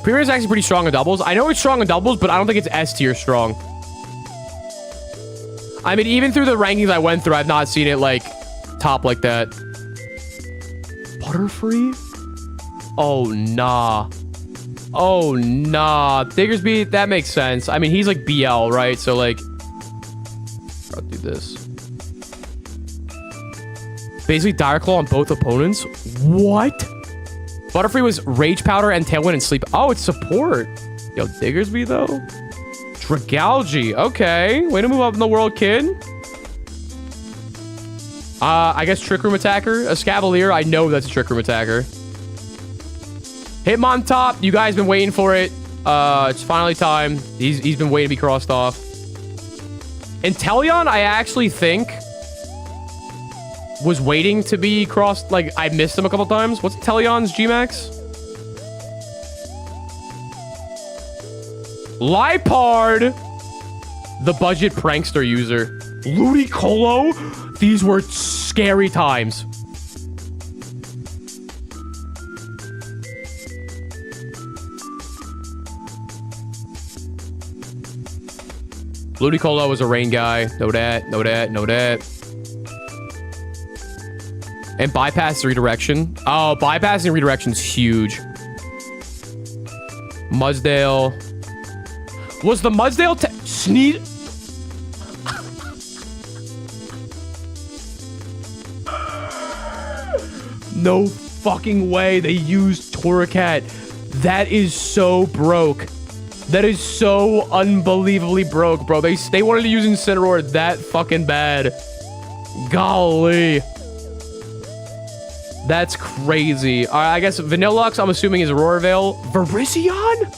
Premier is actually pretty strong in doubles. I know it's strong in doubles, but I don't think it's S tier strong. I mean, even through the rankings I went through, I've not seen it, like, top like that. Butterfree? Oh, nah. Oh, nah. Diggersby, that makes sense. I mean, he's like BL, right? So, like... I'll do this. Basically, Dire Claw on both opponents? What? Butterfree was Rage Powder and Tailwind and Sleep. Oh, it's support. Yo, Diggersby, though? Dragalge. Okay. Way to move up in the world, kid. I guess Trick Room Attacker. A Scavalier. I know that's a Trick Room Attacker. Hitmontop, you guys been waiting for it. It's finally time. He's been waiting to be crossed off. Inteleon, I actually think was waiting to be crossed. Like, I missed him a couple times. What's Inteleon's G-Max? Lipard, the budget prankster user. Ludicolo, these were scary times. Ludicolo was a rain guy. Know that, know that, know that. And bypass redirection. Oh, bypassing redirection is huge. Mudsdale. Was the Mudsdale sneeze? No fucking way they used Torracat. That is so broke. That is so unbelievably broke, bro. They wanted to use Incineroar that fucking bad. Golly. That's crazy. All right, I guess Vanillux, I'm assuming, is Aurora Veil. Virizion?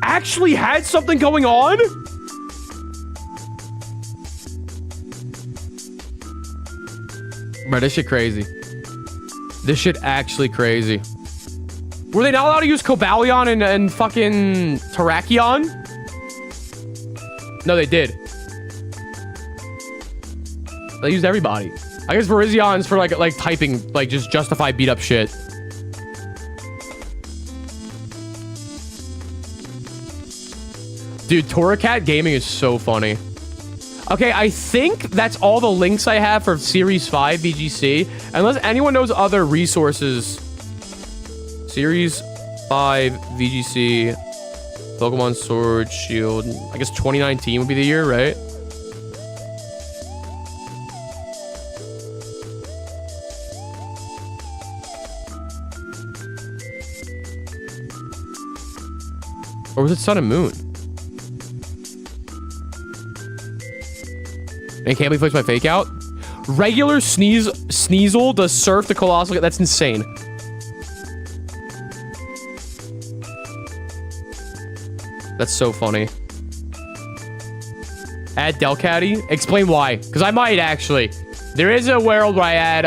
Actually had something going on? Bro, this shit crazy. This shit actually crazy. Were they not allowed to use Cobalion and fucking Terrakion? No, they did. They used everybody. I guess Virizion's for like typing, like just justify beat up shit. Dude, Torracat gaming is so funny. Okay, I think that's all the links I have for Series 5 VGC. Unless anyone knows other resources. Series 5 VGC, Pokemon Sword, Shield. I guess 2019 would be the year, right? Or was it Sun and Moon? And can't be fixed by Fake Out? Regular Sneasel does Surf the Colossal. That's insane. That's so funny. Add Delcatty? Explain why. Because I might actually. There is a world where I add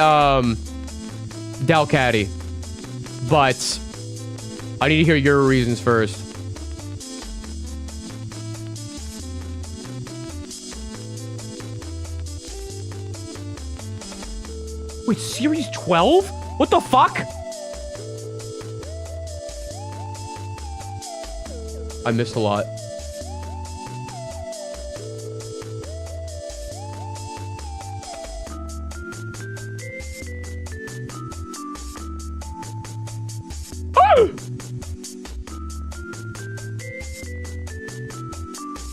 Delcatty. But I need to hear your reasons first. Wait, Series 12? What the fuck? I missed a lot.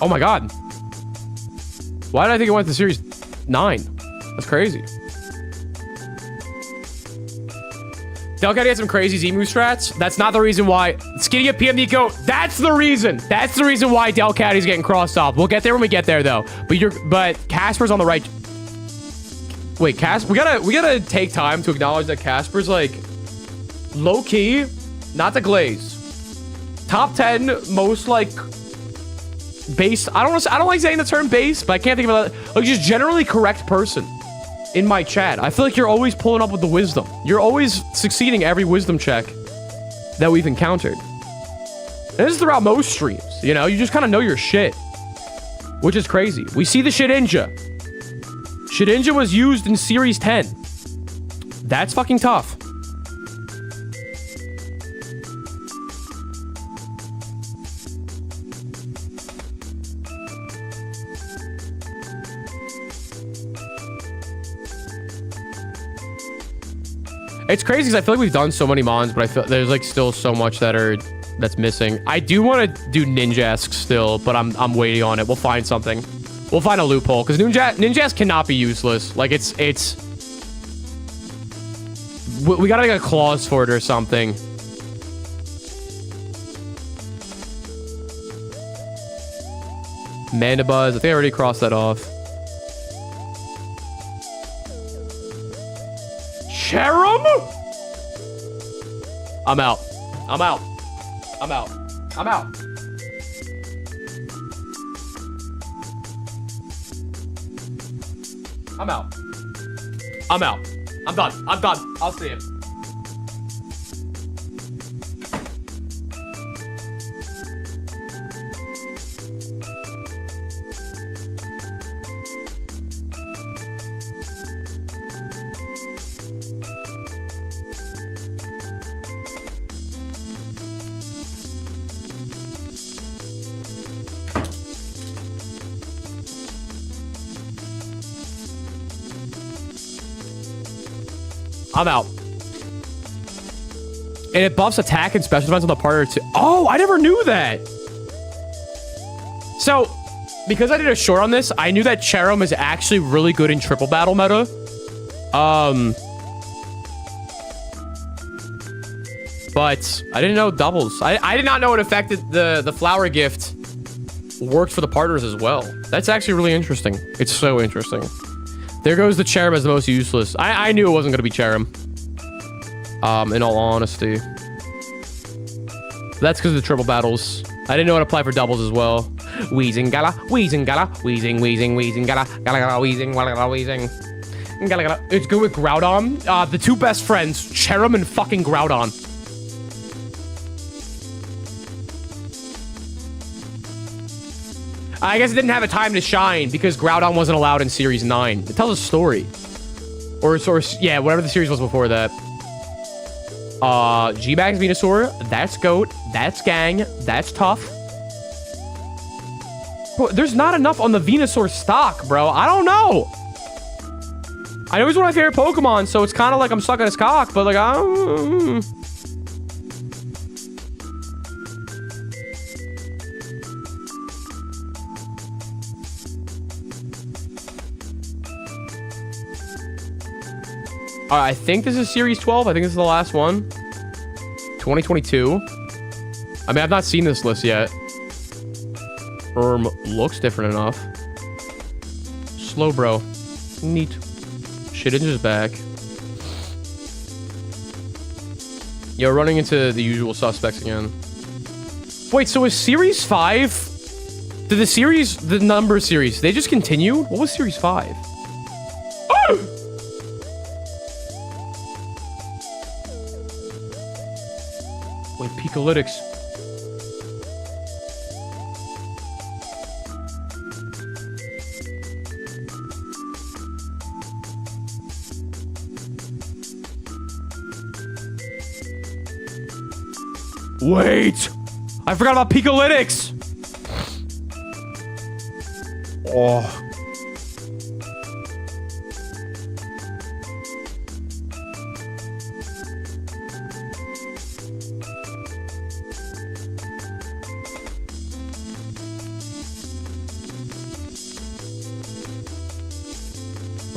Oh my god. Why did I think it went to Series 9? That's crazy. Delcatty had some crazy Z move strats. That's not the reason why. Skinny up PM Nico. That's the reason. That's the reason why Delcatty's getting crossed off. We'll get there when we get there, though. But Casper's on the right. Wait, we gotta take time to acknowledge that Casper's like low key, not the glaze. Top 10 most like base. I don't like saying the term base, but I can't think of it. Like just generally correct person. In my chat, I feel like you're always pulling up with the wisdom. You're always succeeding every wisdom check that we've encountered. And this is throughout most streams, you know? You just kind of know your shit. Which is crazy. We see the Shedinja. Shedinja was used in Series 10. That's fucking tough. It's crazy because I feel like we've done so many mons, but I feel there's like still so much that's missing. I do want to do Ninjask still, but I'm waiting on it. We'll find something. We'll find a loophole because Ninjask cannot be useless. Like we gotta make a clause for it or something. Mandibuzz, I think I already crossed that off. Cherum? I'm out. I'm out. I'm out. I'm out. I'm out. I'm out. I'm done. I'm done. I'll see you. I'm out. And it buffs attack and special defense on the partner too. Oh, I never knew that. So, because I did a short on this, I knew that Cherim is actually really good in triple battle meta. But I didn't know doubles. I did not know it affected the flower gift worked for the partners as well. That's actually really interesting. It's so interesting. There goes the Cherim as the most useless. I knew it wasn't going to be Cherim. In all honesty. That's because of the triple battles. I didn't know how to apply for doubles as well. Wheezing gala, wheezing gala, wheezing, wheezing, wheezing gala, gala gala, wheezing, gala gala, wheezing. Gala gala. It's good with Groudon. The two best friends, Cherim and fucking Groudon. I guess it didn't have a time to shine because Groudon wasn't allowed in Series 9. It tells a story. Or yeah, whatever the series was before that. G-Bags Venusaur, that's GOAT, that's Gang, that's tough. Bro, there's not enough on the Venusaur stock, bro. I don't know. I know he's one of my favorite Pokemon, so it's kind of like I'm stuck on his cock, but like, I think this is Series 12. I think this is the last one. 2022. I mean, I've not seen this list yet. Looks different enough. Slowbro. Neat. Shedinja's back. Yo, running into the usual suspects again. Wait, so is Series 5... Did the number series, they just continue? What was Series 5? Oh! Wait, Picolytics. Wait! I forgot about Picolytics! Oh.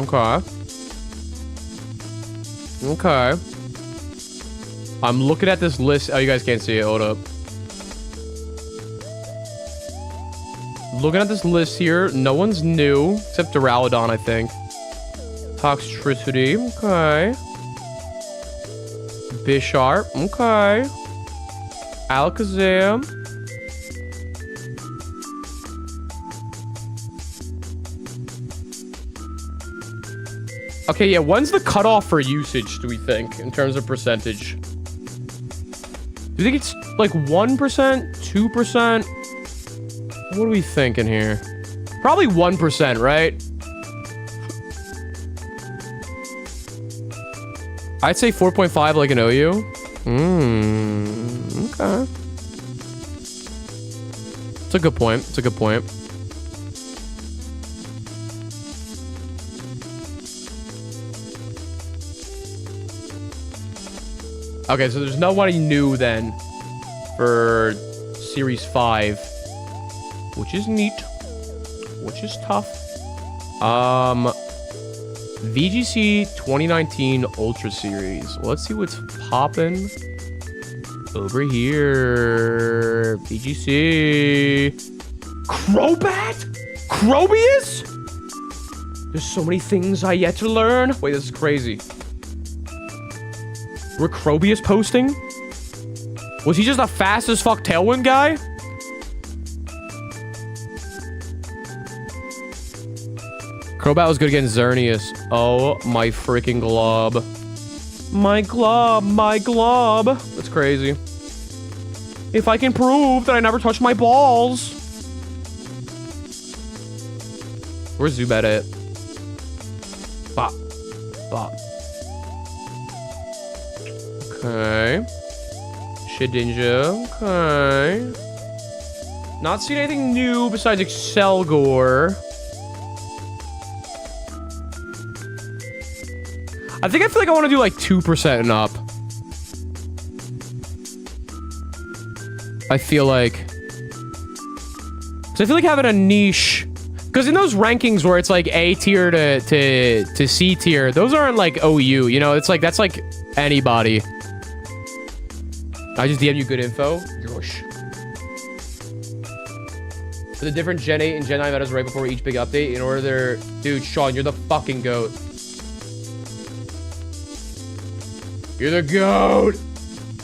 Okay. Okay. I'm looking at this list. Oh, you guys can't see it. Hold up. Looking at this list here. No one's new. Except Duraludon, I think. Toxtricity. Okay. Bisharp. Okay. Alakazam. Okay, yeah, when's the cutoff for usage, do we think, in terms of percentage? Do you think it's like 1%? 2%? What are we thinking here? Probably 1%, right? I'd say 4.5 like an OU. Okay. It's a good point. It's a good point. Okay, so there's nobody new then for Series 5, which is neat, which is tough. VGC 2019 Ultra Series. Let's see what's popping over here. VGC. Crobat? Crobius? There's so many things I yet to learn. Wait, this is crazy. Were Crobius posting? Was he just a fast as fuck Tailwind guy? Crobat was good against Xerneas. Oh, my freaking glob. My glob, my glob. That's crazy. If I can prove that I never touched my balls. Where's Zubat at? Bop. Bop. Okay. Shedinja. Okay. Not seeing anything new besides Excelgor. I think I feel like I want to do like 2% and up. I feel like... So I feel like having a niche... Because in those rankings where it's like A tier to C tier, those aren't like OU, you know? It's like, that's like anybody. I just DM you good info. Yosh. For the different Gen 8 and Gen 9 metas right before each big update in order to... Dude, Sean, you're the fucking GOAT. You're the GOAT!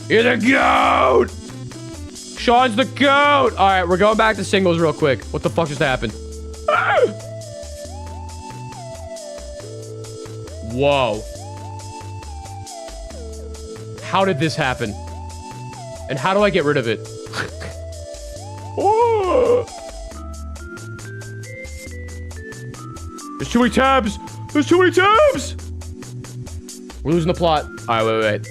You're the GOAT! Sean's the GOAT! Alright, we're going back to singles real quick. What the fuck just happened? Whoa. How did this happen? And how do I get rid of it? Oh. There's too many tabs! There's too many tabs! We're losing the plot. Alright, wait.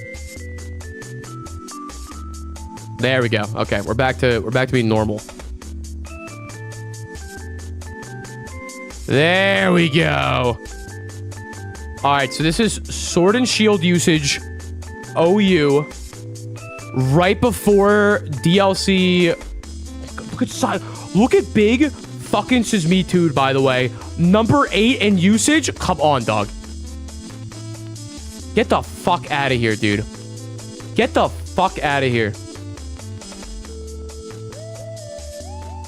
There we go. Okay, we're back to being normal. There we go. Alright, so this is Sword and Shield usage OU right before DLC. Look at big fucking Sismitude, by the way. Number 8 in usage? Come on, dog. Get the fuck out of here, dude. Get the fuck out of here.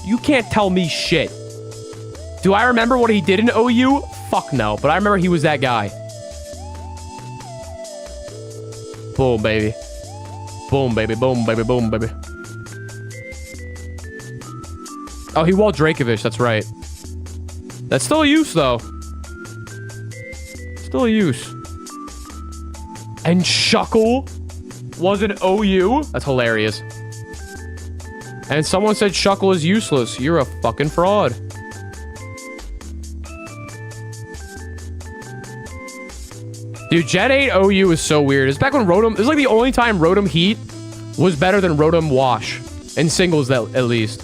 You can't tell me shit. Do I remember what he did in OU? Fuck no, but I remember he was that guy. Boom, baby. Boom, baby. Boom, baby. Boom, baby. Oh, he walled Dracovish. That's right. That's still a use, though. Still a use. And Shuckle was an OU? That's hilarious. And someone said Shuckle is useless. You're a fucking fraud. Dude, Gen 8 OU is so weird. It's back when Rotom... This is like the only time Rotom Heat was better than Rotom Wash. In singles, at least.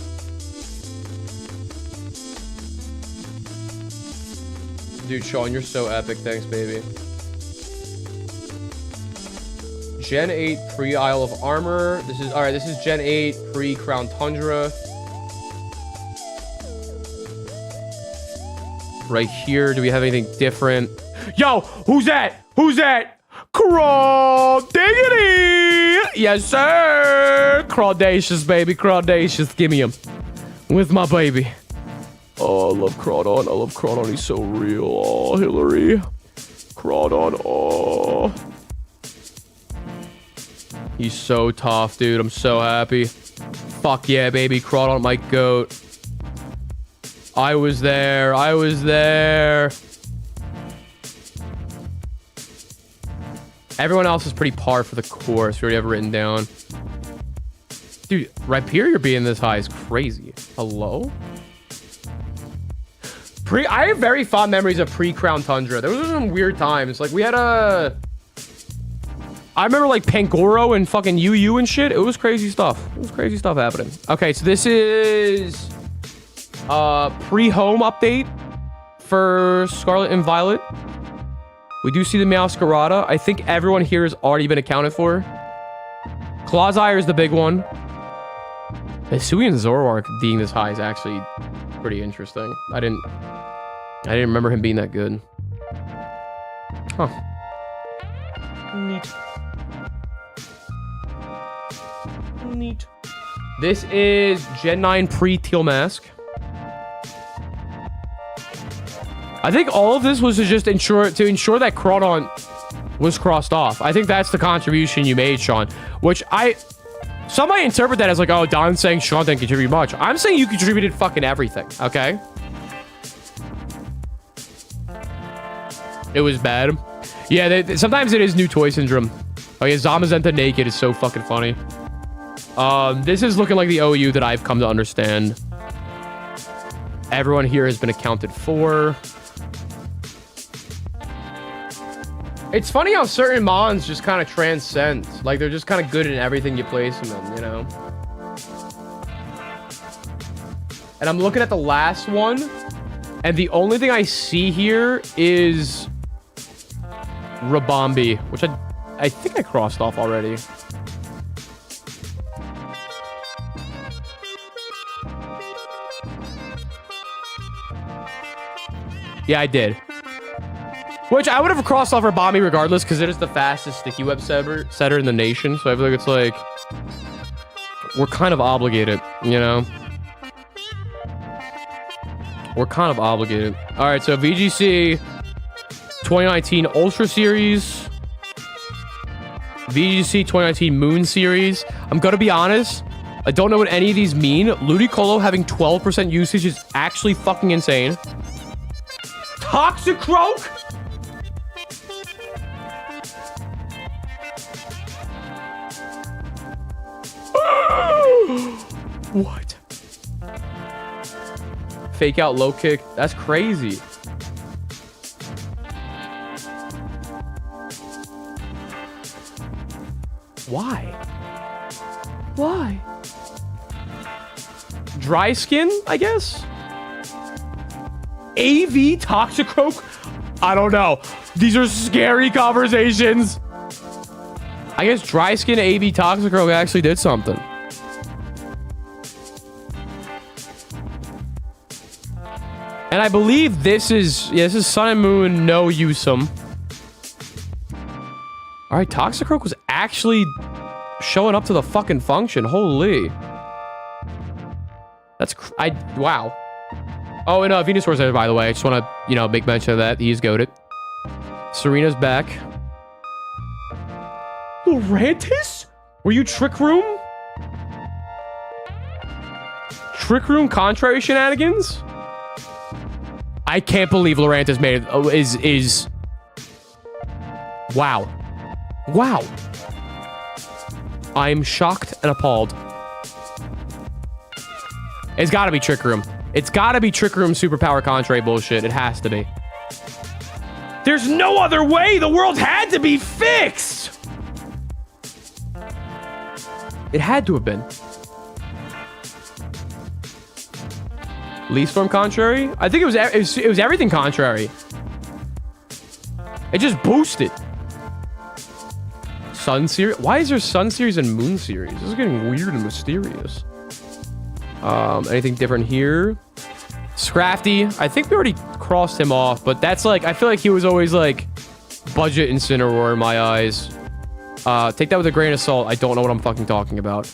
Dude, Sean, you're so epic. Thanks, baby. Gen 8 pre-Isle of Armor. This is... Alright, this is Gen 8 pre-Crown Tundra. Right here. Do we have anything different? Yo! Who's that? Who's that? Crawdiggity! Yes, sir! Crawdacious, baby. Crawdacious. Give me him. With my baby. Oh, I love Crawdon. I love Crawdon. He's so real. Oh, Hillary. Crawdon. Oh. He's so tough, dude. I'm so happy. Fuck yeah, baby. Crawdon, my goat. I was there. I was there. Everyone else is pretty par for the course. We already have it written down. Dude, Rhyperior being this high is crazy. Hello? I have very fond memories of pre-Crown Tundra. There was some weird times. Like, we had a... I remember, like, Pangoro and fucking UU and shit. It was crazy stuff. It was crazy stuff happening. Okay, so this is... pre-home update for Scarlet and Violet. We do see the Meowscarada. I think everyone here has already been accounted for. Clawsire is the big one. Hisui and Zoroark being this high is actually pretty interesting. I didn't remember him being that good. Huh. Neat. Neat. This is Gen 9 pre-Teal Mask. I think all of this was to just ensure that Crawdon was crossed off. I think that's the contribution you made, Sean. Which some might interpret that as like, oh, Don's saying Sean didn't contribute much. I'm saying you contributed fucking everything, okay? It was bad. Yeah, sometimes it is new toy syndrome. Oh yeah, Zamazenta naked is so fucking funny. This is looking like the OU that I've come to understand. Everyone here has been accounted for. It's funny how certain mons just kind of transcend. Like, they're just kind of good in everything you place in them, you know? And I'm looking at the last one, and the only thing I see here is Rabombi, which I think I crossed off already. Yeah, I did. Which I would have crossed off Rabombi regardless, because it is the fastest sticky web setter in the nation. So I feel like it's like we're kind of obligated, you know? We're kind of obligated. All right, so VGC 2019 Ultra Series, VGC 2019 Moon Series. I'm gonna be honest, I don't know what any of these mean. Ludicolo having 12% usage is actually fucking insane. Toxicroak? What? Fake out low kick. That's crazy. Why? Why? Dry skin, I guess? AV Toxicroak? I don't know. These are scary conversations. I guess dry skin AV Toxicroak actually did something. And I believe this is, yeah, this is Sun and Moon, no Usum. All right, Toxicroak was actually showing up to the fucking function. Holy. That's, wow. Oh, and Venusaur's there, by the way. I just want to, you know, make mention of that. He's goated. Serena's back. Lurantis? Were you Trick Room? Trick Room contrary shenanigans? I can't believe Lurantis made it. Is wow. Wow. I'm shocked and appalled. It's got to be Trick Room. It's got to be Trick Room superpower contrary bullshit. It has to be. There's no other way. The world had to be fixed. It had to have been. Leaf Storm contrary? I think it was everything contrary. It just boosted. Sun Series? Why is there Sun Series and Moon Series? This is getting weird and mysterious. Anything different here? Scrafty. I think we already crossed him off, but that's like, I feel like he was always like budget Incineroar in my eyes. Take that with a grain of salt. I don't know what I'm fucking talking about.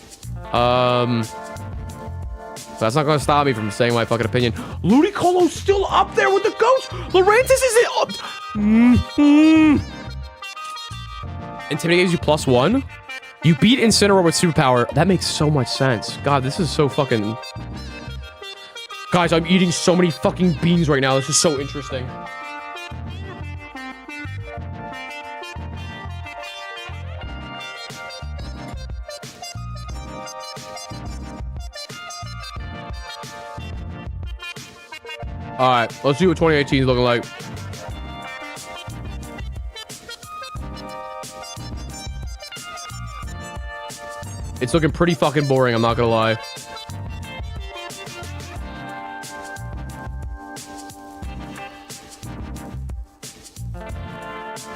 That's not gonna stop me from saying my fucking opinion. Ludicolo's still up there with the goats. Lurantis isn't up. Intimidate gives you +1. You beat Incineroar with superpower. That makes so much sense. God, this is so fucking... Guys, I'm eating so many fucking beans right now. This is so interesting. All right, let's see what 2018 is looking like. It's looking pretty fucking boring, I'm not gonna lie.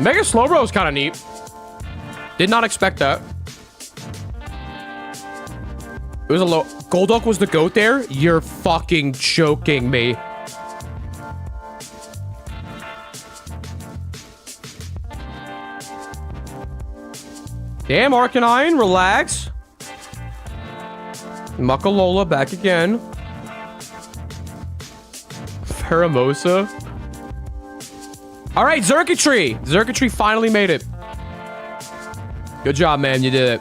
Mega Slowbro is kind of neat. Did not expect that. It was a low... Golduck was the goat there? You're fucking joking me. Damn, Arcanine, relax. Muckalola back again. Pheromosa. All right, Xurkitree. Xurkitree finally made it. Good job, man. You did it.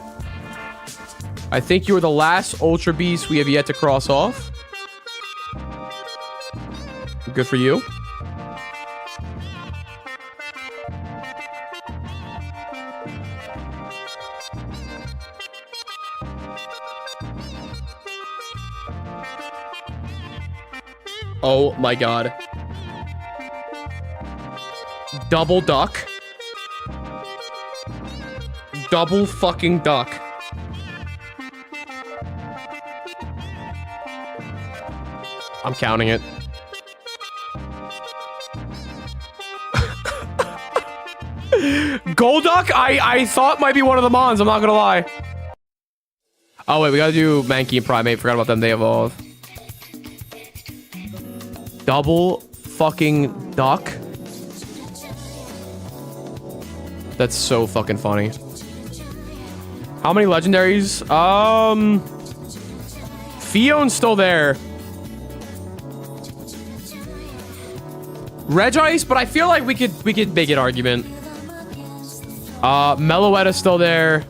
I think you were the last Ultra Beast we have yet to cross off. Good for you. Oh my god. Double duck. Double fucking duck. I'm counting it. Golduck, I thought might be one of the Mons. I'm not gonna lie. Oh, wait. We gotta do Mankey and Primate. Forgot about them. They evolve. Double fucking duck. That's so fucking funny. How many legendaries? Fion's still there. Regice, but I feel like we could make an argument. Meloetta's still there.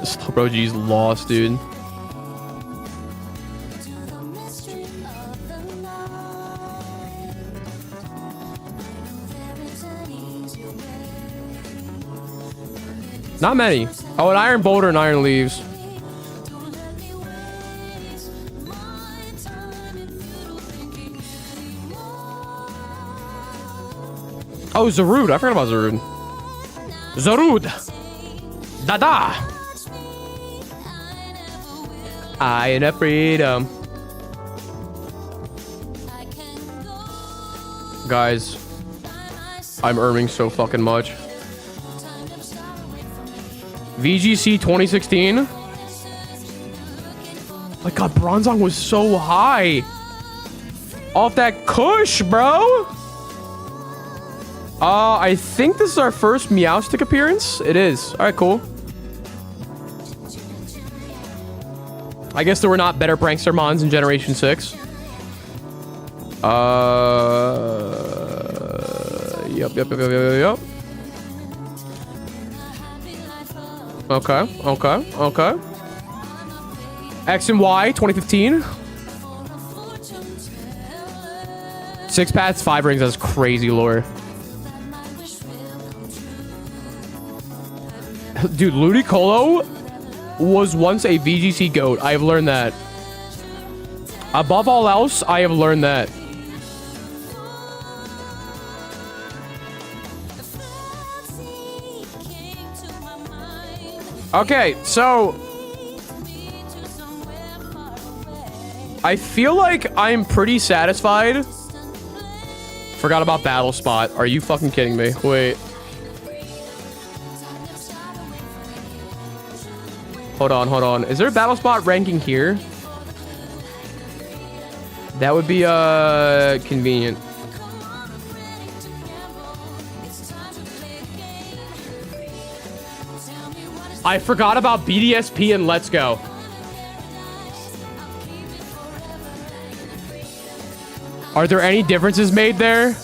Slowbrogy's lost, dude. Not many. Oh, an Iron Boulder and Iron Leaves. Oh, Zarude. I forgot about Zarude. Zarude. Dada. I am a freedom. Guys, I'm earning so fucking much. VGC 2016. My god, Bronzong was so high. Off that Kush, bro. I think this is our first Meowstic appearance. It is. All right, cool. I guess there were not better Prankster Mons in Generation 6. Yep. Okay. X and Y 2015. 6 paths, 5 rings. That's crazy lore. Dude, Ludicolo was once a VGC GOAT. I have learned that. Above all else, I have learned that. Okay, so I feel like I'm pretty satisfied. Forgot about Battle Spot. Are you fucking kidding me? Wait. Hold on. Is there a Battle Spot ranking here? That would be convenient. I forgot about BDSP and Let's Go. Are there any differences made there?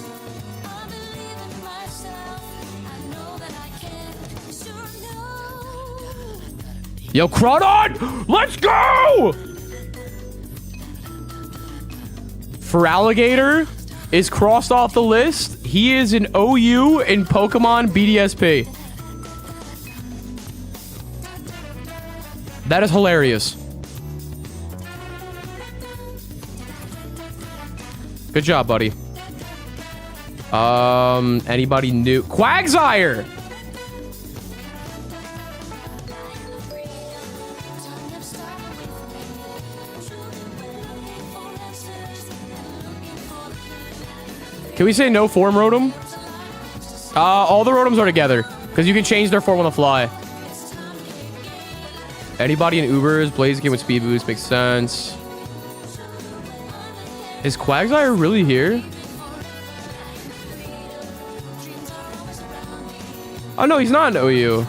Yo, Crawdon! Let's go! Feraligatr is crossed off the list. He is an OU in Pokemon BDSP. That is hilarious. Good job, buddy. Anybody new? Quagsire! Can we say no form Rotom? All the Rotoms are together. Because you can change their form on the fly. Anybody in Ubers? Blaziken with speed boost makes sense. Is Quagsire really here? Oh no, he's not an OU.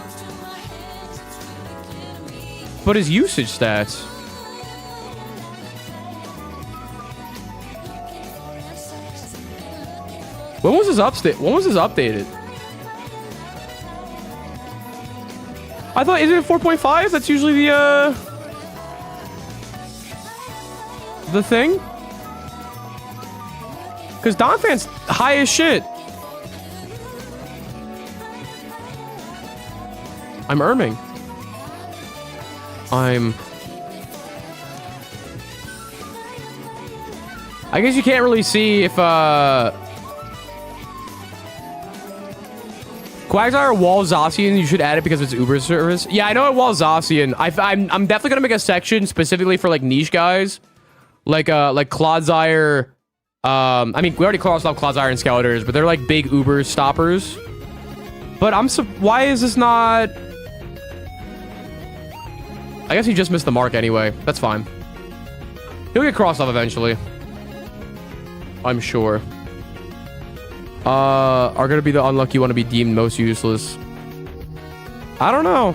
But his usage stats. When was his updated? I thought, isn't it 4.5? That's usually the thing. Because Donphan's high as shit. I'm earning. I guess you can't really see if Quagsire Wall Zacian, you should add it because it's Uber service. Yeah, I know it Wall Zacian. I'm definitely gonna make a section specifically for like niche guys, like Clodsire I mean, we already crossed off Claws Iron Skeletors, but they're like big Uber stoppers. But why is this not... I guess he just missed the mark anyway. That's fine. He'll get crossed off eventually. I'm sure. Are gonna be the unlucky one to be deemed most useless. I don't know.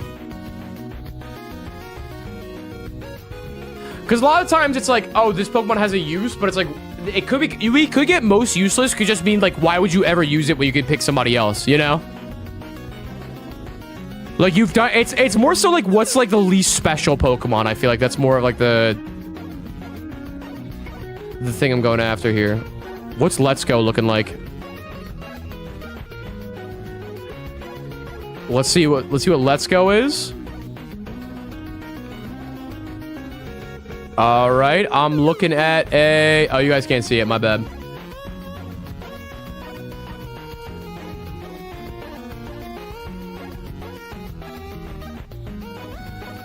Because a lot of times it's like, oh, this Pokemon has a use, but it's like, it could be, we could get most useless, could just mean like, why would you ever use it when you could pick somebody else, you know? Like you've done, it's more so like, what's like the least special Pokemon? I feel like that's more of like the thing I'm going after here. What's Let's Go looking like? Let's see what Let's Go is. All right, I'm looking at a... Oh, you guys can't see it. My bad.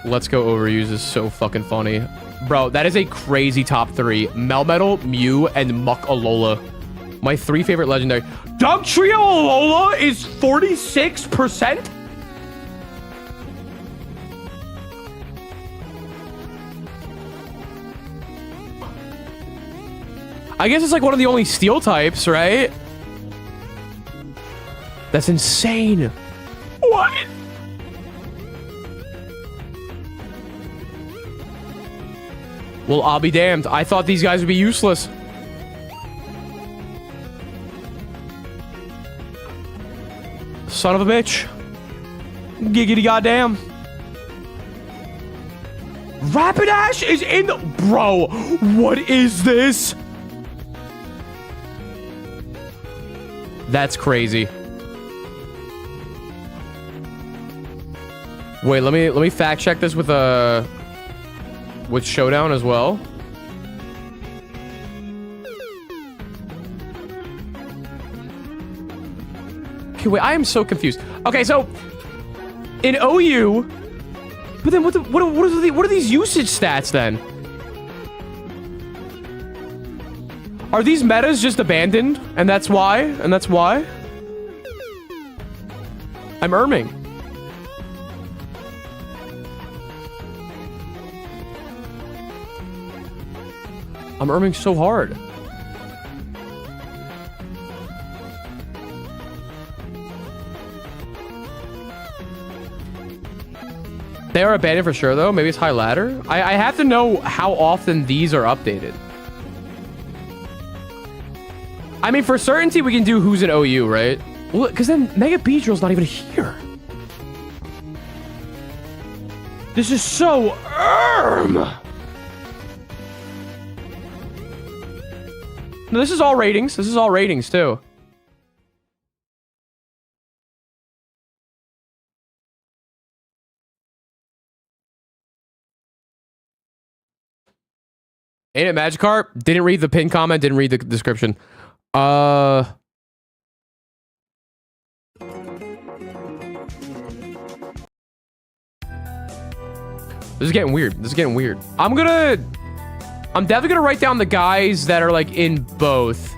Let's Go Overuse is so fucking funny. Bro, that is a crazy top 3. Melmetal, Mew, and Muck Alola. My 3 favorite legendary. Dugtrio Alola is 46%? I guess it's like one of the only steel types, right? That's insane. What? Well, I'll be damned. I thought these guys would be useless. Son of a bitch. Giggity goddamn. Rapidash is in the... Bro, what is this? That's crazy. Wait, let me fact check this with Showdown as well. Okay, wait, I am so confused. Okay, so in OU, but then what are these usage stats then? Are these metas just abandoned? And that's why? And that's why? I'm erming. I'm erming so hard. They are abandoned for sure, though. Maybe it's high ladder. I have to know how often these are updated. I mean, for certainty, we can do who's in OU, right? Well, because then Mega Beedrill's not even here. This is so No, this is all ratings. This is all ratings, too. Ain't it Magikarp? Didn't read the pin comment, didn't read the description. This is getting weird. This is getting weird. I'm definitely gonna write down the guys that are like in both.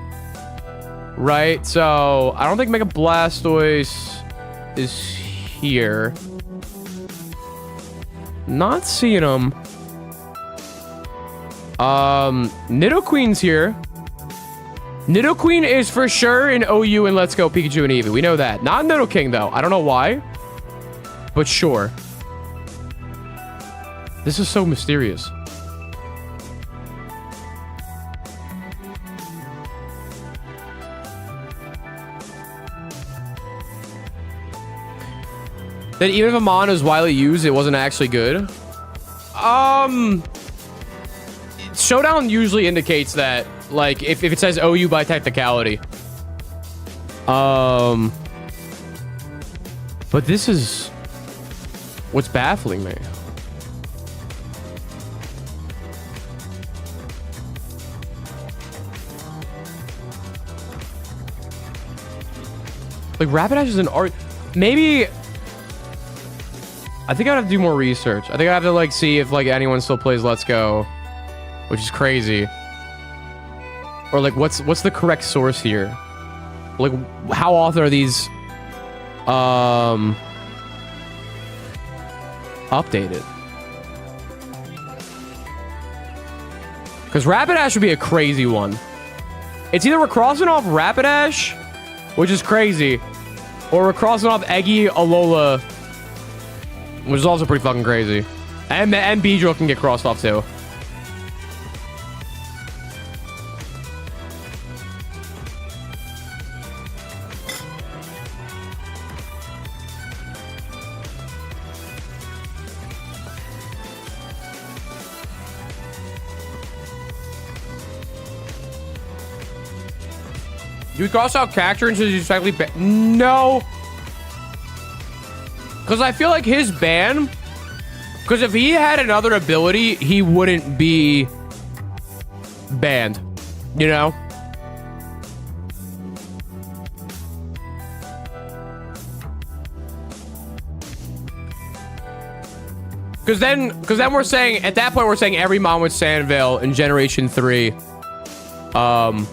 Right? So I don't think Mega Blastoise is here. Not seeing him. Nidoqueen's here. Nidoqueen is for sure in OU and Let's Go Pikachu and Eevee. We know that. Not Nidoking, though. I don't know why. But sure. This is so mysterious. That even if a mon is widely used, it wasn't actually good. Showdown usually indicates that, like, if it says OU by technicality. But this is what's baffling me. Like, Rapidash is an art. Maybe. I think I'd have to do more research. I think I have to, like, see if, like, anyone still plays Let's Go. Which is crazy. Or like, what's the correct source here? Like, how often are these updated? Because Rapidash would be a crazy one. It's either we're crossing off Rapidash, which is crazy, or we're crossing off Eggy Alola, which is also pretty fucking crazy. And Beedrill can get crossed off too. Do we cross out Cacturne since he's technically no. Because I feel like his ban... Because if he had another ability, he wouldn't be banned. You know? Because then we're saying... At that point, we're saying every Mon with Sandveil in Generation 3. Oh.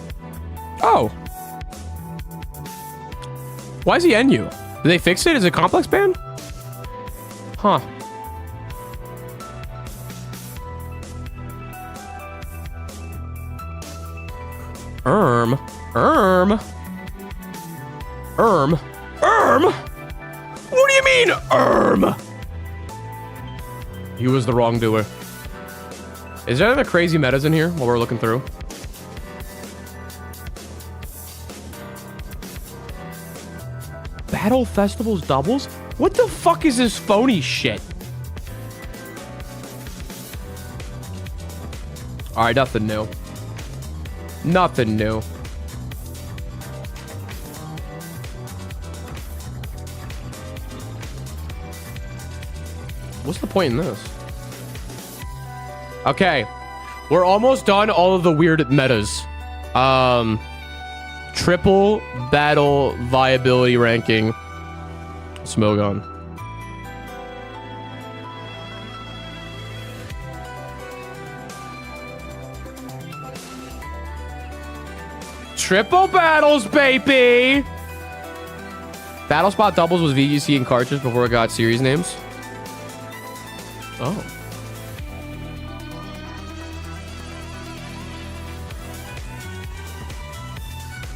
Why is he NU? Did they fix it? Is it complex ban? Huh. Erm. What do you mean, Erm? He was the wrongdoer. Is there any crazy metas in here while we're looking through? Battle Festivals doubles? What the fuck is this phony shit? Alright, nothing new. Nothing new. What's the point in this? Okay. We're almost done all of the weird metas. Triple battle viability ranking. Smogon. Triple battles, baby! Battle spot doubles was VGC and cartridge before it got series names. Oh.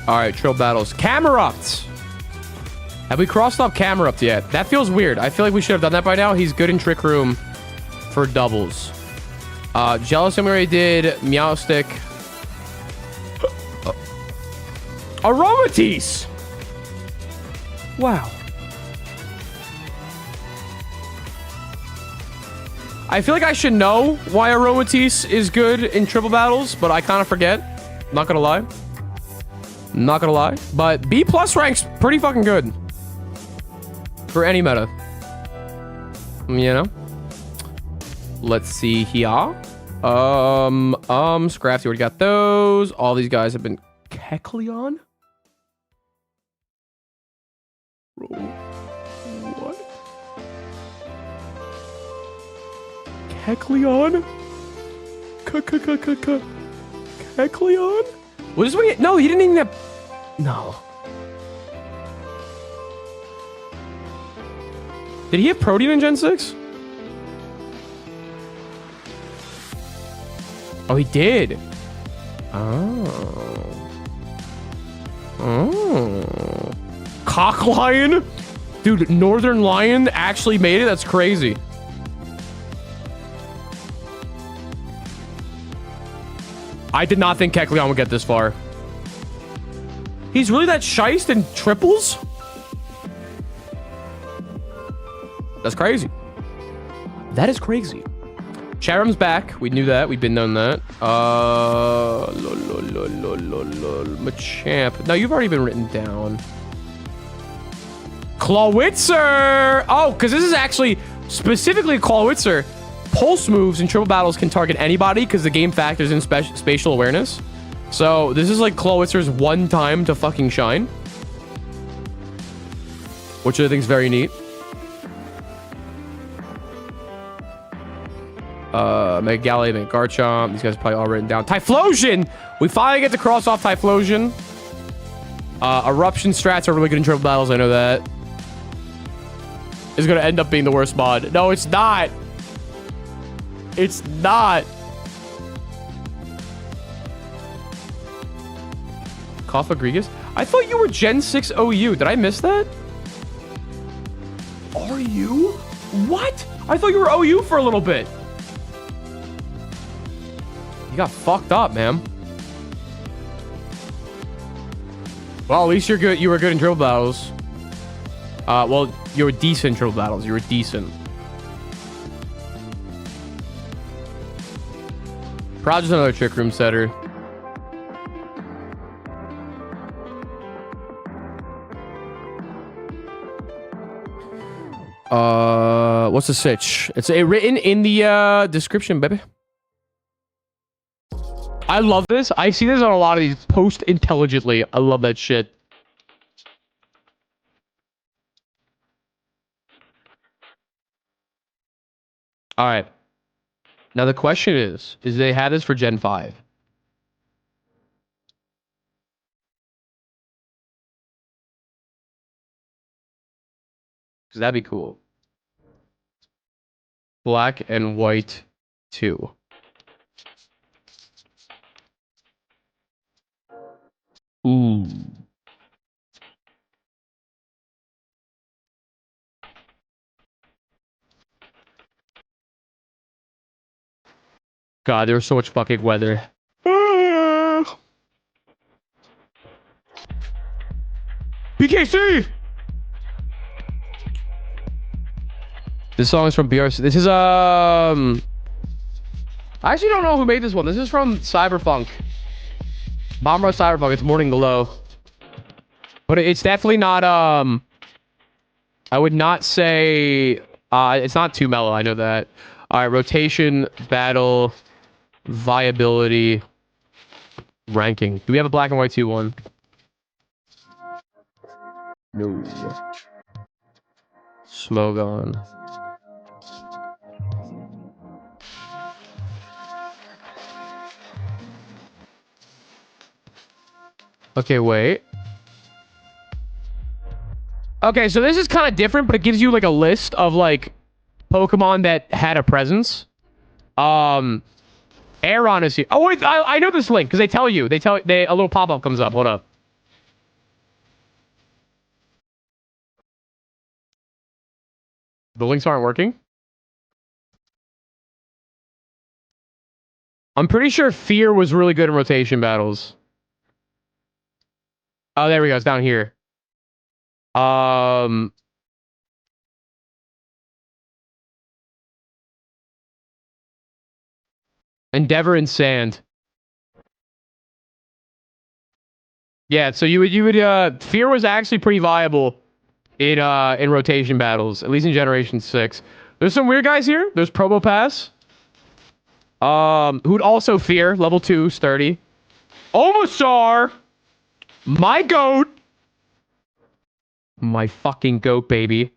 Alright, triple battles. Camerupt! Have we crossed off Camerupt yet? That feels weird. I feel like we should have done that by now. He's good in Trick Room for doubles. Jealous, we already did. Meowstic. Aromatisse! Wow. I feel like I should know why Aromatisse is good in triple battles, but I kind of forget. Not gonna lie. Not gonna lie. But B+ rank's pretty fucking good. For any meta. You know? Let's see here. Scrafty already got those. All these guys have been Kecleon? What? Kecleon? Kecleon? Was this what he... No, he didn't even have... No. Did he have Protean in Gen 6? Oh, he did. Oh. Oh. Cock Lion? Dude, Northern Lion actually made it? That's crazy. I did not think Kecleon would get this far. He's really that shiced in triples? That's crazy. That is crazy. Charum's back. We knew that. We've been known that. Machamp. No, you've already been written down. Clawitzer! Oh, because this is actually specifically Clawitzer. Pulse moves in triple battles can target anybody because the game factors in spatial awareness. So this is like Clawitzer's one time to fucking shine. Which I think is very neat. Megality, Garchomp. These guys are probably all written down. Typhlosion! We finally get to cross off Typhlosion. Eruption strats are really good in triple battles. I know that. It's going to end up being the worst mod. No, it's not. It's not. Koffagrigus? I thought you were Gen 6 OU. Did I miss that? Are you? What? I thought you were OU for a little bit. You got fucked up, man. Well, at least you're good. You were good in triple battles. Well, you were decent in triple battles. You were decent. Probably just another trick room setter. What's the sitch? It's written in the description, baby. I love this. I see this on a lot of these. Post intelligently. I love that shit. All right. Now the question is they had this for Gen 5? Because that'd be cool. Black and white 2. Ooh. God, there was so much fucking weather. BKC! This song is from BRC. This is, I actually don't know who made this one. This is from Cyberpunk. Bomb Rush Cyberpunk. It's Morning Glow. But it's definitely not, I would not say, it's not too mellow. I know that. All right, rotation, battle, viability, ranking. Do we have a black and white 2-1? No. Smogon. Okay, wait. Okay, so this is kind of different, but it gives you like a list of like Pokemon that had a presence. Aeron is here. Oh wait, I know this link because they tell you. A little pop-up comes up. Hold up. The links aren't working. I'm pretty sure Fear was really good in rotation battles. Oh, there we go. It's down here. Endeavor and Sand. Yeah, so you would Fear was actually pretty viable in rotation battles, at least in Generation 6. There's some weird guys here. There's Probopass. Who'd also Fear, level 2, sturdy. Omastar! My goat! My fucking goat, baby.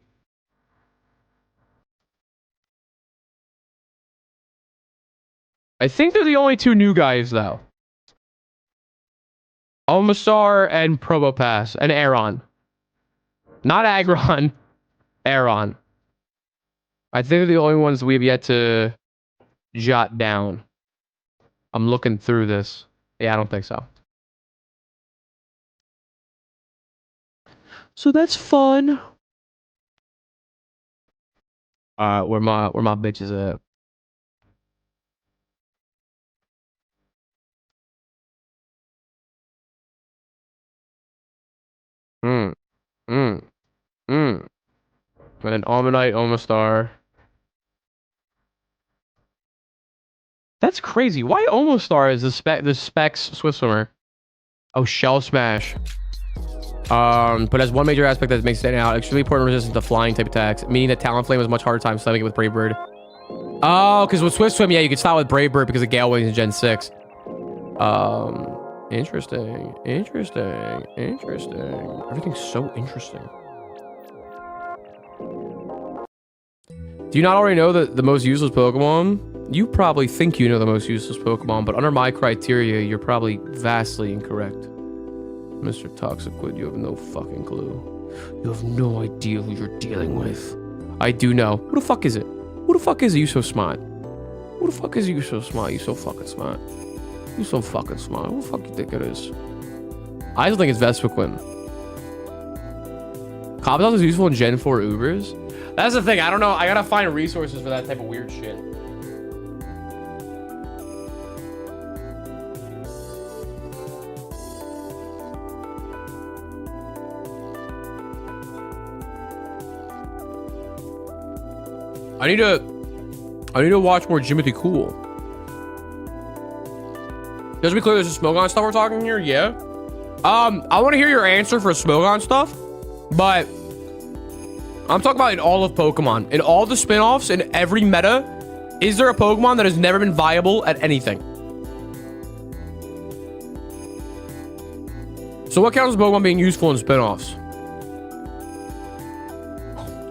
I think they're the only 2 new guys, though. Omastar and Probopass and Aeron. Not Aggron. Aeron. I think they're the only ones we've yet to jot down. I'm looking through this. Yeah, I don't think so. So that's fun. Where my bitches at? And an Almanite, Omastar. That's crazy. Why Omastar is the specs Swift Swimmer? Oh, Shell Smash. But as one major aspect that makes it stand out, extremely important resistance to flying type attacks, meaning that Talonflame was much harder time slamming it with Brave Bird. Oh, because with Swift Swim, yeah, you could style with Brave Bird because of Gale Wings in Gen 6. Interesting. Everything's so interesting. Do you not already know that the most useless Pokemon You probably think you know the most useless Pokemon, but under my criteria, you're probably vastly incorrect. Mr. Toxicwood, you have no fucking clue. You have no idea who you're dealing with. I do know. Who the fuck is it? Who the fuck is it? You so smart? Who the fuck is you so smart? You so fucking smart. You so fucking smart. Who the fuck you think it is? I don't think it's Vespiquen. Cobalt is useful in Gen 4 Ubers. That's the thing. I don't know. I gotta find resources for that type of weird shit. I need to watch more Jimothy Cool. Just to be clear, there's a Smogon stuff we're talking here. Yeah. I want to hear your answer for Smogon stuff, but I'm talking about in all of Pokemon, in all the spin-offs, in every meta. Is there a Pokemon that has never been viable at anything? So what counts as Pokemon being useful in spin-offs?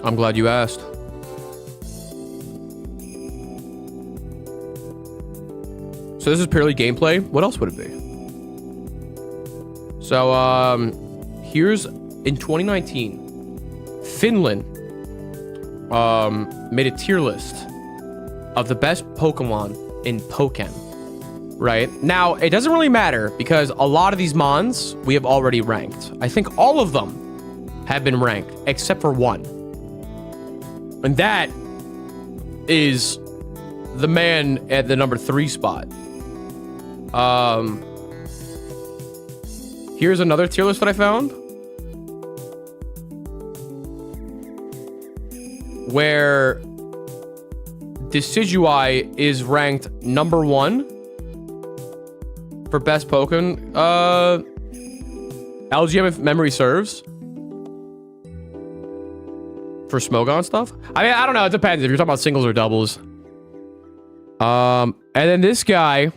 I'm glad you asked. So this is purely gameplay. What else would it be? So, here's in 2019, Finland made a tier list of the best Pokemon in Pokken. Right? Now, it doesn't really matter because a lot of these mons we have already ranked. I think all of them have been ranked except for one. And that is the man at the number 3 spot. Here's another tier list that I found where Decidueye is ranked number 1 for best Pokemon. LGM, if memory serves, for Smogon stuff. I mean, I don't know. It depends if you're talking about singles or doubles. And then this guy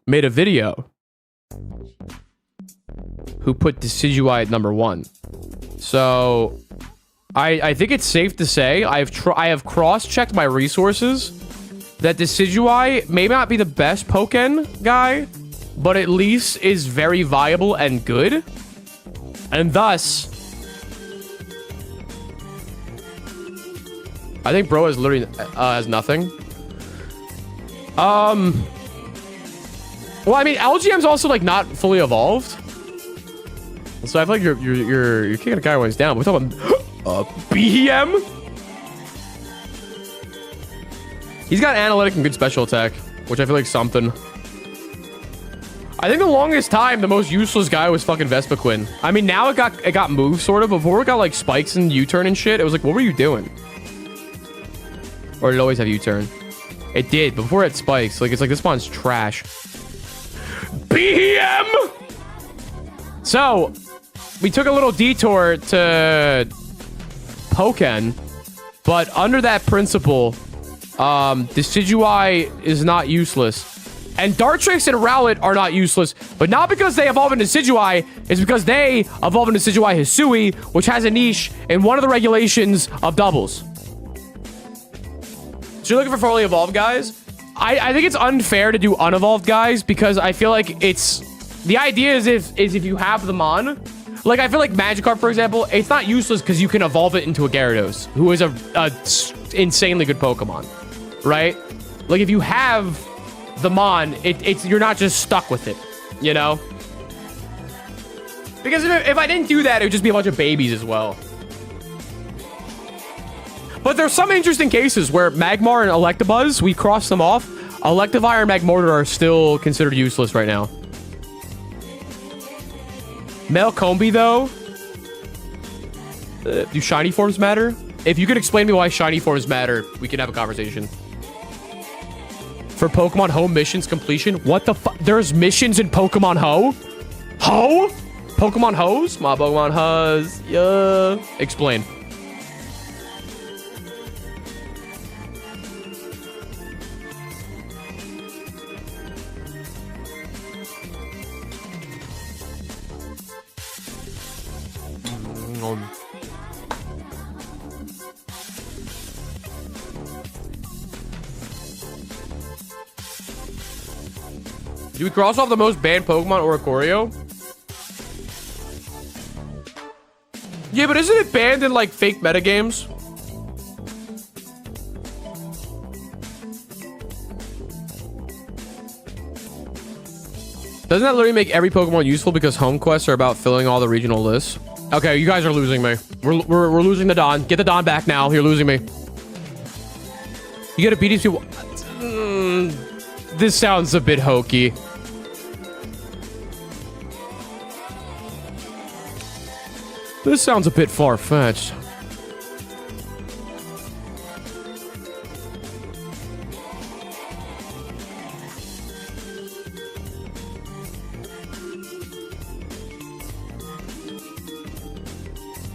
made a video who put Decidueye at number 1. So I think it's safe to say I have cross-checked my resources that Decidueye may not be the best Pokken guy, but at least is very viable and good. And thus, I think bro has literally has nothing. Well, I mean, LGM's also like not fully evolved, so I feel like you're kicking a guy when he's down. But we're talking about BM. He's got analytic and good special attack, which I feel like something. I think the longest time the most useless guy was fucking Vespiquen. I mean, now it got moved sort of. Before it got like spikes and U-turn and shit. It was like, what were you doing? Or did it always have U-turn? It did. Before it had spikes. Like, it's like this spawn's trash. BM! So, we took a little detour to Pokken, but under that principle, Decidueye is not useless. And Dartrix and Rowlet are not useless, but not because they evolve into Decidueye, it's because they evolve into Decidueye Hisui, which has a niche in one of the regulations of doubles. So you're looking for fully evolved guys? I think it's unfair to do unevolved guys because I feel like it's... The idea is if you have them on... Like, I feel like Magikarp, for example, it's not useless because you can evolve it into a Gyarados, who is a insanely good Pokemon, right? Like, if you have them on, you're not just stuck with it, you know? Because if I didn't do that, it would just be a bunch of babies as well. But there's some interesting cases where Magmar and Electabuzz, we crossed them off. Electivire and Magmortar are still considered useless right now. Melcombe, though. Do shiny forms matter? If you could explain to me why shiny forms matter, we can have a conversation. For Pokemon Home missions completion? What the fuck? There's missions in Pokemon Ho? Ho? Pokemon Hoes? My Pokemon Hoes. Yeah. Explain. Do we cross off the most banned Pokemon or Oricorio? Yeah, but isn't it banned in, like, fake metagames? Doesn't that literally make every Pokemon useful because home quests are about filling all the regional lists? Okay, you guys are losing me. We're losing the Don. Get the Don back now. You're losing me. You get a BDSP. This sounds a bit hokey. This sounds a bit far-fetched.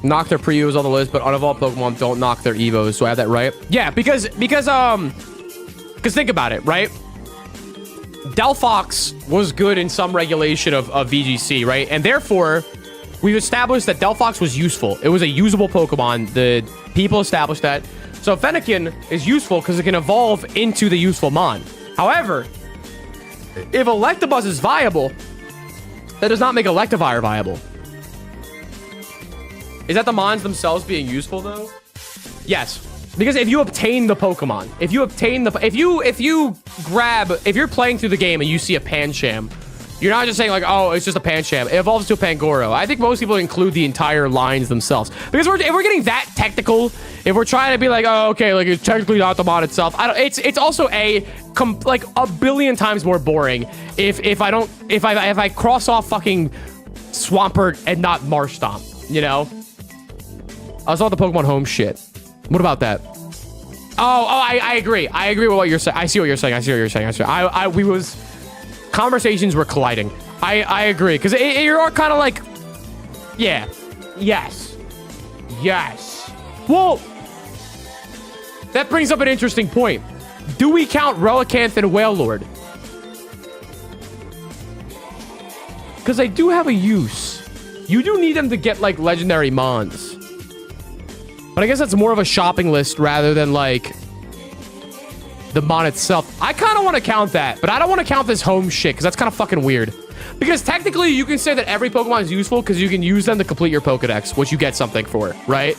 Knock their pre-Evos on the list, but unevolved Pokemon don't knock their Evos. So I have that right? Yeah, because think about it, right? Delphox was good in some regulation of VGC, right? And therefore, we've established that Delphox was useful. It was a usable Pokemon. The people established that. So Fennekin is useful because it can evolve into the useful Mon. However, if Electabuzz is viable, that does not make Electivire viable. Is that the Mons themselves being useful though? Yes. Because if you obtain the Pokemon, if you're playing through the game and you see a Pancham, you're not just saying like, oh, it's just a Pancham. It evolves to a Pangoro. I think most people include the entire lines themselves. Because if we're getting that technical, if we're trying to be like, oh, okay, like it's technically not the mod itself. It's also like a billion times more boring if I cross off fucking Swampert and not Marshtomp, you know? I saw the Pokemon Home shit. What about that? I agree. I agree with what you're saying. I see what you're saying. Conversations were colliding. I agree. Because you're kind of like, yeah. Yes. Well, that brings up an interesting point. Do we count Relicanth and Wailord? Because they do have a use. You do need them to get, like, legendary Mons. But I guess that's more of a shopping list rather than, like, the Mon itself. I kind of want to count that, but I don't want to count this home shit because that's kind of fucking weird. Because technically, you can say that every Pokemon is useful because you can use them to complete your Pokedex, which you get something for, right?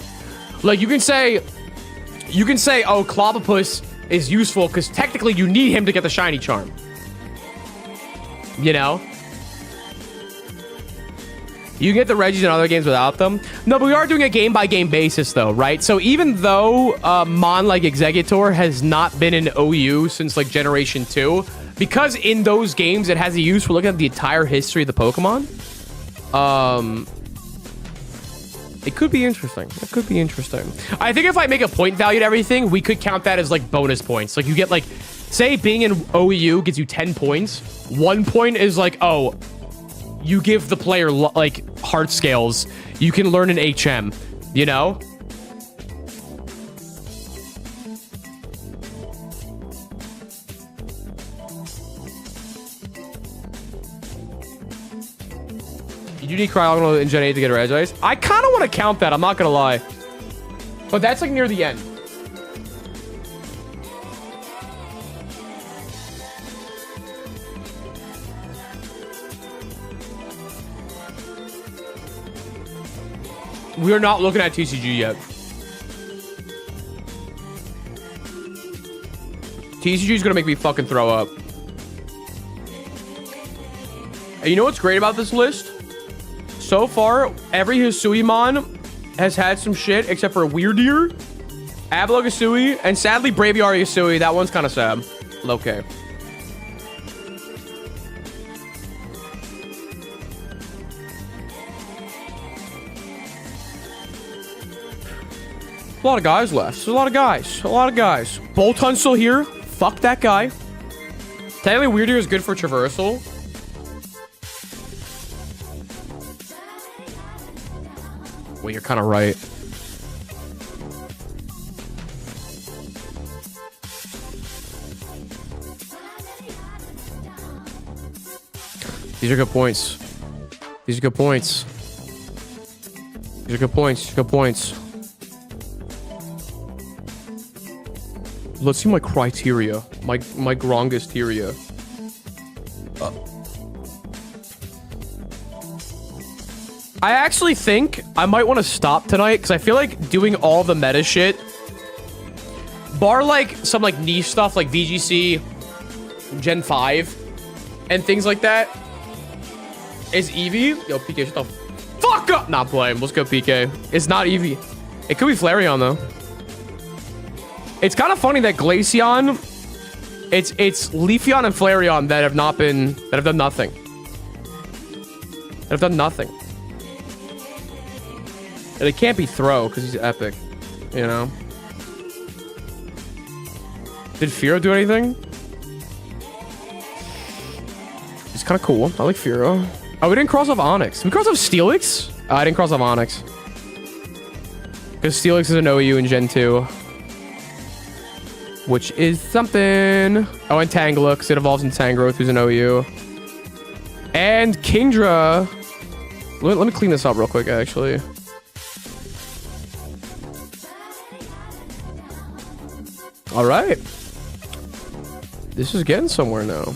Like, you can say, oh, Clobbopus is useful because technically you need him to get the Shiny Charm. You know? You can get the Regis in other games without them. No, but we are doing a game-by-game basis, though, right? So even though Mon, like Exeggutor, has not been in OU since, like, Generation 2, because in those games it has a use for looking at the entire history of the Pokemon, it could be interesting. It could be interesting. I think if I make a point value to everything, we could count that as, like, bonus points. Like, you get, like, say being in OU gives you 10 points. 1 point is, like, oh, you give the player, like, heart scales. You can learn an HM, you know? You do need Cryogonal in Gen 8 to get a Regice. I kind of want to count that, I'm not going to lie. But that's, like, near the end. We are not looking at TCG yet. TCG is gonna make me fucking throw up. And you know what's great about this list? So far, every Hisuiamon has had some shit except for Weirdeer, Avalugg Hisui, and sadly Braviary Hisui. That one's kind of sad. Okay. A lot of guys left. There's a lot of guys. Boltun's still here. Fuck that guy. Technically, Weirdeer is good for traversal. Well, you're kind of right. These are good points. Let's see my criteria. My Grongasteria. I actually think I might want to stop tonight because I feel like doing all the meta shit, bar like some like niche stuff like VGC Gen 5 and things like that, is Eevee. Yo, PK, shut the fuck up. Not playing. Let's go, PK. It's not Eevee. It could be Flareon though. It's kind of funny that Glaceon, it's Leafeon and Flareon that have not been, that have done nothing. That have done nothing. And it can't be Throw because he's epic, you know? Did Fearow do anything? It's kind of cool. I like Fearow. Oh, we didn't cross off Onix. Did we cross off Steelix? Oh, I didn't cross off Onix. Because Steelix is an OU in Gen 2. Which is something. Oh, and Tangela, because it evolves in Tangrowth, who's an OU. And Kingdra. Let me clean this up real quick, actually. All right. This is getting somewhere now.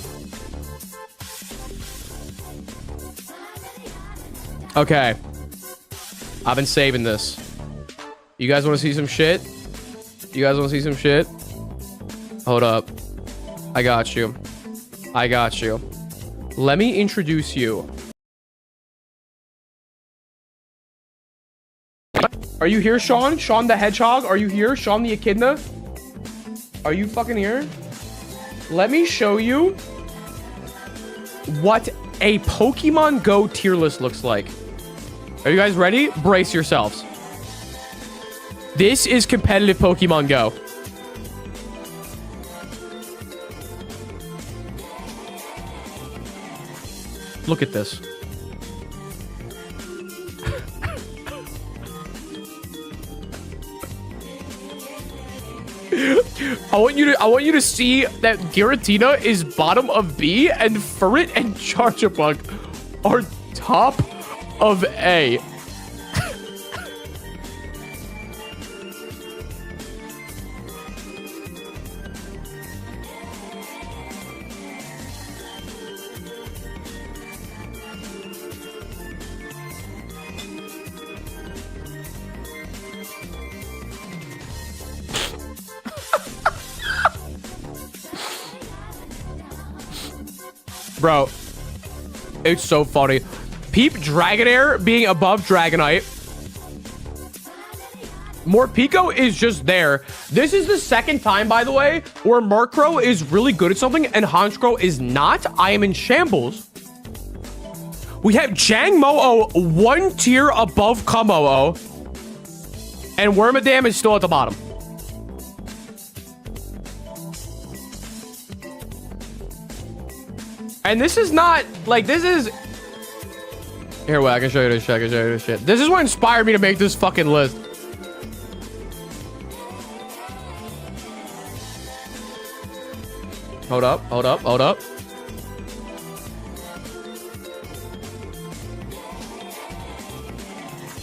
Okay. I've been saving this. You guys want to see some shit? You guys want to see some shit? Hold up. I got you. I got you. Let me introduce you. Are you here, Sean? Sean the Hedgehog? Are you here? Sean the Echidna? Are you fucking here? Let me show you what a Pokemon Go tier list looks like. Are you guys ready? Brace yourselves. This is competitive Pokemon Go. Look at this. I want you to see that Giratina is bottom of B and Furret and Charjabug are top of A. Bro, it's so funny. Peep Dragonair being above Dragonite. Morpeko is just there. This is the second time, by the way, where Murkrow is really good at something and Honchkrow is not. I am in shambles. We have Jangmo-O one tier above Kommo-O. And Wormadam is still at the bottom. And this is not, like, this is... Here, wait, I can show you this shit. I can show you this shit. This is what inspired me to make this fucking list. Hold up, hold up, hold up.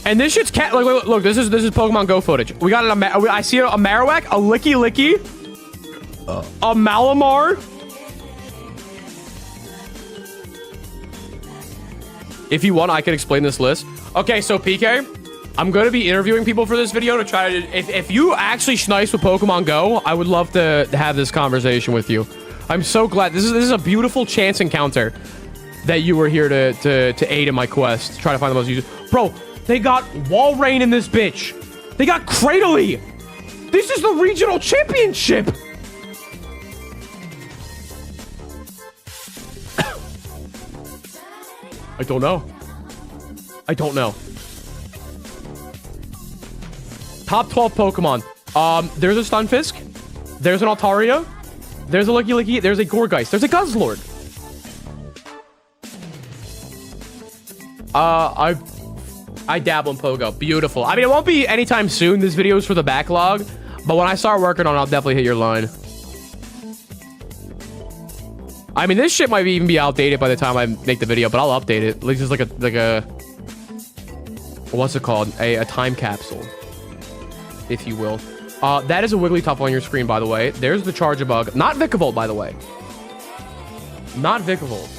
And this shit's cat. Look, this is Pokemon Go footage. We got I see a Marowak, a Licky Licky, a Malamar. If you want, I can explain this list. Okay, so PK, I'm going to be interviewing people for this video to try to... If you actually schnice with Pokemon Go, I would love to have this conversation with you. I'm so glad. This is a beautiful chance encounter that you were here to aid in my quest. Try to find the most useful... Bro, they got Walrein in this bitch. They got Cradily. This is the regional championship. I don't know. I don't know. Top 12 Pokemon. There's a Stunfisk. There's an Altaria. There's a Licky Licky. There's a Gourgeist. There's a Guzzlord. I dabble in Pogo. Beautiful. I mean, it won't be anytime soon. This video is for the backlog. But when I start working on it, I'll definitely hit your line. I mean, this shit might even be outdated by the time I make the video, but I'll update it. At least it's like a what's it called? A time capsule, if you will. That is a Wigglytuff on your screen, by the way. There's the Charjabug. Not Vikavolt, by the way. Not Vikavolt.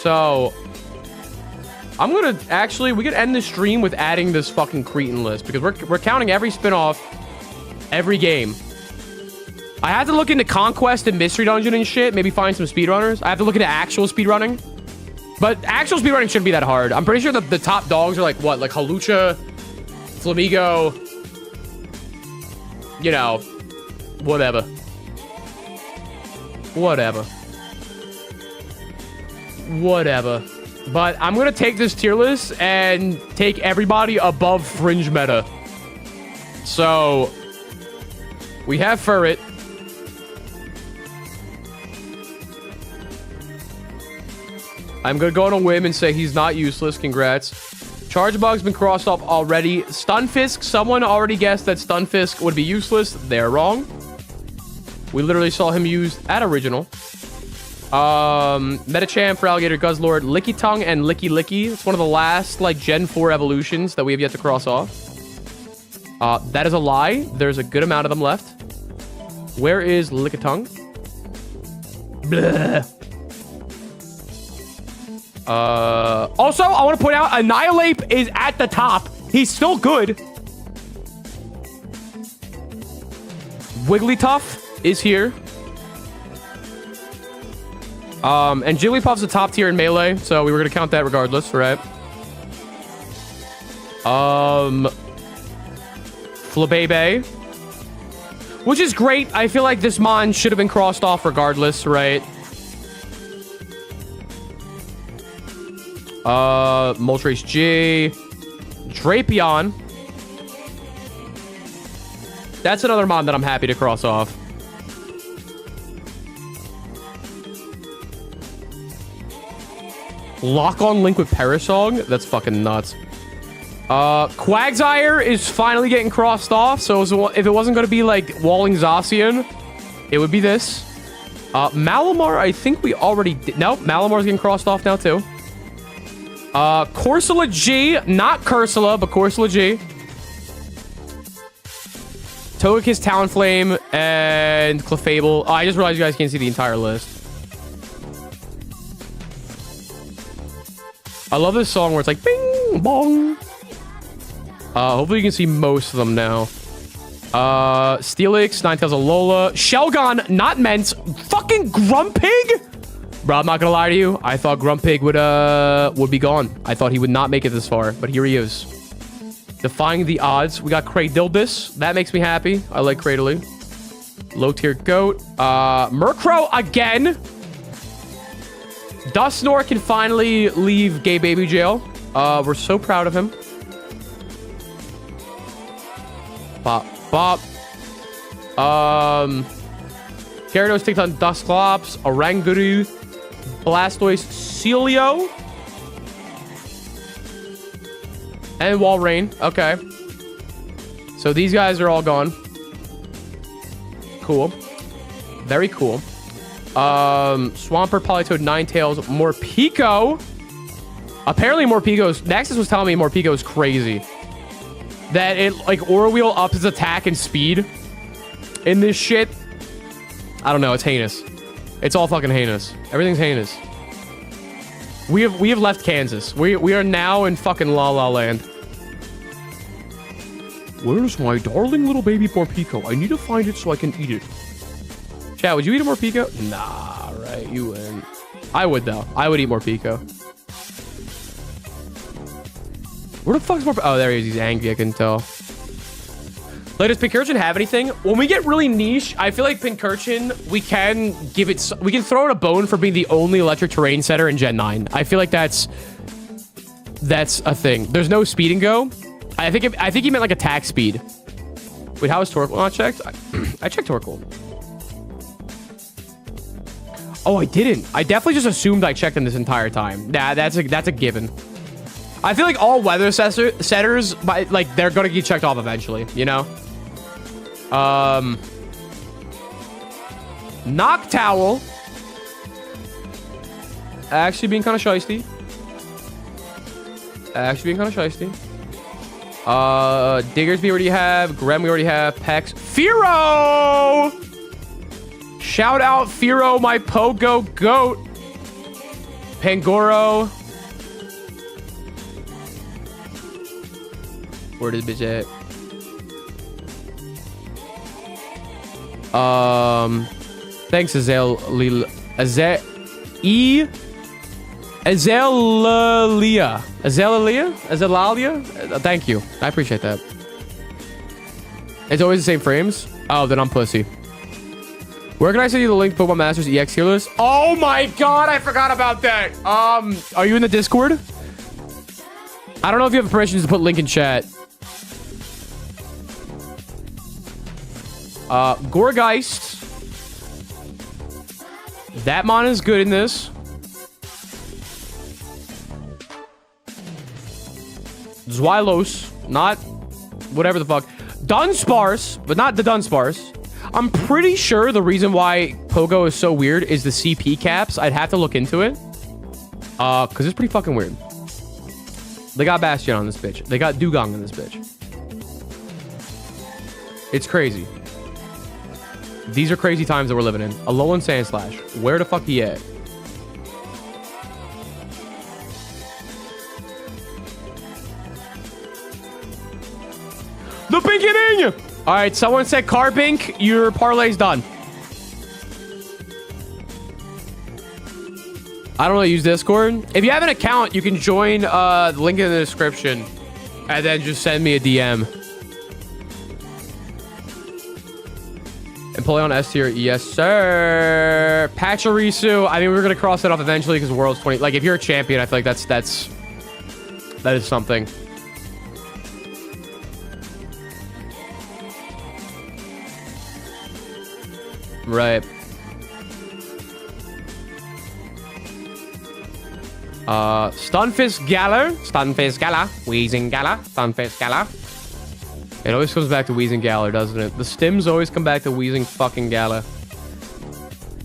So, I'm gonna actually, we could end the stream with adding this fucking cretin list because we're counting every spin-off, every game. I have to look into Conquest and Mystery Dungeon and shit. Maybe find some speedrunners. I have to look into actual speedrunning. But actual speedrunning shouldn't be that hard. I'm pretty sure that the top dogs are like what? Like Halucha, Flamigo, you know, whatever. Whatever. But I'm gonna take this tier list and take everybody above fringe meta. So we have Furret. I'm gonna go on a whim and say he's not useless. Congrats. Chargebug's been crossed off already. Stunfisk, someone already guessed that Stunfisk would be useless. They're wrong. We literally saw him used at Original. Metachamp, Feraligatr, Guzzlord, Licky Tongue, and Licky Licky. It's one of the last, like, Gen 4 evolutions that we have yet to cross off. That is a lie. There's a good amount of them left. Where is Licky Tongue? Bleh. Also, I want to point out, Annihilate is at the top. He's still good. Wigglytuff is here. And Jigglypuff's the top tier in Melee, so we were going to count that regardless, right? Flabebe. Which is great. I feel like this Mon should have been crossed off regardless, right? Moltres G. Drapion. That's another Mon that I'm happy to cross off. Lock-on link with Parasong? That's fucking nuts. Quagsire is finally getting crossed off, so if it wasn't going to be, like, Walling Zacian, it would be this. Malamar, I think we already did. Nope, Malamar's getting crossed off now, too. Corsola G. Not Cursula, but Corsola G. Togekiss, Talonflame, and Clefable. Oh, I just realized you guys can't see the entire list. I love this song where it's like bing bong. Hopefully you can see most of them now. Steelix, Ninetales, Alola, Shelgon, not Ment, fucking Grumpig. Bro, I'm not gonna lie to you. I thought Grumpig would be gone. I thought he would not make it this far, but here he is. Defying the odds. We got Cradildus. That makes me happy. I like Cradily. Low tier goat. Murkrow again. Dusknoir can finally leave gay baby jail. We're so proud of him. Bop, bop. Gyarados takes on Dusclops, Oranguru, Blastoise, Celio, and Walrein. Okay. So these guys are all gone. Cool. Very cool. Swampert, Politoed, Ninetales, Morpeko. Apparently Morpeko's... Nexus was telling me Morpeko is crazy. That it, like, Aura Wheel ups its attack and speed in this shit. I don't know. It's heinous. It's all fucking heinous. Everything's heinous. We have left Kansas. We are now in fucking La La Land. Where's my darling little baby Morpeko? I need to find it so I can eat it. Chat, would you eat a Morpeko? Nah, right. You wouldn't. I would, though. I would eat Morpeko. Where the fuck's Morpeko? Oh, there he is. He's angry. I can tell. Does Pincurchin have anything? When we get really niche, I feel like Pincurchin, we can throw it a bone for being the only electric terrain setter in Gen 9. I feel like that's a thing. There's no speed and go. I think he meant like attack speed. Wait, how is Torkoal not checked? I checked Torkoal. Oh, I didn't. I definitely just assumed I checked him this entire time. Nah, that's a given. I feel like all weather setters, like, they're gonna get checked off eventually, you know? Noctowl. Actually being kind of shiesty. Diggersby we already have. Grem we already have. Pex. Fearow! Shout out Fearow, my Pogo goat. Pangoro. Where this bitch at? Thanks, Azalelia. Thank you. I appreciate that. It's always the same frames. Oh, then I'm pussy. Where can I send you the link to Pokemon Masters EX tier list? Oh my god, I forgot about that. Are you in the Discord? I don't know if you have permissions to put link in chat. Gorgeist. That mon is good in this. Zweilos. Not whatever the fuck. Dunsparce, but not the Dunsparce. I'm pretty sure the reason why Pogo is so weird is the CP caps. I'd have to look into it. Because it's pretty fucking weird. They got Bastion on this bitch. They got Dugong on this bitch. It's crazy. These are crazy times that we're living in. Alolan Sandslash. Where the fuck he at? The beginning! Alright, someone said Carbink. Your parlay's done. I don't really use Discord. If you have an account, you can join the link in the description. And then just send me a DM. Empoleon S tier, yes sir. Pachirisu. I mean, we're gonna cross that off eventually because World's 20. Like, if you're a champion, I feel like that is something. Right. Stunfisk Galar. Stunfisk Galar. Wheezing Galar. Stunfisk Galar. It always comes back to Wheezing Galar, doesn't it? The stims always come back to Wheezing fucking Galar.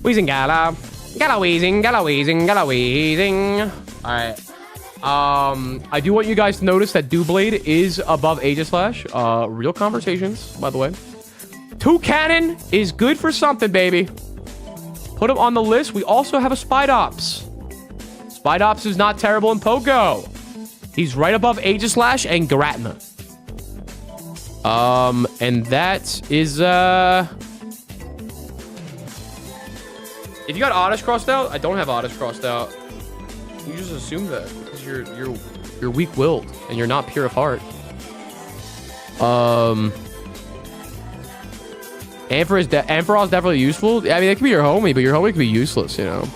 Wheezing Galar. Gala Wheezing. Gala Wheezing. Gala Wheezing. Alright. I do want you guys to notice that Doublade is above Aegislash. Real conversations, by the way. Toucannon is good for something, baby. Put him on the list. We also have a Spidops. Spidops is not terrible in Pogo. He's right above Aegislash and Gratna. And that is, if you got Oddish crossed out, I don't have Oddish crossed out. You just assume that because you're weak-willed and you're not pure of heart. Ampharos is definitely useful. I mean, it could be your homie, but your homie could be useless, you know.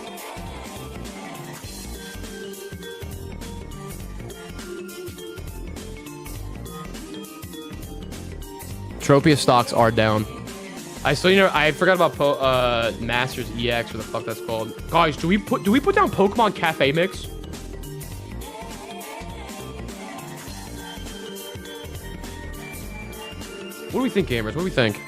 Tropia stocks are down. I forgot about Masters EX, or the fuck that's called. Guys, do we put down Pokemon Cafe Mix? What do we think, gamers? What do we think?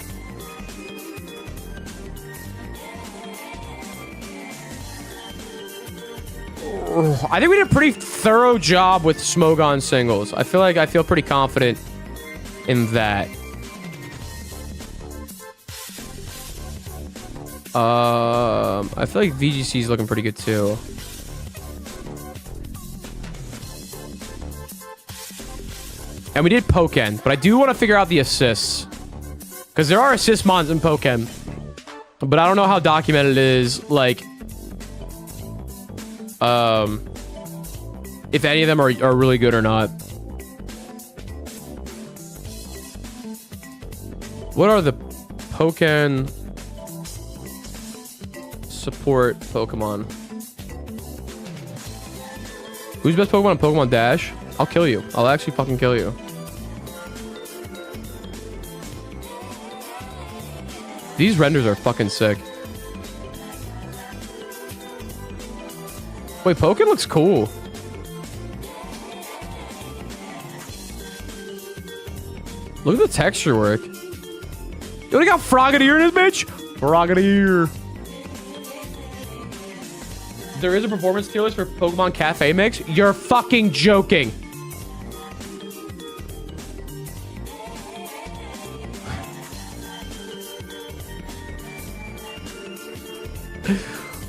I think we did a pretty thorough job with Smogon singles. I feel pretty confident in that. I feel like VGC is looking pretty good too. And we did Pokken, but I do want to figure out the assists. Because there are assist mons in Pokken. But I don't know how documented it is, like... if any of them are really good or not. What are the Pokken support Pokemon? Who's best Pokemon on Pokemon Dash? I'll kill you. I'll actually fucking kill you. These renders are fucking sick. Wait, Pokken looks cool. Look at the texture work. Yo, they got Frogadier in this bitch? Frogadier. There is a performance tier list for Pokemon Cafe Mix? You're fucking joking.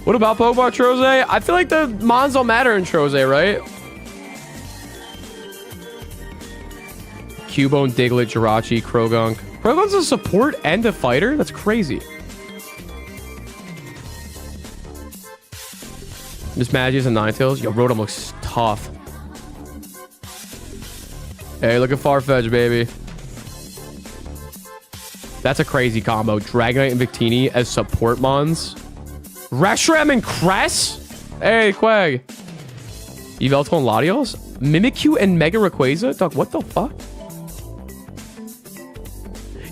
What about Pokemon Troze? I feel like the mons don't matter in Troze, right? Cubone, Diglett, Jirachi, Krogunk. Krogunk's a support and a fighter? That's crazy. Miss Magius and Ninetales. Yo, Rotom looks tough. Hey, look at Farfetch, baby. That's a crazy combo. Dragonite and Victini as support mons. Reshiram and Cress? Hey, Quag. Yveltal and Latios? Mimikyu and Mega Rayquaza? Dog, what the fuck?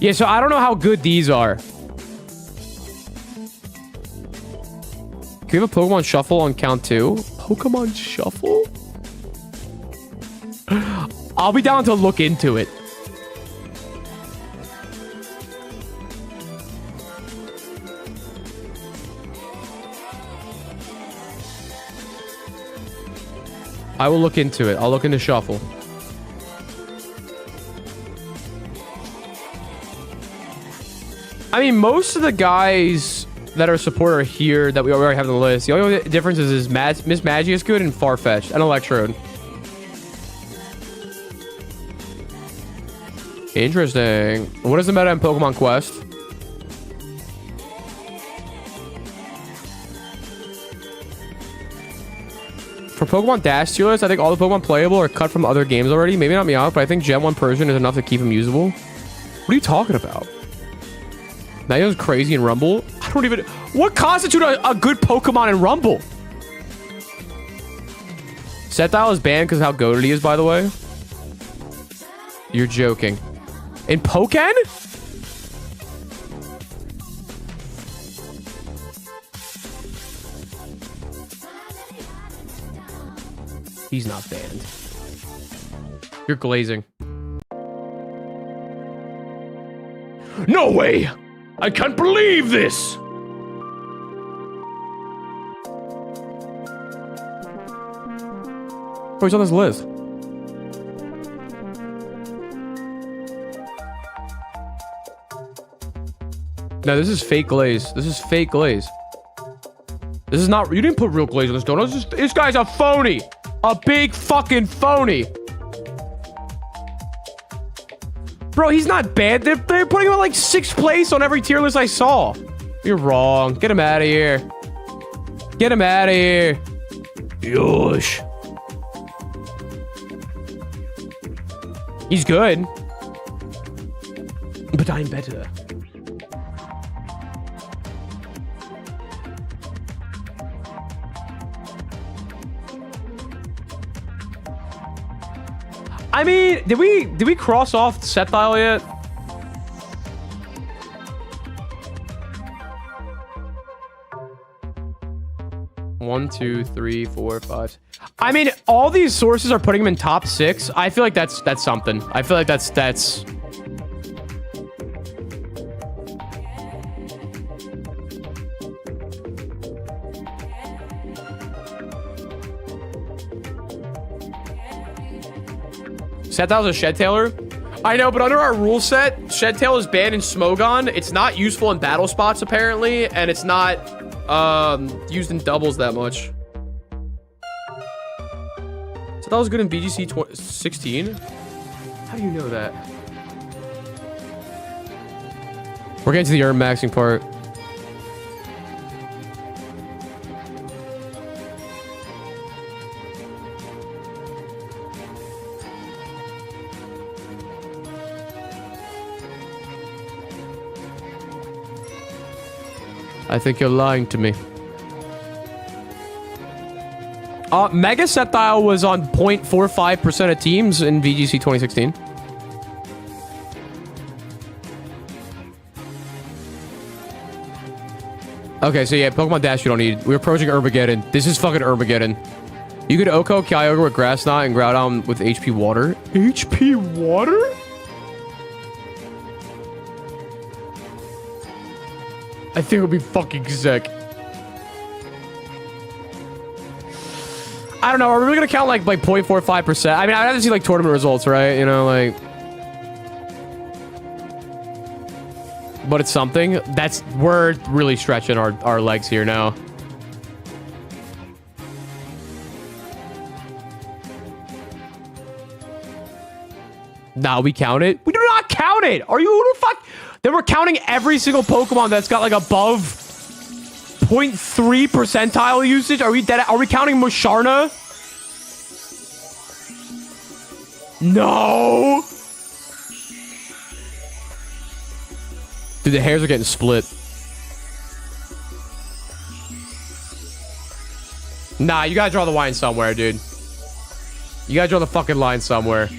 Yeah, so I don't know how good these are. Can we have a Pokemon Shuffle on count 2? Pokemon Shuffle? I'll be down to look into it. I will look into it. I'll look into Shuffle. I mean, most of the guys that are support are here that we already have on the list. The only difference is Miss Magius good and Farfetch'd and Electrode. Interesting. What is the meta in Pokemon Quest? For Pokemon Dash tier list, I think all the Pokemon playable are cut from other games already. Maybe not Meowth, but I think Gen 1 Persian is enough to keep him usable. What are you talking about? Magneton's crazy in Rumble? I don't even... What constitutes a good Pokemon in Rumble? Sethile is banned because of how goated he is, by the way. You're joking. In Pokken? He's not banned. You're glazing. No way! I can't believe this! Oh, he's on this list. No, this is fake glaze. This is fake glaze. This is not... You didn't put real glaze on this donut. This guy's a phony. A big fucking phony. Bro, he's not bad. They're putting him at like 6th place on every tier list I saw. You're wrong. Get him out of here. Get him out of here. Yosh. He's good. But I'm better. I mean, did we cross off Sethile yet? One, two, three, four, five. I mean, all these sources are putting him in top 6. I feel like that's something. I feel like that's Sethale's a Shed Tailer. I know, but under our rule set, Shed Tail is banned in Smogon. It's not useful in battle spots, apparently, and it's not used in doubles that much. Sethale was good in VGC 16? How do you know that? We're getting to the urn maxing part. I think you're lying to me. Mega Sethile was on 0.45% of teams in VGC 2016. Okay, so yeah, Pokemon Dash you don't need. We're approaching Armageddon. This is fucking Armageddon. You could Oko Kyogre with Grass Knot and Groudon with HP Water. HP Water? I think it would be fucking sick. I don't know. Are we really gonna count like 0.45%? I mean, I'd have to see like tournament results, right? You know, like. But it's something. We're really stretching our legs here now. Nah, we count it. We do not count it. Are you the fuck? Then we're counting every single Pokemon that's got like above 0.3 percentile usage. Are we dead? Are we counting Musharna? No. Dude, the hairs are getting split. Nah, you gotta draw the line somewhere, dude. You gotta draw the fucking line somewhere.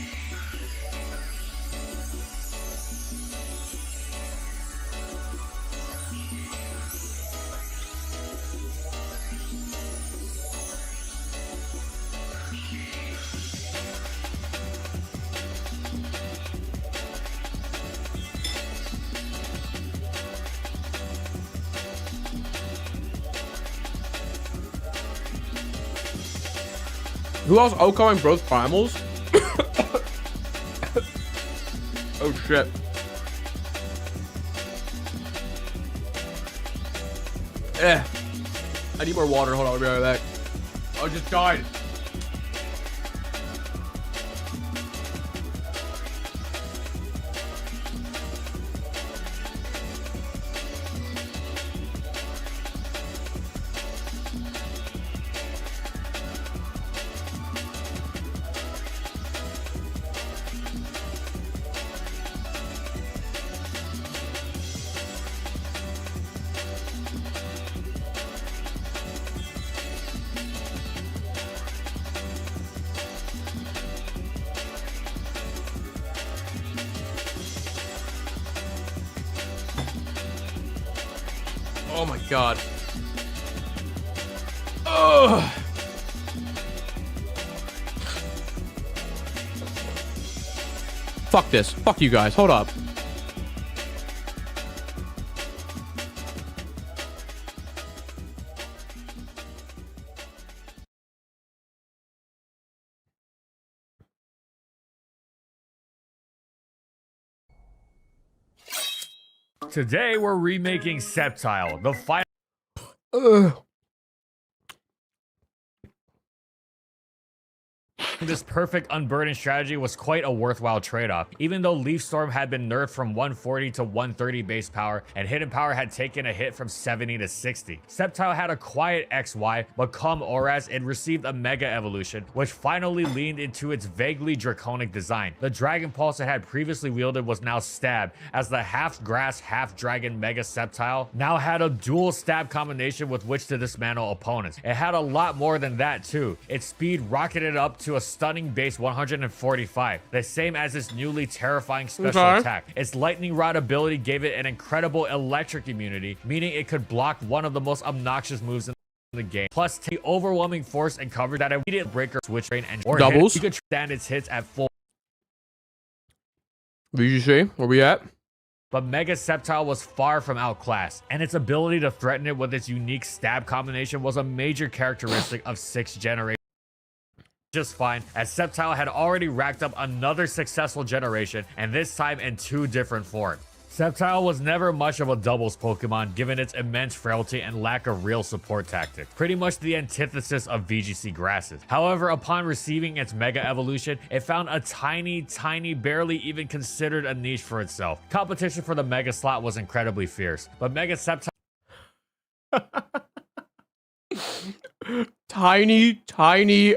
Who else OHKOing both primals? Oh shit. I need more water. Hold on, I'll be right back. I just died. Oh my god. Ugh. Fuck this. Fuck you guys. Hold up. Today we're remaking Sceptile, the final. This perfect unburdened strategy was quite a worthwhile trade-off. Even though Leaf Storm had been nerfed from 140 to 130 base power, and Hidden Power had taken a hit from 70 to 60. Sceptile had a quiet XY, but come Oras, it received a Mega Evolution, which finally leaned into its vaguely draconic design. The Dragon Pulse it had previously wielded was now Stab, as the half-grass, half-dragon Mega Sceptile now had a dual stab combination with which to dismantle opponents. It had a lot more than that too. Its speed rocketed up to a stunning base 145, the same as its newly terrifying special attack. Its lightning rod ability gave it an incredible electric immunity, meaning it could block one of the most obnoxious moves in the game. Plus, the overwhelming force and cover that immediate breaker switch train and doubles. You could stand its hits at full. VGC, where we at? But Mega Sceptile was far from outclassed, and its ability to threaten it with its unique stab combination was a major characteristic of 6th generation. Just fine, as Sceptile had already racked up another successful generation, and this time in 2 different forms. Sceptile was never much of a doubles Pokemon given its immense frailty and lack of real support tactics, pretty much the antithesis of VGC grasses. However, upon receiving its Mega Evolution, it found a tiny, barely even considered a niche for itself. Competition for the Mega slot was incredibly fierce, but Mega Sceptile tiny.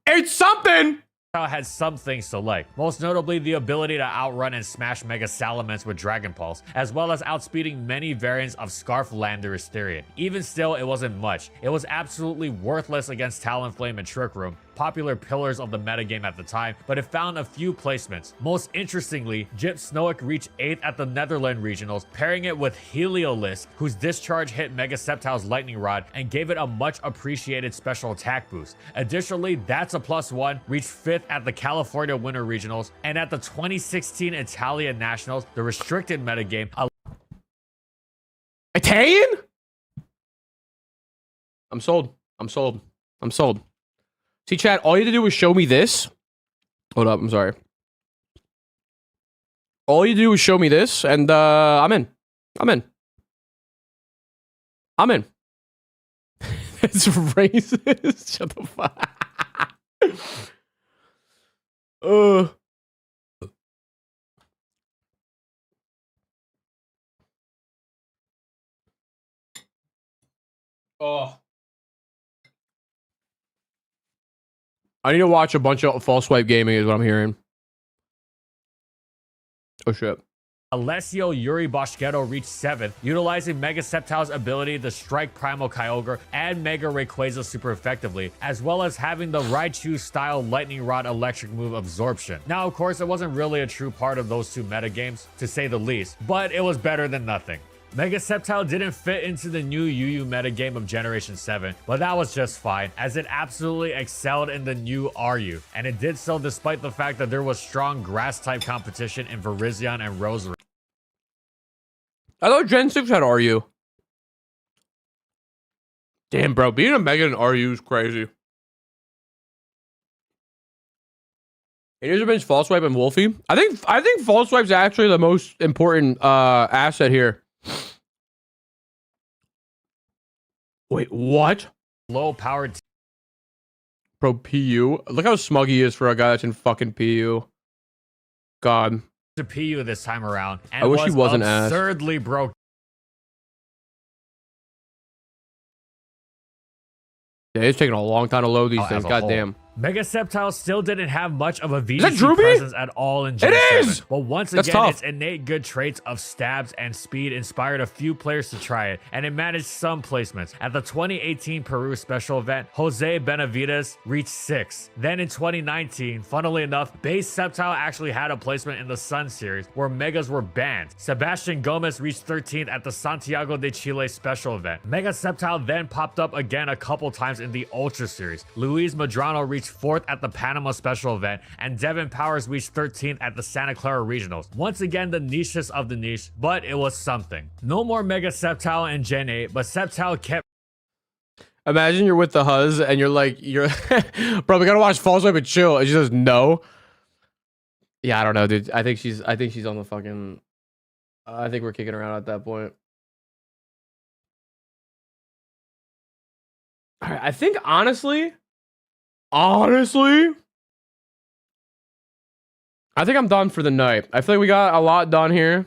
It's something. had some things to like, most notably the ability to outrun and smash Mega Salamence with Dragon Pulse, as well as outspeeding many variants of Scarf Landorus Therian. Even still, it wasn't much. It was absolutely worthless against Talonflame and Trick Room, popular pillars of the metagame at the time, but it found a few placements. Most interestingly, Gyp Snowick reached 8th at the Netherland Regionals, pairing it with Heliolisk, whose discharge hit Mega Sceptile's Lightning Rod and gave it a much appreciated special attack boost. Additionally, That's a +1 reached 5th at the California Winter Regionals, and at the 2016 Italia Nationals, the restricted metagame. Italian? I'm sold. See, chat, all you had to do was show me this. Hold up, I'm sorry. All you do is show me this, and I'm in. It's racist. Shut the fuck. Oh. I need to watch a bunch of false swipe gaming is what I'm hearing. Oh shit. Alessio Yuri Boschetto reached 7th, utilizing Mega Sceptile's ability to strike Primal Kyogre and Mega Rayquaza super effectively, as well as having the Raichu-style Lightning Rod electric move Absorption. Now, of course, it wasn't really a true part of those two metagames, to say the least, but it was better than nothing. Mega Sceptile didn't fit into the new UU metagame of Generation 7, but that was just fine, as it absolutely excelled in the new RU, and it did so despite the fact that there was strong Grass-type competition in Virizion and Roserade. I thought Gen 6 had RU. Damn, bro, being a Mega in RU is crazy. It has been False Swipe and Wolfie. I think False Swipe's actually the most important asset here. Wait, what? Low-powered Bro, PU. Look how smug he is for a guy that's in fucking PU. God. to PU this time around, and I wish he wasn't absurdly broke. Yeah, it's taking a long time to load these things. God damn. Mega Sceptile still didn't have much of a that VGC presence at all in Gen 7. But once again, its innate good traits of stabs and speed inspired a few players to try it, and it managed some placements. At the 2018 Peru special event, Jose Benavides reached 6th. Then in 2019, funnily enough, base Sceptile actually had a placement in the Sun series, where Megas were banned. Sebastian Gomez reached 13th at the Santiago de Chile special event. Mega Sceptile then popped up again a couple times in the Ultra series. Luis Medrano reached 4th at the Panama special event, and Devin Powers reached 13th at the Santa Clara regionals. Once again, the nichest of the niche, but it was something. No more Mega Sceptile in Gen 8, but Sceptile kept. Imagine you're with the Huz and you're like, bro, we gotta watch False Swipe and chill. And she says no. Yeah, I don't know, dude. I think she's on the fucking. I think we're kicking her out at that point. All right, I think honestly, I think I'm done for the night. I feel like we got a lot done here.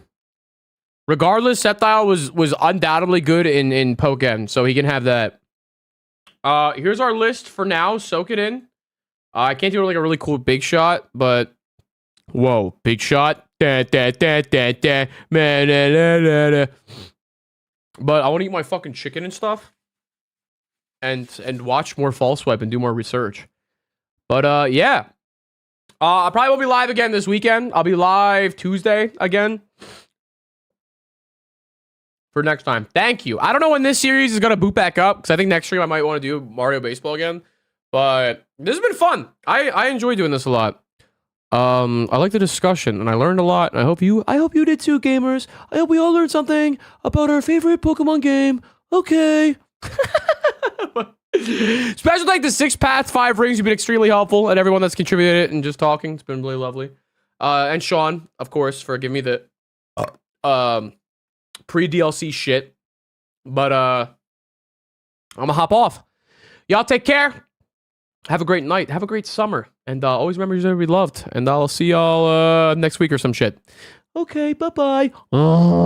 Regardless, Sceptile was undoubtedly good in Pokken, so he can have that. Here's our list for now. Soak it in. I can't do like a really cool big shot, but whoa, big shot. But I want to eat my fucking chicken and stuff, and watch more False Swipe and do more research. But yeah, I probably won't be live again this weekend. I'll be live Tuesday again for next time. Thank you. I don't know when this series is gonna boot back up, because I think next stream I might want to do Mario Baseball again. But this has been fun. I enjoy doing this a lot. I like the discussion, and I learned a lot. And I hope you did too, gamers. I hope we all learned something about our favorite Pokemon game. Okay. Special thank to 6 Paths, 5 Rings. You've been extremely helpful, and everyone that's contributed and just talking. It's been really lovely. And Sean, of course, for giving me the pre-DLC shit. But I'm gonna hop off. Y'all take care. Have a great night. Have a great summer. And always remember you're to be loved. And I'll see y'all next week or some shit. Okay, bye-bye.